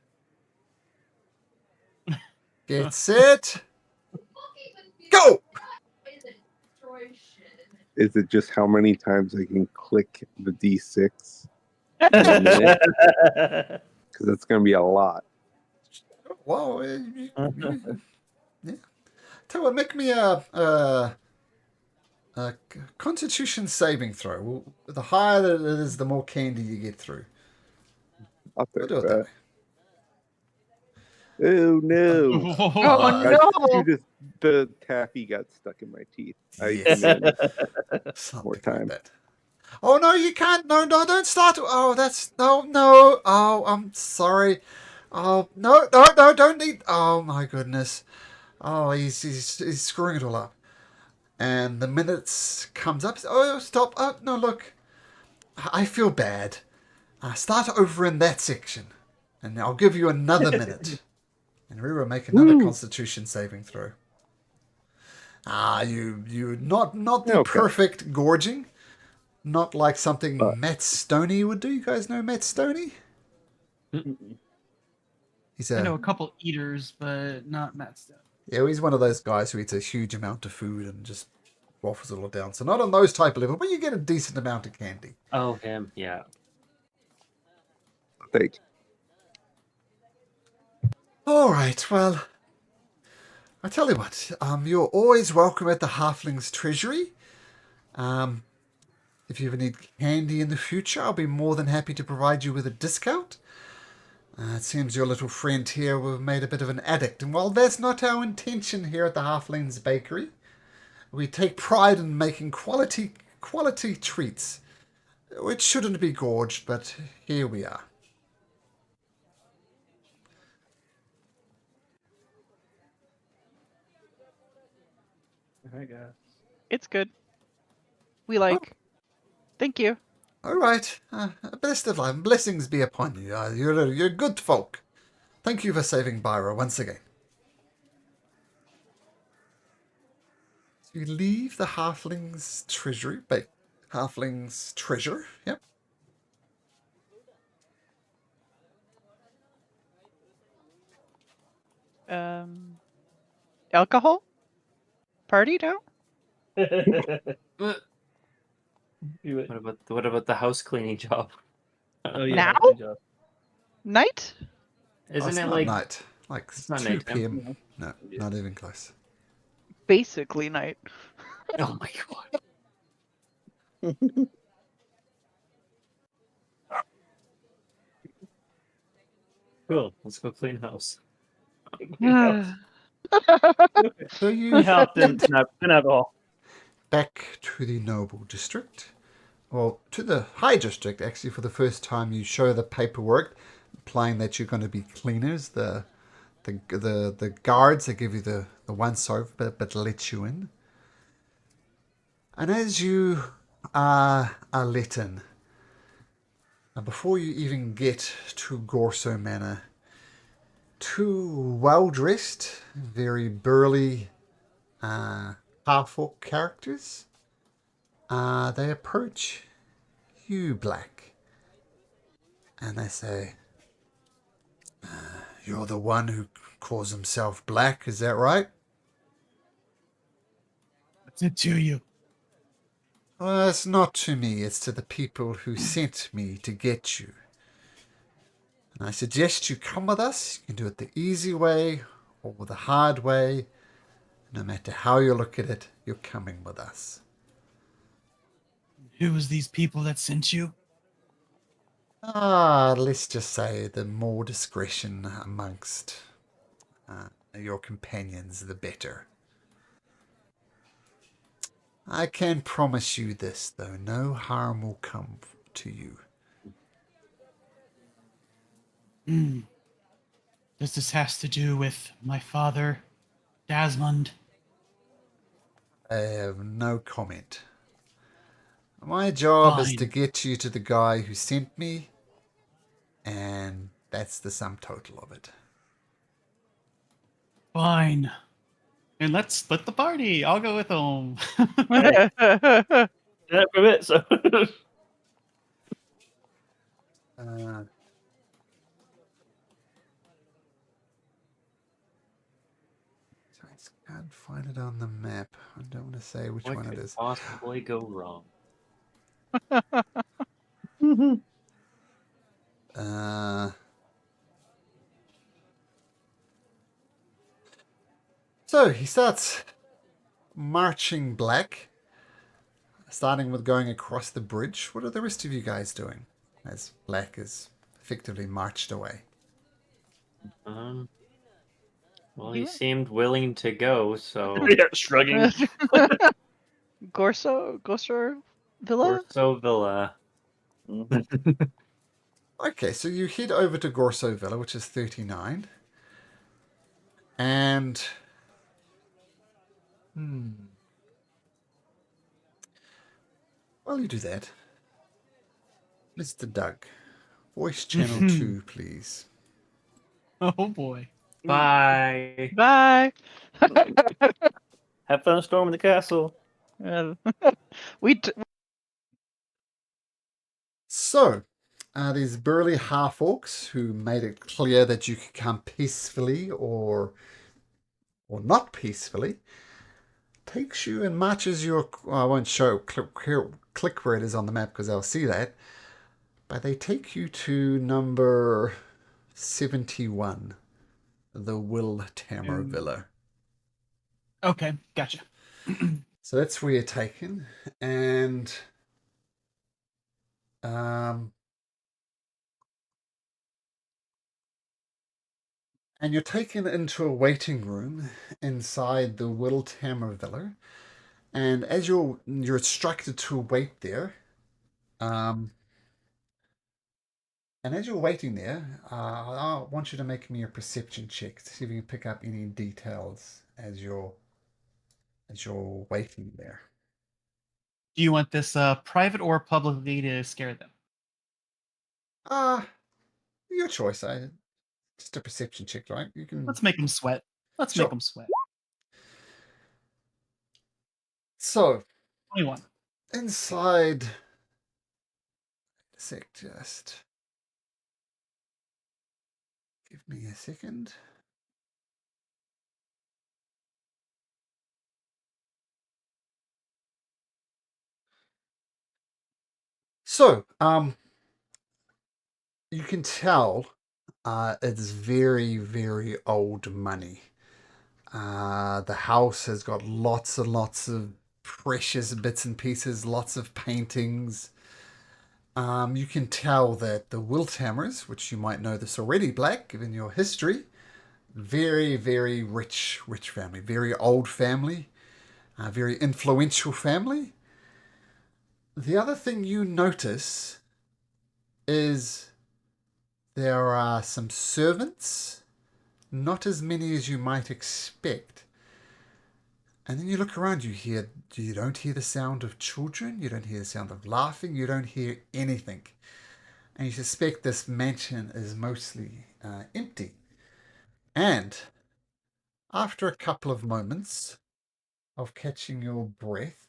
Get set. Go! Is it just how many times I can click the D6? Yeah. Because it's going to be a lot. Whoa. Yeah. Tell you what, make me a Constitution saving throw. Well, the higher that it is, the more candy you get through. I'll We'll take do it that way. Oh no! Oh no! The taffy got stuck in my teeth. Yes. Something More like time. that. Oh no, you can't. No, don't start. Oh, that's no. Oh, I'm sorry. Oh no, don't eat. Oh my goodness. Oh, he's screwing it all up. And the minutes comes up. Oh, stop. Oh no, look. I feel bad. Start over in that section, and I'll give you another minute. And we will make another Constitution saving throw. You not the Okay. perfect gorging. Not like something Matt Stoney would do. You guys know Matt Stoney? He's I know a couple eaters, but not Matt Stone. Yeah, he's one of those guys who eats a huge amount of food and just waffles it all down. So not on those type of level, but you get a decent amount of candy. Oh, him, yeah. Thank All right, well, I tell you what, you're always welcome at the Halfling's Treasury. If you ever need candy in the future, I'll be more than happy to provide you with a discount. It seems your little friend here was made a bit of an addict, and while that's not our intention here at the Halfling's Bakery, we take pride in making quality treats, which shouldn't be gorged, but here we are. Alright, guys. It's good. We like. Thank you. All right, best of luck. Blessings be upon you. You're good folk. Thank you for saving Byra once again. So you leave the Halfling's Treasury, Halfling's Treasure, yep. Alcohol? Party now? But What about the house cleaning job? Oh yeah. Now? Good job. Night? Oh, Isn't it's it not like night. Like it's not 2 nighttime? p.m. No, Yeah. not even close. Basically night. Oh my god. Cool. Let's go clean house. So you House head and alcohol. back to the noble district. Well, to the high district, actually, for the first time. You show the paperwork implying that you're going to be cleaners. The guards, they give you the once over, but let you in. And as you are let in, before you even get to Gorso Manor, two well-dressed, very burly half-orc characters, they approach you, Black, and they say, "You're the one who calls himself Black, is that right?" What's it to you? Well, it's not to me, it's to the people who sent me to get you. And I suggest you come with us. You can do it the easy way or the hard way. No matter how you look at it, you're coming with us. Who was these people that sent you? Let's just say the more discretion amongst your companions, the better. I can promise you this, though. No harm will come to you. Does this has to do with my father, Desmond? I have no comment. My job is to Fine. get you to the guy who sent me, and that's the sum total of it. Fine. And let's split the party. I'll go with him. That for it. So Uh, I just can't find it on the map. I don't want to say which What one it could is. possibly go wrong? Uh, so he starts marching Black, starting with going across the bridge. What are the rest of you guys doing as Black is effectively marched away? Um. Well, You he seemed willing to go, so yeah, shrugging. Gorso Villa? Corso Villa. Okay, so you head over to Gorso Villa, which is 39. And... While you do that, Mr. Doug, voice channel 2, please. Oh boy. Bye. Bye. Have fun storming the castle. we t- So, these burly half-orcs who made it clear that you could come peacefully or not peacefully, takes you and marches you. I won't show click where it is on the map because I'll see that. But they take you to number 71, the Will Tamar Villa. Okay, gotcha. So that's where you're taken, and you're taken into a waiting room inside the Will Tamar Villa. And as you're instructed to wait there, and as you're waiting there, I want you to make me a perception check to see if you can pick up any details as you're waiting there. Do you want this private or publicly to scare them? Your choice. Just a perception check, right? You can. Let's make them sweat. Let's Sure. make them sweat. So 21. inside. Just give me a second. So, you can tell it's very, very old money. The house has got lots and lots of precious bits and pieces, lots of paintings. You can tell that the Wilthammers, which you might know this already, Black, given your history, very, very rich family, very old family, very influential family. The other thing you notice is there are some servants, not as many as you might expect. And then you look around, you don't hear the sound of children, you don't hear the sound of laughing, you don't hear anything. And you suspect this mansion is mostly empty. And after a couple of moments of catching your breath,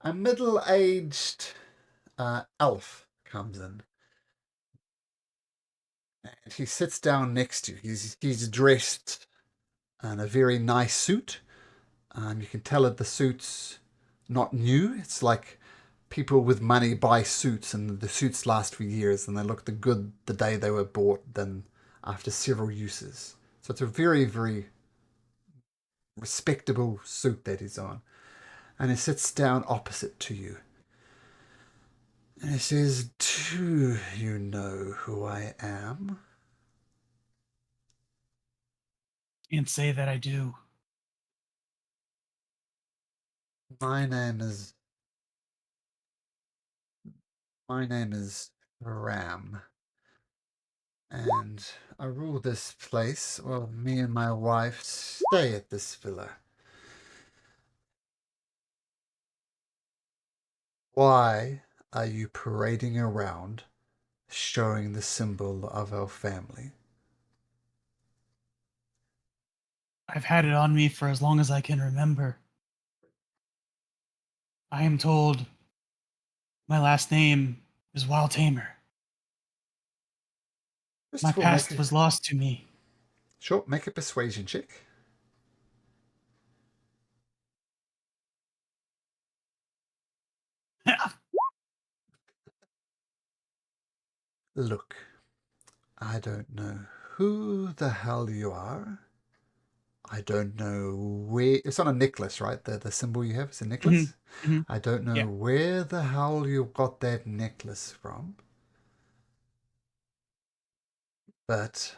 a middle-aged elf comes in. And he sits down next to you. He's dressed in a very nice suit. You can tell that the suit's not new. It's like people with money buy suits, and the suits last for years, and they look the good the day they were bought than after several uses. So it's a very, very respectable suit that he's on. And he sits down opposite to you. And he says, "Do you know who I am?" Can't say that I do. My name is Ram, and I rule this place. Well, me and my wife stay at this villa. Why are you parading around showing the symbol of our family? I've had it on me for as long as I can remember. I am told my last name is Wild Tamer. First My of all, past was lost to me. sure, make a persuasion check. Look, I don't know who the hell you are. I don't know where. It's on a necklace, right? The symbol you have is a necklace. Mhm. I don't know Yeah. where the hell you got that necklace from, but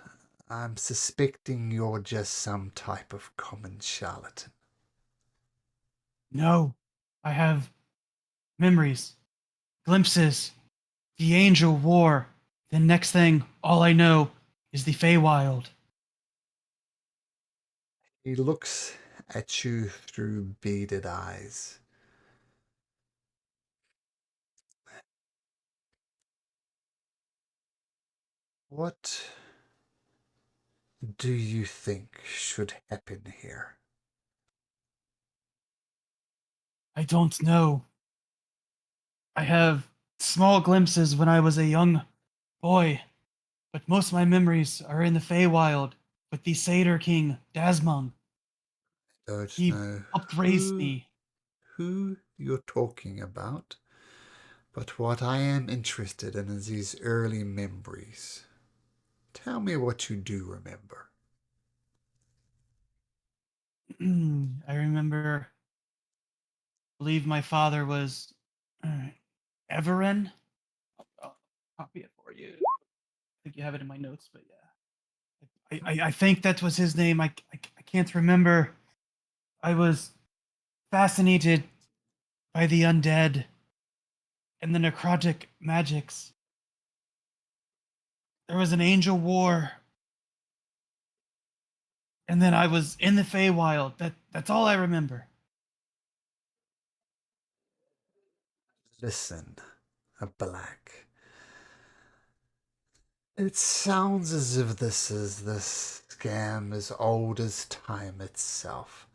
I'm suspecting you're just some type of common charlatan. No, I have memories, glimpses. The angel war. The next thing, all I know is the Feywild. He looks at you through beaded eyes. What do you think should happen here? I don't know. I have small glimpses when I was a young boy, but most of my memories are in the Feywild with the Satyr King, Dasmung. Don't He know helped raise who me. you're talking about, but what I am interested in is these early memories. Tell me what you do remember. I remember, I believe my father was Everin. I'll copy it for you. I think you have it in my notes, but yeah. I think that was his name. I can't remember. I was fascinated by the undead and the necrotic magics. There was an angel war, and then I was in the Feywild. That's all I remember. Listen, a black. It sounds as if this scam as old as time itself.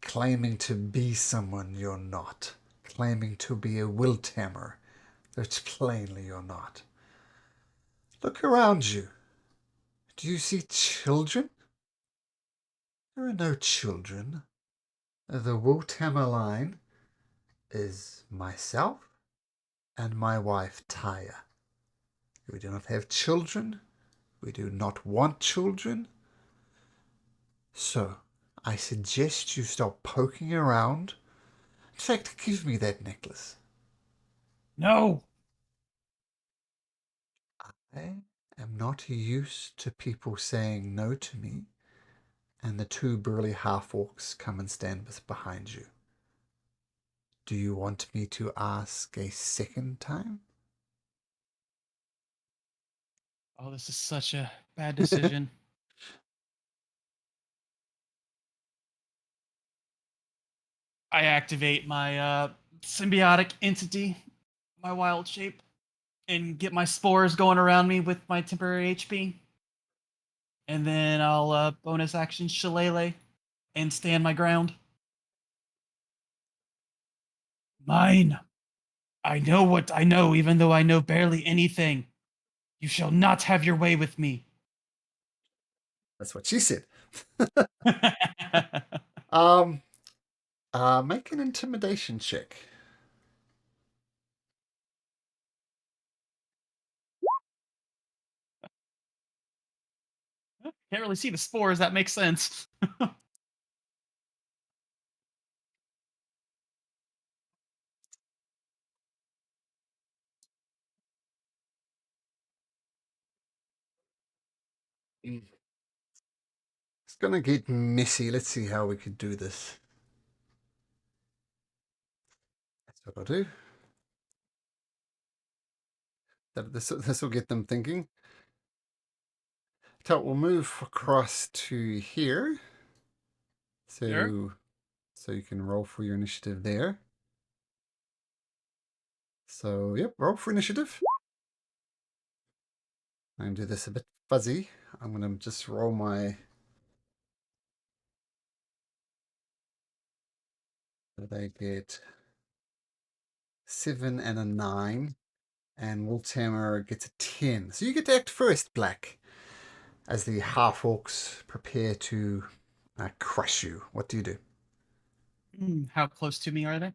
Claiming to be someone you're not. Claiming to be a Wiltammer, which plainly you're not. Look around you. Do you see children? There are no children. The Wiltammer line is myself and my wife, Taya. We do not have children. We do not want children. So, I suggest you stop poking around. In fact, give me that necklace. No. I am not used to people saying no to me, and the two burly half-orcs come and stand behind you. Do you want me to ask a second time? Oh, this is such a bad decision. I activate my symbiotic entity, my wild shape, and get my spores going around me with my temporary HP. And then I'll bonus action Shillelagh and stand my ground. Mine. I know what I know, even though I know barely anything. You shall not have your way with me. That's what she said. Can't Make an intimidation check. really see the spores. That makes sense. It's gonna get messy. Let's see how we could do this. That's what I'll do. This will get them thinking. So we'll move across to here. So, Sure. so you can roll for your initiative there. So, yep, roll for initiative. I'm going to do this a bit fuzzy. I'm going to just roll my... They get 7 and a 9. And Woltammer gets a 10. So you get to act first, Black, as the half-orcs prepare to crush you. What do you do? How close to me are they?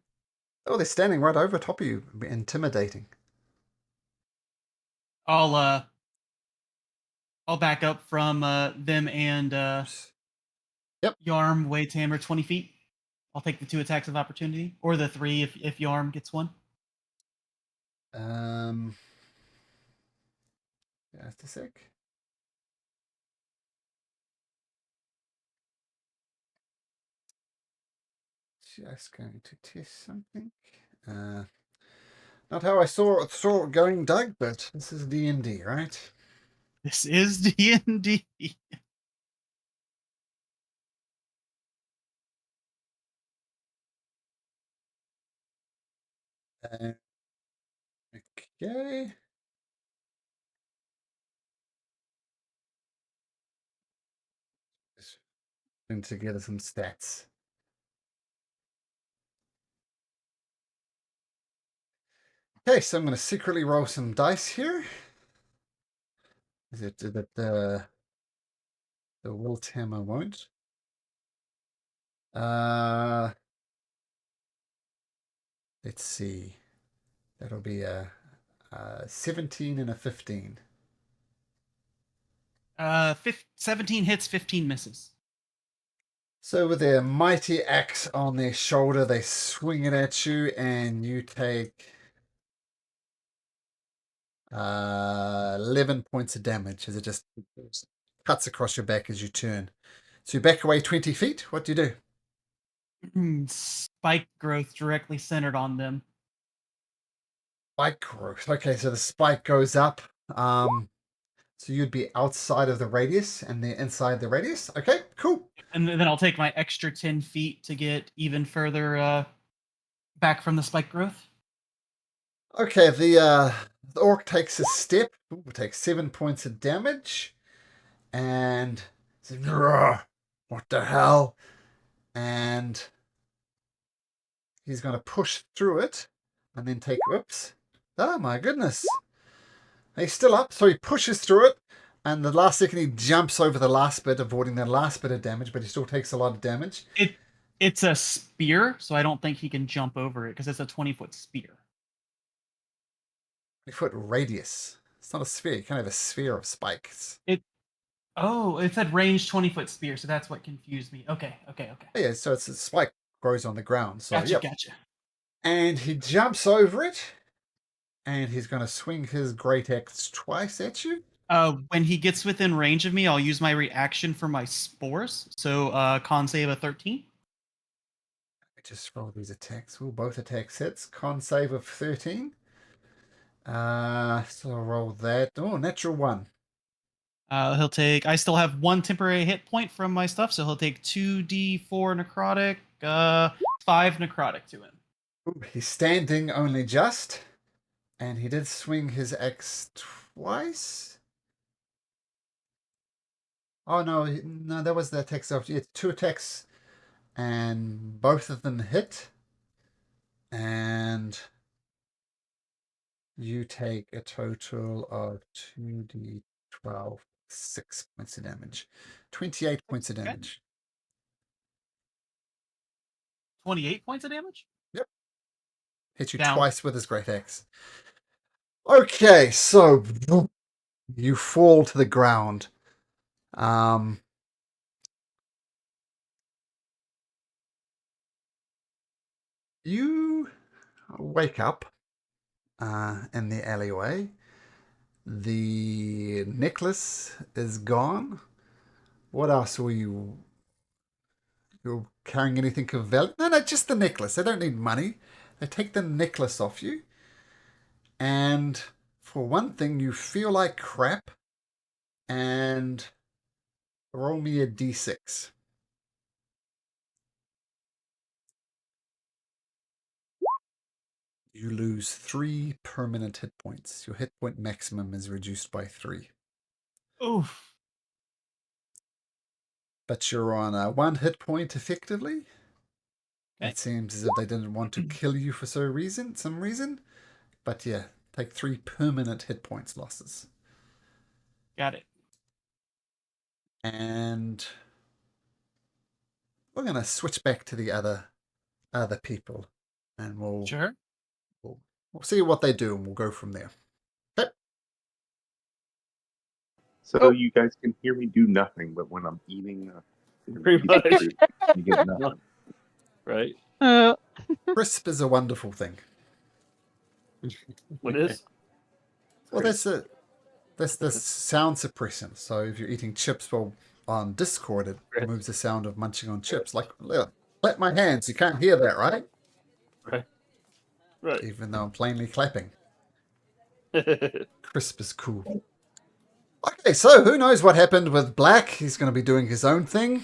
Oh, they're standing right over top of you, intimidating. I'll back up from them and Yep. Yarm, Waytammer 20 feet. I'll take the 2 attacks of opportunity, or the 3 if Yarm gets one. Just a sec. Just going to test something. Not how I saw it going, Doug, but this is D&D, right? This is D&D. Okay. Just putting together some stats. Okay, so I'm going to secretly roll some dice here. Is it that the Wiltammer won't? Let's see. That'll be a 17 and a 15. 17 hits, 15 misses. So with their mighty axe on their shoulder, they swing it at you, and you take 11 points of damage as it just cuts across your back as you turn. So you back away 20 feet. What do you do? Spike growth directly centered on them. Spike growth. Okay, so the spike goes up. So you'd be outside of the radius, and they're inside the radius. Okay, cool. And then I'll take my extra 10 feet to get even further back from the spike growth. Okay, the orc takes a step. Ooh, takes 7 points of damage, and says, "What the hell?" And he's going to push through it, and then take. Whoops! Oh my goodness! He's still up, so he pushes through it, and the last second he jumps over the last bit, avoiding the last bit of damage, but he still takes a lot of damage. It's a spear, so I don't think he can jump over it because it's a 20-foot spear. 20-foot radius. It's not a sphere. You can't have a sphere of spikes. Oh, it said range 20-foot spear, so that's what confused me. Okay. Yeah, so it's a spike grows on the ground. So Gotcha, yep. gotcha. And he jumps over it, and he's going to swing his great axe twice at you. When he gets within range of me, I'll use my reaction for my spores. So con save a 13. Just roll these attacks. Will both attacks hits. Con save of 13. So I'll roll that. Oh, natural 1. He'll take. I still have 1 temporary hit point from my stuff, so he'll take 2d4 necrotic, 5 necrotic to him. Ooh, he's standing only just, and he did swing his axe twice. Oh no, that was the attacks of it's 2 attacks, and both of them hit. And you take a total of 2d12, 6 points of damage, 28 points of damage. 28 points of damage. Yep, hit you Down. twice with his great axe. Okay, so you fall to the ground. You wake up in the alleyway. The necklace is gone. What else were you? You're carrying anything of value? No, just the necklace. They don't need money. They take the necklace off you. And for one thing, you feel like crap. And roll me a d6. You lose 3 permanent hit points. Your hit point maximum is reduced by 3. Oof. But you're on 1 hit point effectively. Okay. It seems as if they didn't want to kill you for some reason. But yeah, take 3 permanent hit points losses. Got it. And we're gonna switch back to the other people, and we'll see what they do, and we'll go from there. Okay. So you guys can hear me do nothing, but when I'm eating, Pretty much. you get nothing. Right? Crisp is a wonderful thing. What is? Well, that's the sound suppressant. So if you're eating chips while on Discord, it removes the sound of munching on chips. Like, clap my hands. You can't hear that, right? Right. Even though I'm plainly clapping. Crisp is cool. Okay, so who knows what happened with Black? He's going to be doing his own thing.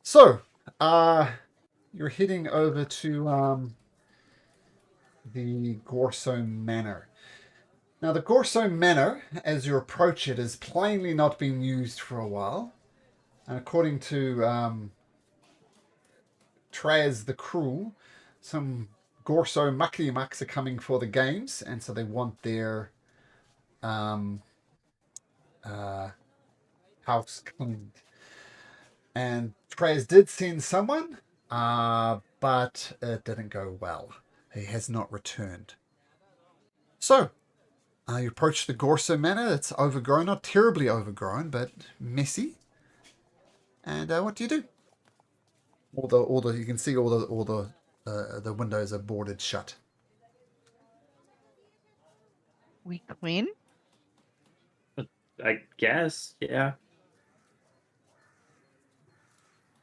So, you're heading over to the Gorso Manor. Now, the Gorso Manor, as you approach it, is plainly not been used for a while. And according to Traz the Cruel, some Gorso Mucky-Mucks are coming for the games, and so they want their house cleaned. And Traz did send someone, but it didn't go well. He has not returned. So, you approach the Gorso Manor. It's overgrown, not terribly overgrown, but messy. And what do? All the you can see all the windows are boarded shut. We clean? I guess, yeah.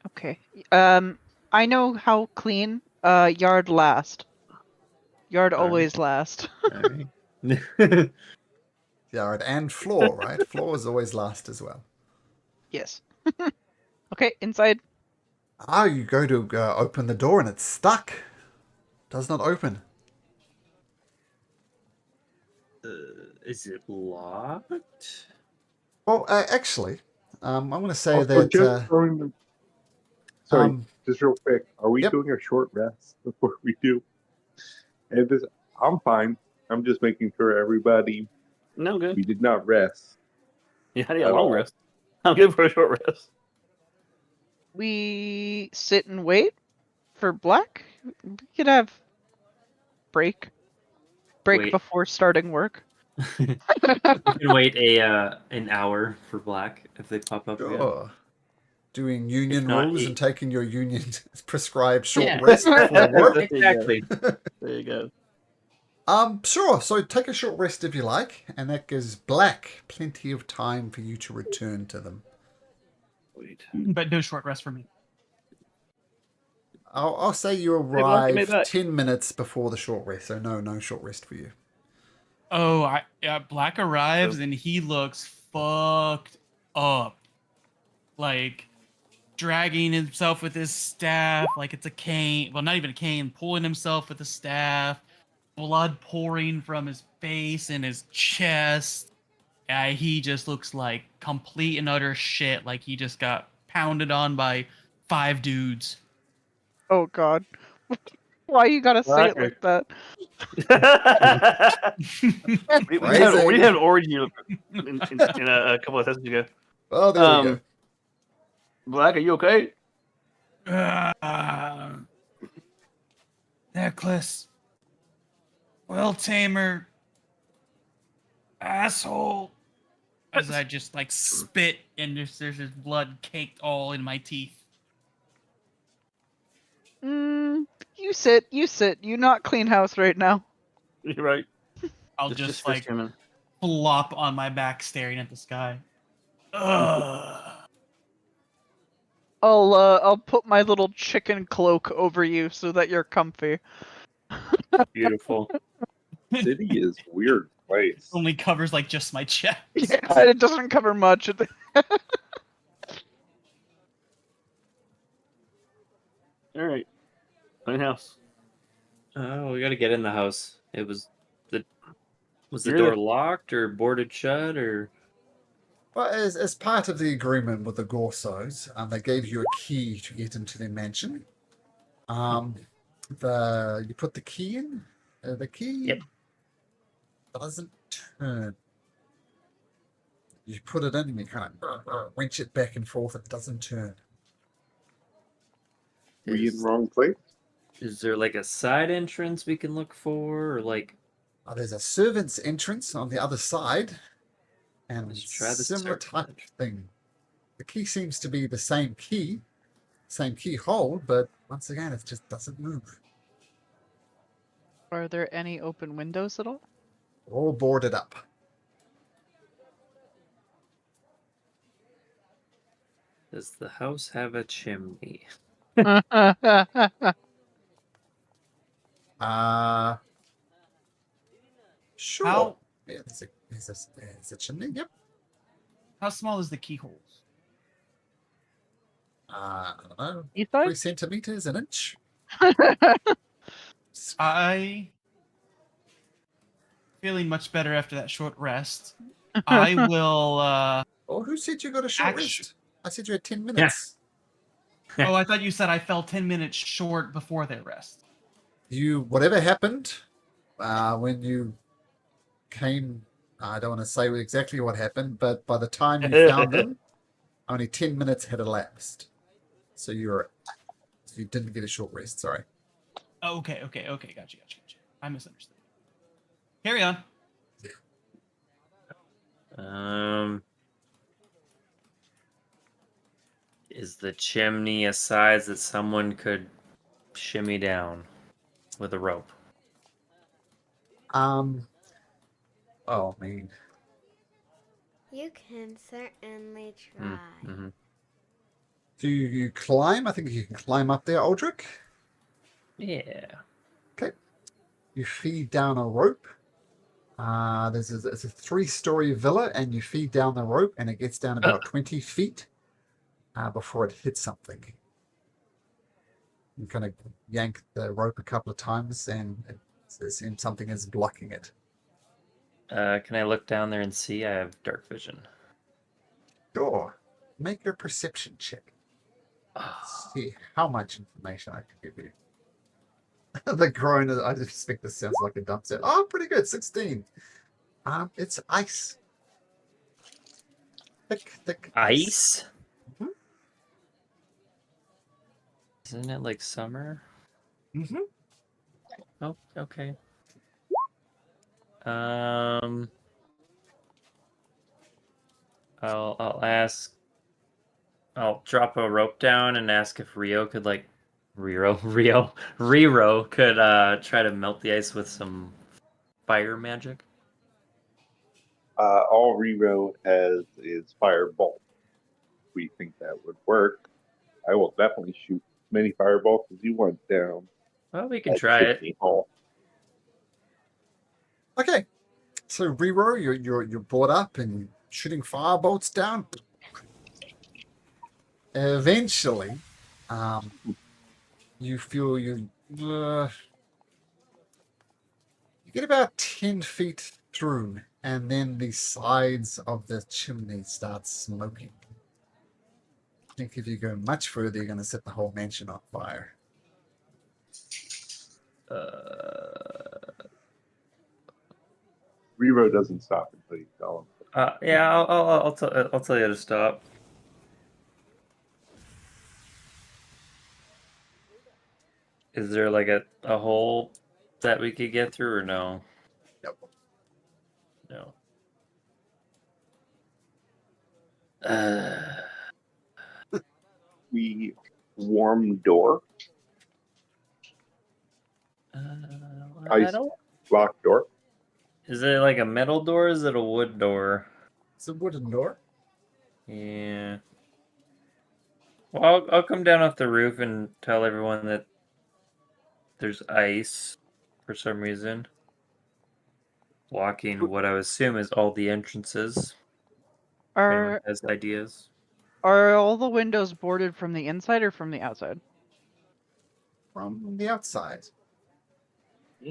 Okay. I know how clean yard last. Yard always last. All right. Yard and floor, right? Floor is always last as well. Yes. Okay, inside. You go to open the door and it's stuck. Does not open. Is it locked? Well, actually, I'm going to say Also, that. Sorry, just real quick. Are we Yep. doing a short rest before we do? And I'm fine. I'm just making sure everybody. No, good. We did not rest. Yeah, I need a long rest. I'm good for a short rest. We sit and wait for Black. We could have break. break Wait. before starting work. You can wait an hour for Black if they pop up again. Sure. Doing union not, rules he- and taking your union prescribed short Yeah. rest before work. Exactly. There you go. Sure. So take a short rest if you like, and that gives Black plenty of time for you to return to them. Wait. But no short rest for me. I'll say you Black, give me arrive back. 10 minutes before the short rest, so no short rest for you. Oh, Black arrives and he looks fucked up. Like, dragging himself with his staff like it's a cane. Well, not even a cane, pulling himself with a staff, blood pouring from his face and his chest. He just looks like complete and utter shit. Like he just got pounded on by 5 dudes. Oh God. Why you gotta say it like that? we had an orgy in a couple of sessions ago. Oh, there we go. Black, are you okay? Necklace. Well, Tamer. Asshole. As I just like spit and there's this blood caked all in my teeth. You sit. You not clean house right now. You're right. I'll just like flop on my back staring at the sky. Ugh. I'll put my little chicken cloak over you so that you're comfy. Beautiful. City is weird place. Only covers like just my chest. Yeah, it doesn't cover much. All right. Clean house. Oh, we gotta get in the house. Was the You're door the- locked or boarded shut or? Well, as part of the agreement with the Gorsos, they gave you a key to get into their mansion. You put the key in. The key Yep. doesn't turn. You put it in and you kind of wrench it back and forth. It doesn't turn. Were you in the wrong place? Is there like a side entrance we can look for, or like? There's a servant's entrance on the other side, and Let's try the similar servant type entrance. thing. The key seems to be the same key hold, but once again, it just doesn't move. Are there any open windows at all? All boarded up. Does the house have a chimney? Sure. How- Yeah, there's a chimney. Yep. How small is the keyhole? I don't know. You 3 thought? centimeters, an inch. I feeling much better after that short rest. I will Oh, who said you got a short Actu- rest? I said you had 10 minutes. Oh, I thought you said I fell 10 minutes short before their rest. Whatever happened when you came, I don't want to say exactly what happened, but by the time you found them, only 10 minutes had elapsed. So you didn't get a short rest, sorry. Oh, okay. Gotcha. I misunderstood. Carry on. Is the chimney a size that someone could shimmy down with a rope? Oh, man. You can certainly try. Mm-hmm. Do you climb? I think you can climb up there, Aldrich. Yeah. Okay. You feed down a rope. It's a 3-story villa, and you feed down the rope, and it gets down about 20 feet before it hits something. You kind of yank the rope a couple of times, and it seems something is blocking it. Can I look down there and see? I have dark vision. Sure. Make a perception check. See how much information I can give you. The groan, I just think this sounds like a dump set. Oh, pretty good. 16. It's ice. Thick Ice? Mhm. Isn't it like summer? Mm-hmm. Oh, okay. I'll ask. I'll drop a rope down and ask if Rero could try to melt the ice with some fire magic. All Rero has is firebolt. We think that would work. I will definitely shoot as many firebolts as you want down. Well, we can that try it. chimney hole. Okay, so Rero, you're brought up and shooting firebolts down. Eventually, you feel you get about 10 feet through, and then the sides of the chimney start smoking. I think if you go much further, you're going to set the whole mansion on fire. Rero doesn't stop until you tell him. Yeah, I'll tell you to stop. Is there like a hole that we could get through, or no? Yep. No. We warm door, I ice don't. lock door. Is it like a metal door? Or is it a wood door? It's a wooden door. Yeah. Well, I'll come down off the roof and tell everyone that there's ice for some reason, blocking what I would assume is all the entrances. If anyone Are has ideas? are all the windows boarded from the inside or from the outside? From the outside.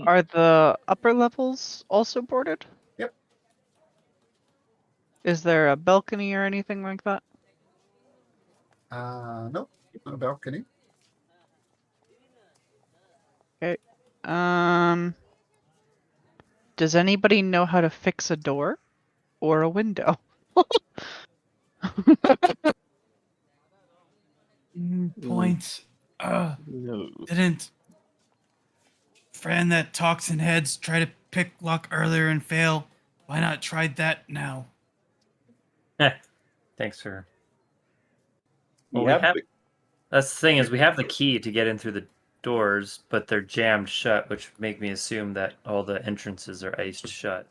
Are the upper levels also boarded? Yep. Is there a balcony or anything like that? Nope, no balcony. Does anybody know how to fix a door or a window? Point. No. Didn't friend that talks in heads try to pick lock earlier and fail? Why not try that now? Thanks, sir. We Well, have the That's the thing, is we have the key to get in through the doors, but they're jammed shut, which make me assume that all the entrances are iced shut.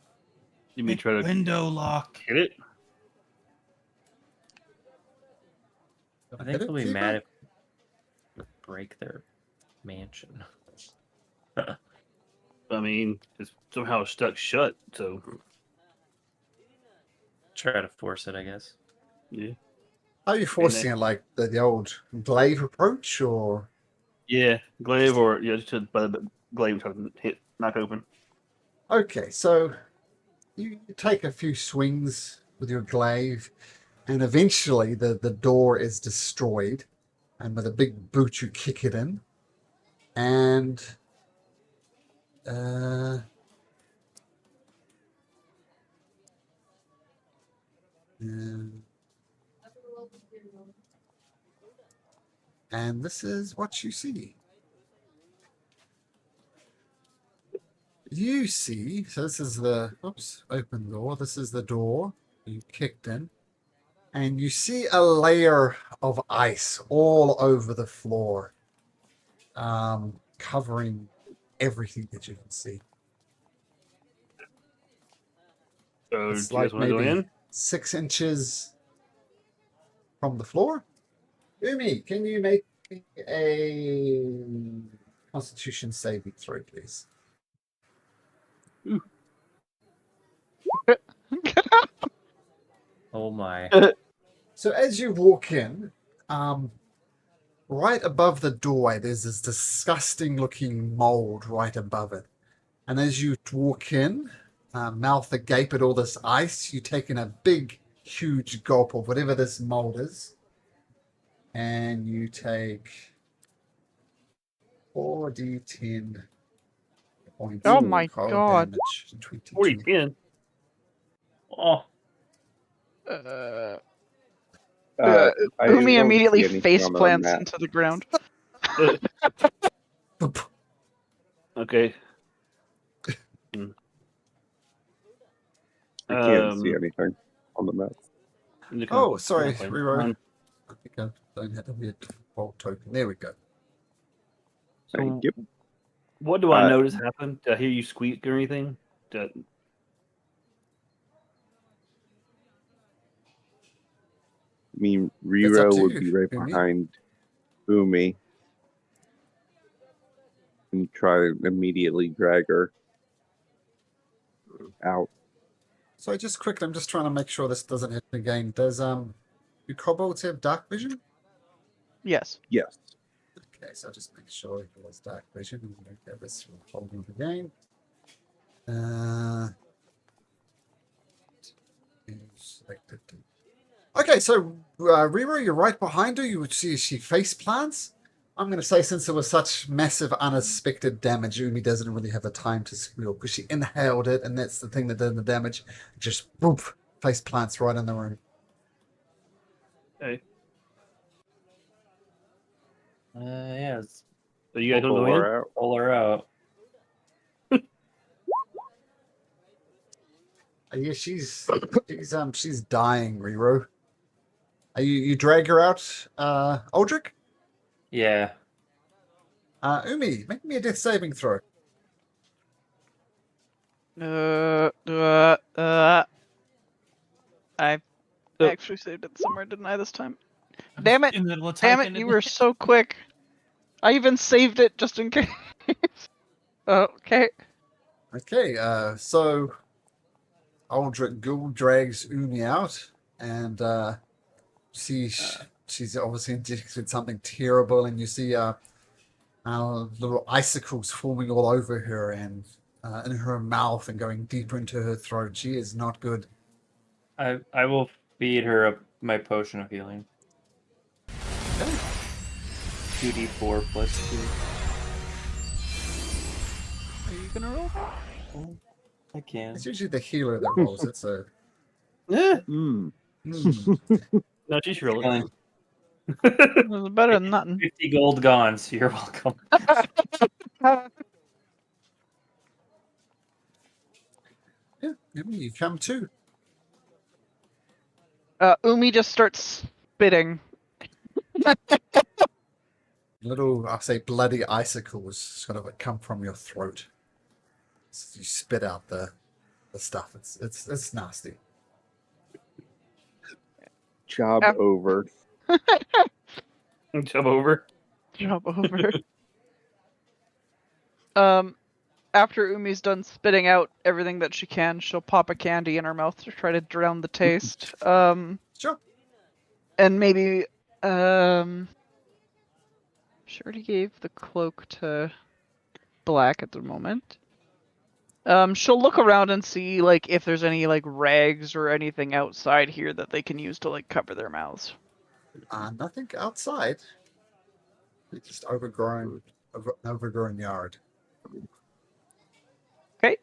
You may Pick try to window lock. hit it. I think they'll be mad if we break their mansion. I mean, it's somehow stuck shut, so Try to force it, I guess. yeah. Are you forcing it like the old glaive approach, or? Yeah, glaive or yeah, just by the glaive try to hit, knock open. Okay, so you take a few swings with your glaive, and eventually the door is destroyed, and with a big boot you kick it in, and and this is what you see. You see, so this is the open door. This is the door you kicked in, and you see a layer of ice all over the floor, covering everything that you can see. So It's do you guys like want to go maybe in? 6 inches from the floor. Umi, can you make a Constitution saving throw, please? Oh my. So as you walk in, right above the doorway, there's this disgusting looking mold right above it. And as you walk in, mouth agape at all this ice, you take in a big, huge gulp of whatever this mold is. And you take 4d10 points. Oh of my cold God. damage. 20, 40 20. 10. Oh, I Umi don't immediately see anything face on the plants map. into the ground. Okay. I can't see anything on the map. Oh, sorry, Fine. Rero. I think I don't have a weird default token. There we go. Thank you. What do I notice happen? Did I hear you squeak or anything? I mean, That's up Rero to would you, be right Umi. behind Umi and try to immediately drag her out. So just quickly, I'm just trying to make sure this doesn't hit again. Do kobolds have dark vision? Yes. Yes. Okay, so I'll just make sure it was dark vision. And don't get this from holding again. Selected. Okay, so Rero, you're right behind her. You would see she face plants. I'm going to say since there was such massive unexpected damage, Umi doesn't really have the time to squeal because she inhaled it, and that's the thing that did the damage. Just poof, face plants right in the room. Okay. Yeah, let's So you guys don't Pull go in? her out. pull her out. Yeah, she's dying, Rero. You drag her out, Aldrich? Yeah. Umi, make me a death saving throw. I So- actually saved it somewhere, didn't I, this time? Damn it! In the little Damn typing it, you in were so quick. I even saved it just in case. Okay. Okay, so Aldrich Ghoul drags Umi out, and she's obviously injected something terrible, and you see little icicles forming all over her and in her mouth and going deeper into her throat. She is not good. I will feed her my potion of healing. Okay. 2d4 plus 2. Are you gonna roll? I can. It's usually the healer that rolls it, so. Mm. No, she's rolling. Healing. It was better than nothing. 50 gold gone, so you're welcome. Yeah, Umi, you come too. Umi just starts spitting. Little, I'll say, bloody icicles sort of come from your throat. So you spit out the stuff. It's nasty. Job Af- over. Jump over. Jump over. After Umi's done spitting out everything that she can, she'll pop a candy in her mouth to try to drown the taste. Sure. And maybe, she already gave the cloak to Black at the moment. She'll look around and see, like, if there's any, like, rags or anything outside here that they can use to, like, cover their mouths. Nothing outside. It's just overgrown yard. Okay,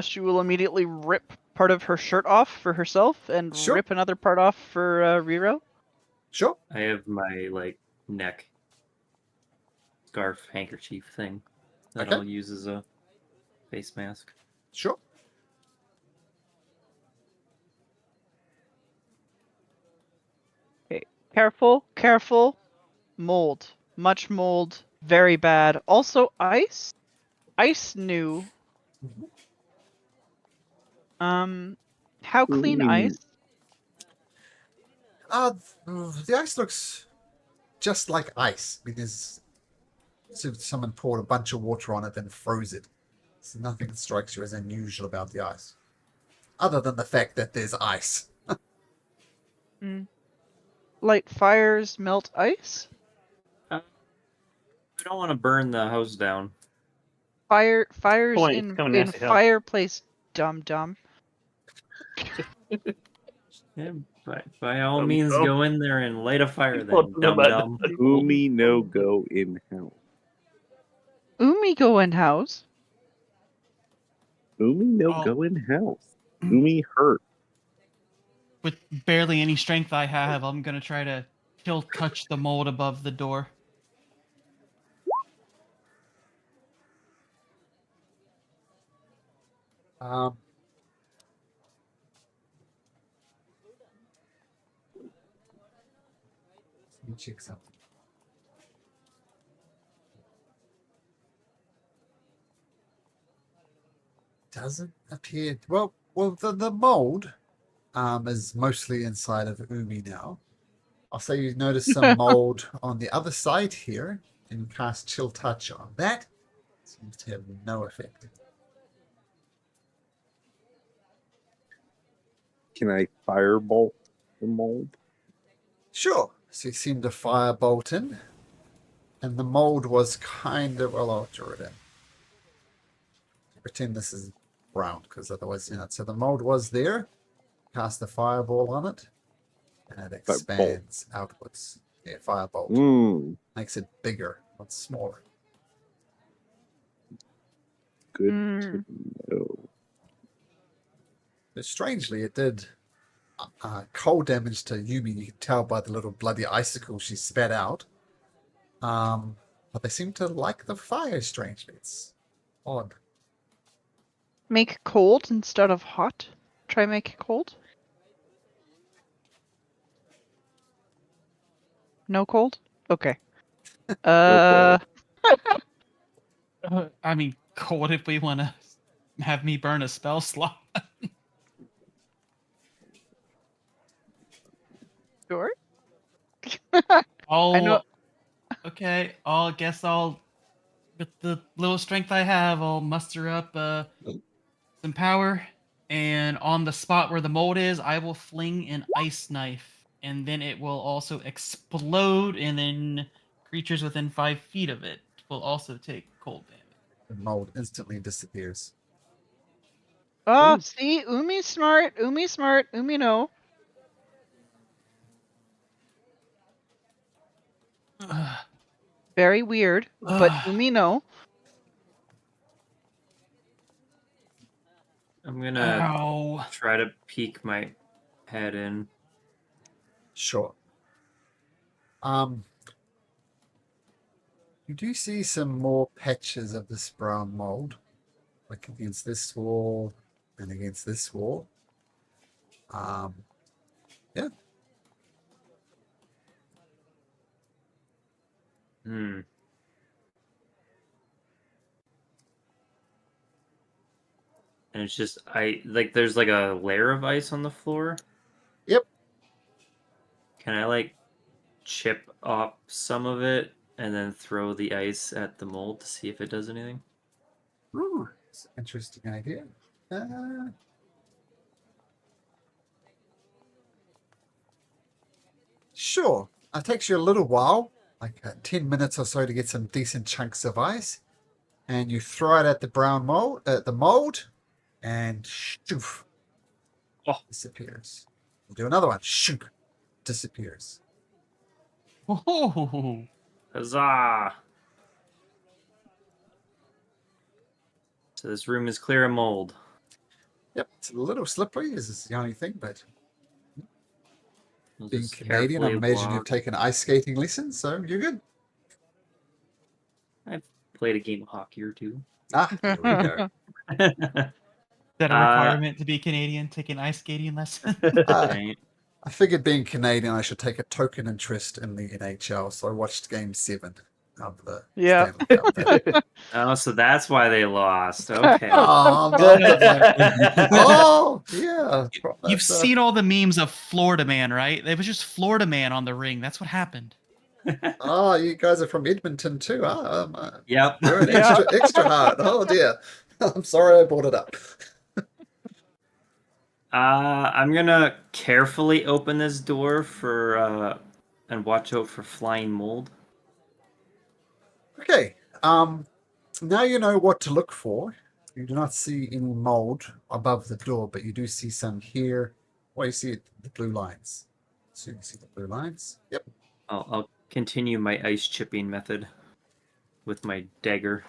she will immediately rip part of her shirt off for herself and Sure. rip another part off for Rero. Sure. I have my neck scarf handkerchief thing that Okay. I'll use as a face mask. Sure. Okay, careful, careful. Mold. Much mold. Very bad. Also, ice? Ice new. How clean ice? The ice looks just like ice because someone poured a bunch of water on it and froze it. So nothing strikes you as unusual about the ice, other than the fact that there's ice. Light fires, melt ice? I don't want to burn the house down. Fires Point, in come and ask to help. fireplace, dum dum. Yeah, by all Um, means, oh. go in there and light a fire Well, then, no, dum but- dum. Umi no go in house. Umi go in house. Umi no Oh. go in house. Umi hurt. With barely any strength I have, I'm gonna try to still touch the mold above the door. check something. Doesn't appear. Well, the mold is mostly inside of Umi now. I'll say you notice some mold on the other side here, and you cast Chill Touch on that. Seems to have no effect. Can I firebolt the mold? Sure. So you seem to firebolt in, and the mold was kind of. Well, I'll draw it in. Pretend this is brown, because otherwise, so the mold was there. Cast the fireball on it, and it expands outwards. Yeah, firebolt. Makes it bigger, not smaller. Good to know. But strangely, it did cold damage to Yumi. You can tell by the little bloody icicle she spat out. But they seem to like the fire, strangely. It's odd. Make cold instead of hot. Try make it cold. No cold? Okay. Okay. I mean, cold if we want to have me burn a spell slot. Sure. I'll. I know. Okay, I'll guess I'll, with the little strength I have, I'll muster up some power, and on the spot where the mold is, I will fling an ice knife, and then it will also explode, and then creatures within 5 feet of it will also take cold damage. The mold instantly disappears. Oh, Ooh. see, Umi's smart. Umi no. Very weird, but Umi no. I'm gonna Ow. try to peek my head in. Sure. You do see some more patches of this brown mold, like against this wall and against this wall. Yeah. Hmm. And it's just there's like a layer of ice on the floor. Yep. Can I like chip off some of it and then throw the ice at the mold to see if it does anything? Ooh, it's an interesting idea. Sure. It takes you a little while, like 10 minutes or so, to get some decent chunks of ice, and you throw it at the brown mold, and shoof, disappears. You do another one, shoof, disappears. Oh. Huzzah! So this room is clear of mold. Yep, it's a little slippery, is the only thing, but We'll being just Canadian, I carefully imagine you've walk. taken ice skating lessons, so you're good. I've played a game of hockey or two. Ah, there we go. Is that a requirement to be Canadian, taking ice skating lessons? Right. I figured being Canadian, I should take a token interest in the NHL, so I watched Game 7 of the Yeah. Stanley Cup. That- Oh, so that's why they lost. Okay. Oh, oh, yeah. You've That's, seen all the memes of Florida Man, right? It was just Florida Man on the ring. That's what happened. Oh, you guys are from Edmonton too. Yep. You're an Yeah. extra hard. Oh dear. I'm sorry I brought it up. I'm gonna carefully open this door for and watch out for flying mold. Okay. Now you know what to look for. You do not see any mold above the door, but you do see some here. Well, you see the blue lines. So you can see the blue lines. Yep. I'll continue my ice chipping method with my dagger.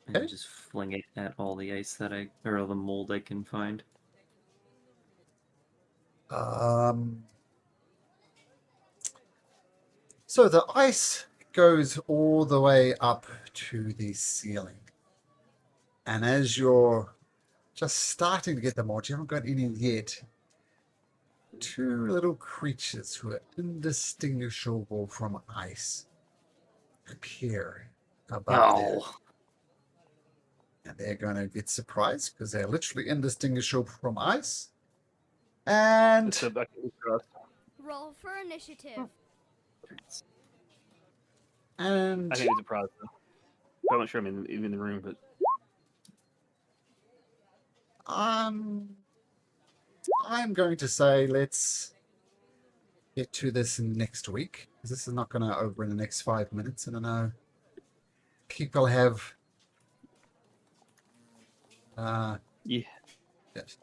And Okay. just fling it at all the ice or all the mold I can find. So the ice goes all the way up to the ceiling. And as you're just starting to get the mold, you haven't got any yet, two little creatures who are indistinguishable from ice appear above there. Oh, And they're going to get surprised because they're literally indistinguishable from ice. And It's a back across. Roll for initiative. and I think it's a prize. I'm not sure I'm in the room, but I'm going to say let's get to this next week because this is not going to over in the next 5 minutes. And I know people have. yeah. Yes.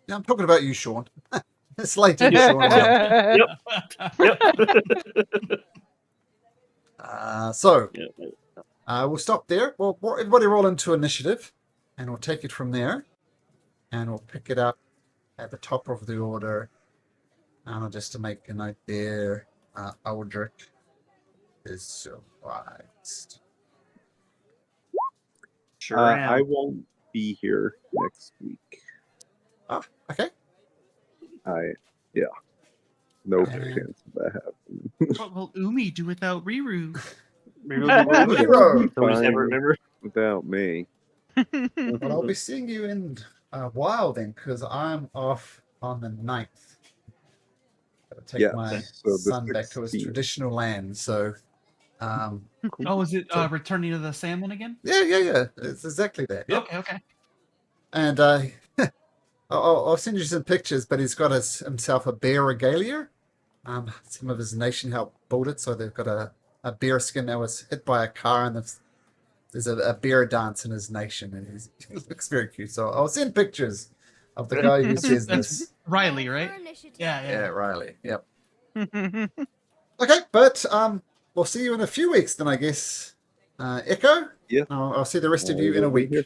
Yeah, I'm talking about you, Sean. It's late in Sean. So we'll stop there. Well, everybody roll into initiative, and we'll take it from there, and we'll pick it up at the top of the order. Just to make a note there, Aldrich is surprised. sure I am. won't be here next week. Okay. No Okay. chance of that happening. What will Umi do without Riru? Maybe Hero. So we just never Fine. remember. Without me. Well, I'll be seeing you in a while then, because I'm off on the 9th. Gotta take Yes, my so the son back to his 16th. traditional land. So, Oh, is it So- Returning to the Sandman again? yeah. It's exactly that. Yep. Okay. And I'll send you some pictures, but he's got himself a bear regalia. Some of his nation helped build it, so they've got a bear skin that was hit by a car, and there's a bear dance in his nation, and he looks very cute. So I'll send pictures of the guy who says That's this. Riley, Roll right? for initiative. Yeah. Yeah, Riley. Yep. Okay, but we'll see you in a few weeks then, I guess. Echo? Yeah. I'll see the rest of you I in a will be week. here.